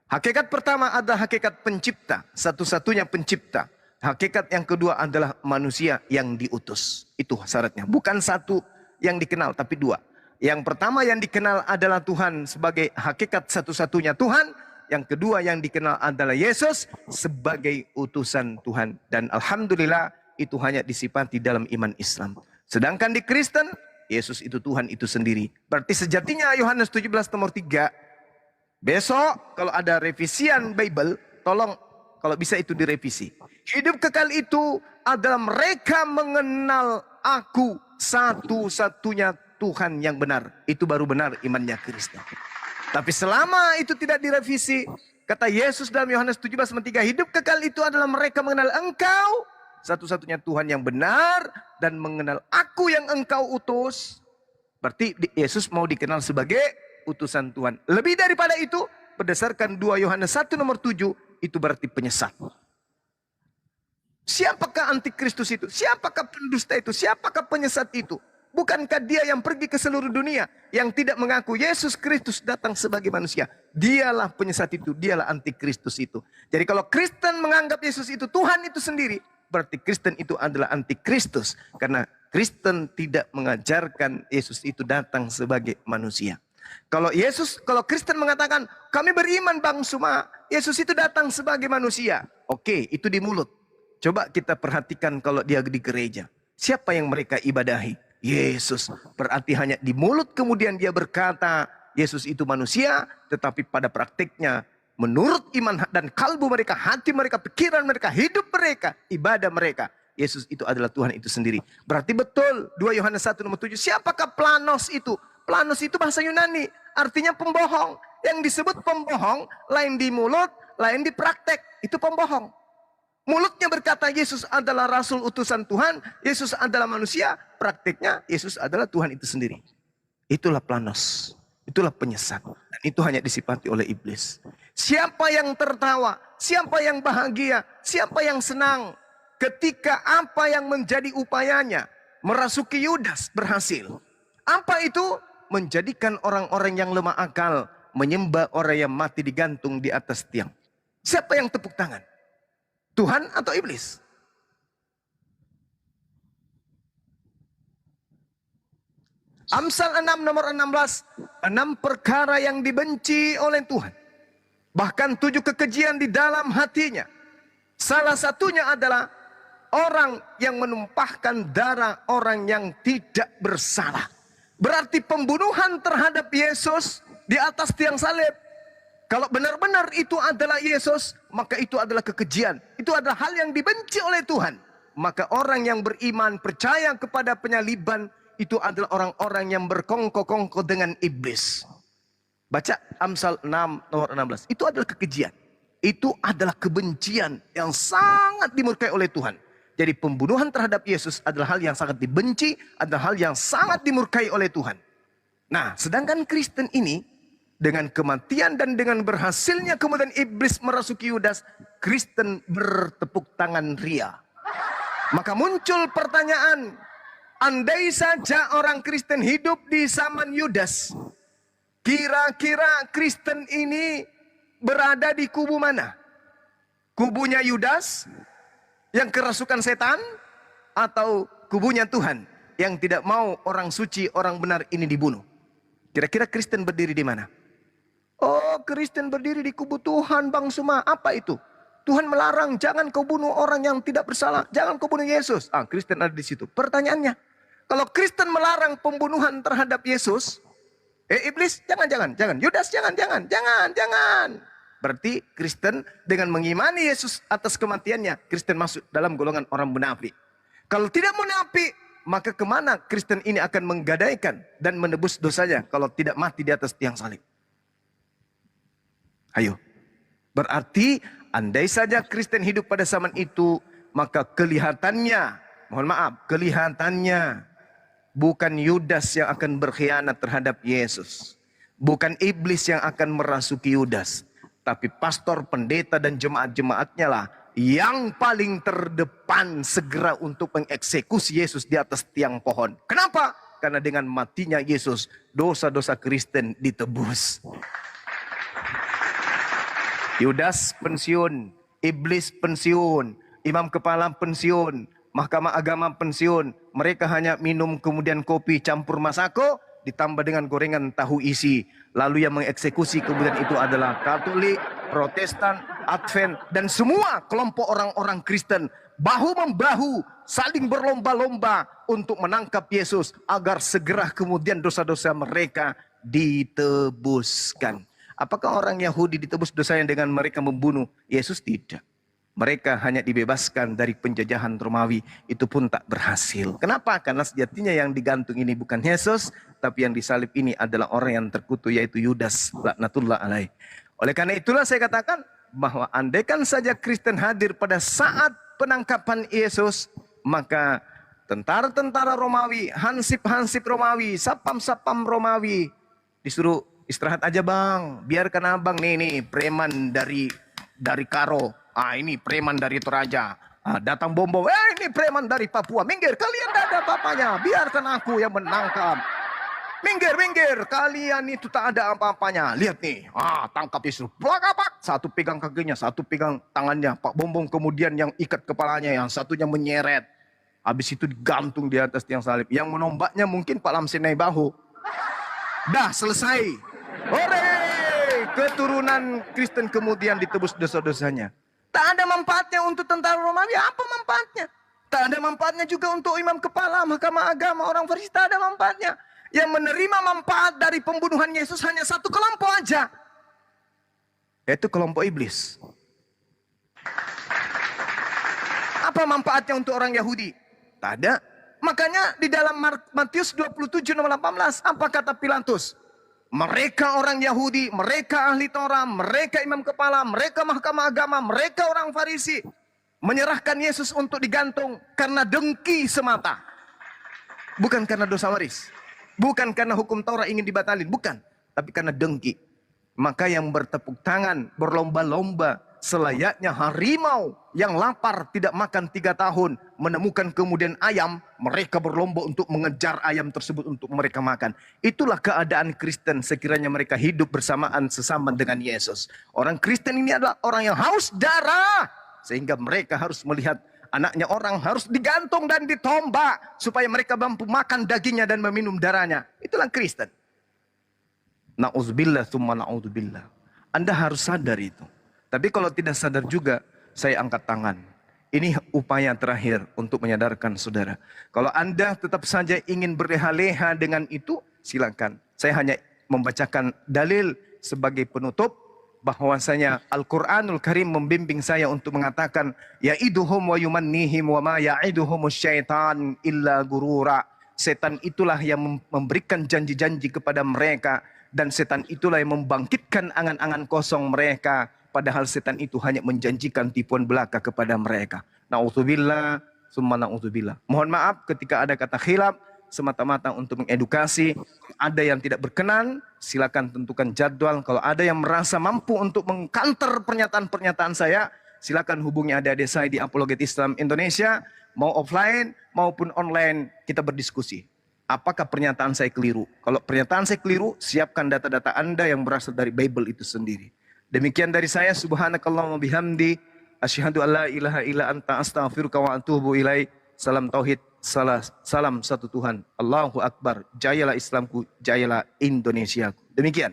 Hakikat pertama adalah hakikat pencipta, satu-satunya pencipta. Hakikat yang kedua adalah manusia yang diutus. Itu syaratnya. Bukan satu yang dikenal, tapi dua. Yang pertama yang dikenal adalah Tuhan sebagai hakikat satu-satunya Tuhan. Yang kedua yang dikenal adalah Yesus sebagai utusan Tuhan. Dan alhamdulillah itu hanya disifati dalam iman Islam. Sedangkan di Kristen, Yesus itu Tuhan itu sendiri. Berarti sejatinya Yohanes 17 nomor 3. Besok kalau ada revisian Bible, tolong kalau bisa itu direvisi. Hidup kekal itu adalah mereka mengenal aku satu-satunya Tuhan yang benar. Itu baru benar imannya Kristen. Tapi selama itu tidak direvisi, kata Yesus dalam Yohanes 17:3, hidup kekal itu adalah mereka mengenal Engkau satu-satunya Tuhan yang benar dan mengenal aku yang Engkau utus. Berarti Yesus mau dikenal sebagai utusan Tuhan. Lebih daripada itu, berdasarkan 2 Yohanes 1 nomor 7, itu berarti penyesat. Siapakah antikristus itu? Siapakah pendusta itu? Siapakah penyesat itu? Bukankah dia yang pergi ke seluruh dunia, yang tidak mengaku Yesus Kristus datang sebagai manusia? Dialah penyesat itu, dialah antikristus itu. Jadi kalau Kristen menganggap Yesus itu Tuhan itu sendiri, berarti Kristen itu adalah antikristus. Karena Kristen tidak mengajarkan Yesus itu datang sebagai manusia. Kalau Kristen mengatakan, kami beriman Bang Suma, Yesus itu datang sebagai manusia. Oke, itu di mulut. Coba kita perhatikan kalau dia di gereja. Siapa yang mereka ibadahi? Yesus. Berarti hanya di mulut kemudian dia berkata Yesus itu manusia, tetapi pada praktiknya menurut iman dan kalbu mereka, hati mereka, pikiran mereka, hidup mereka, ibadah mereka Yesus itu adalah Tuhan itu sendiri. Berarti betul 2 Yohanes 1 nomor 7. Siapakah planos itu? Planos itu bahasa Yunani, artinya pembohong. Yang disebut pembohong, lain di mulut, lain di praktek. Itu pembohong. Mulutnya berkata Yesus adalah Rasul utusan Tuhan, Yesus adalah manusia. Prakteknya Yesus adalah Tuhan itu sendiri. Itulah planos. Itulah penyesat. Dan itu hanya disifati oleh iblis. Siapa yang tertawa? Siapa yang bahagia? Siapa yang senang? Ketika apa yang menjadi upayanya merasuki Yudas berhasil. Apa itu? Menjadikan orang-orang yang lemah akal menyembah orang yang mati digantung di atas tiang. Siapa yang tepuk tangan? Tuhan atau iblis? Amsal 6 nomor 16. 6 perkara yang dibenci oleh Tuhan. Bahkan 7 kekejian di dalam hatinya. Salah satunya adalah orang yang menumpahkan darah orang yang tidak bersalah. Berarti pembunuhan terhadap Yesus di atas tiang salib. Kalau benar-benar itu adalah Yesus, maka itu adalah kekejian. Itu adalah hal yang dibenci oleh Tuhan. Maka orang yang beriman, percaya kepada penyaliban, itu adalah orang-orang yang berkongko-kongko dengan iblis. Baca Amsal 6 nomor 16. Itu adalah kekejian. Itu adalah kebencian yang sangat dimurkai oleh Tuhan. Jadi pembunuhan terhadap Yesus adalah hal yang sangat dibenci, adalah hal yang sangat dimurkai oleh Tuhan. Nah, sedangkan Kristen ini, dengan kematian dan dengan berhasilnya kemudian iblis merasuki Yudas, Kristen bertepuk tangan ria. Maka muncul pertanyaan, andai saja orang Kristen hidup di zaman Yudas, kira-kira Kristen ini berada di kubu mana? Kubunya Yudas yang kerasukan setan, atau kubunya Tuhan yang tidak mau orang suci, orang benar ini dibunuh? Kira-kira Kristen berdiri di mana? Oh, Kristen berdiri di kubu Tuhan, Bang Suma. Apa itu? Tuhan melarang, jangan kau bunuh orang yang tidak bersalah. Jangan kau bunuh Yesus. Kristen ada di situ. Pertanyaannya, kalau Kristen melarang pembunuhan terhadap Yesus, iblis, jangan. Yudas, jangan. Berarti Kristen dengan mengimani Yesus atas kematiannya, Kristen masuk dalam golongan orang munafik. Kalau tidak munafik, maka kemana Kristen ini akan menggadaikan dan menebus dosanya kalau tidak mati di atas tiang salib? Ayo. Berarti andai saja Kristen hidup pada zaman itu, maka kelihatannya bukan Yudas yang akan berkhianat terhadap Yesus. Bukan iblis yang akan merasuki Yudas. Tapi pastor, pendeta, dan jemaat-jemaatnya lah yang paling terdepan segera untuk mengeksekusi Yesus di atas tiang pohon. Kenapa? Karena dengan matinya Yesus, dosa-dosa Kristen ditebus. Yudas pensiun, iblis pensiun, imam kepala pensiun, mahkamah agama pensiun. Mereka hanya minum kemudian kopi campur masako ditambah dengan gorengan tahu isi. Lalu yang mengeksekusi kemudian itu adalah Katolik, Protestan, Advent, dan semua kelompok orang-orang Kristen. Bahu-membahu saling berlomba-lomba untuk menangkap Yesus agar segera kemudian dosa-dosa mereka ditebuskan. Apakah orang Yahudi ditebus dosanya dengan mereka membunuh Yesus? Tidak. Mereka hanya dibebaskan dari penjajahan Romawi. Itu pun tak berhasil. Kenapa? Karena sejatinya yang digantung ini bukan Yesus, tapi yang disalib ini adalah orang yang terkutuk, yaitu Yudas laknatullah alaih. Oleh karena itulah saya katakan bahwa andaikan saja Kristen hadir pada saat penangkapan Yesus, maka tentara-tentara Romawi, hansip-hansip Romawi, sapam-sapam Romawi disuruh istirahat aja bang, biarkan abang nih preman dari Karo, ini preman dari Toraja, datang bom-bom, ini preman dari Papua, minggir kalian tidak ada apa-apanya, biarkan aku yang menangkap, minggir, kalian itu tak ada apa-apanya, lihat nih, tangkap Yesus, plak-plak, satu pegang kakinya, satu pegang tangannya, Pak bom-bom kemudian yang ikat kepalanya, yang satunya menyeret, habis itu digantung di atas tiang salib, yang menombaknya mungkin Pak Lamsinai Bahu, dah selesai. Hore! Keturunan Kristen kemudian ditebus dosa-dosanya. Tak ada manfaatnya untuk tentara Romawi. Apa manfaatnya? Tak ada manfaatnya juga untuk imam kepala, mahkamah agama, orang Farisi. Tak ada manfaatnya. Yang menerima manfaat dari pembunuhan Yesus hanya satu kelompok aja. Yaitu kelompok iblis. Apa Apa manfaatnya untuk orang Yahudi? Tak ada. Makanya di dalam Matius 27 nomor 18, apa kata Pilatus? Mereka orang Yahudi, mereka ahli Taurat, mereka imam kepala, mereka mahkamah agama, mereka orang Farisi menyerahkan Yesus untuk digantung karena dengki semata. Bukan karena dosa waris. Bukan karena hukum Taurat ingin dibatalin. Bukan. Tapi karena dengki. Maka yang bertepuk tangan, berlomba-lomba, selayaknya harimau yang lapar tidak makan 3 tahun, menemukan kemudian ayam, mereka berlomba untuk mengejar ayam tersebut untuk mereka makan. Itulah keadaan Kristen sekiranya mereka hidup bersamaan sesama dengan Yesus. Orang Kristen ini adalah orang yang haus darah, sehingga mereka harus melihat anaknya orang harus digantung dan ditombak supaya mereka mampu makan dagingnya dan meminum darahnya. Itulah Kristen. Na'udzubillah tsumma na'udzubillah. Anda harus sadar itu. Tapi kalau tidak sadar juga, saya angkat tangan. Ini upaya terakhir untuk menyadarkan saudara. Kalau Anda tetap saja ingin berleha-leha dengan itu, silakan. Saya hanya membacakan dalil sebagai penutup bahwasanya Al-Qur'anul Karim membimbing saya untuk mengatakan ya'iduhum wa yumannihim wa ma ya'iduhumus syaitan illa gurura. Setan itulah yang memberikan janji-janji kepada mereka dan setan itulah yang membangkitkan angan-angan kosong mereka. Padahal setan itu hanya menjanjikan tipuan belaka kepada mereka. Na'udzubillah, summa na'udzubillah. Mohon maaf ketika ada kata khilaf, semata-mata untuk mengedukasi. Ada yang tidak berkenan, silakan tentukan jadwal. Kalau ada yang merasa mampu untuk mengkanter pernyataan-pernyataan saya, silakan hubungi adik-adik saya di Apologet Islam Indonesia. Mau offline maupun online, kita berdiskusi. Apakah pernyataan saya keliru? Kalau pernyataan saya keliru, siapkan data-data Anda yang berasal dari Bible itu sendiri. Demikian dari saya, subhanakallahumma bihamdi, asyhadu an la ilaha illa anta astaghfiruka wa atubu ilaik. Salam tauhid, salam satu Tuhan. Allahu Akbar. Jayalah Islamku, jayalah Indonesiaku. Demikian.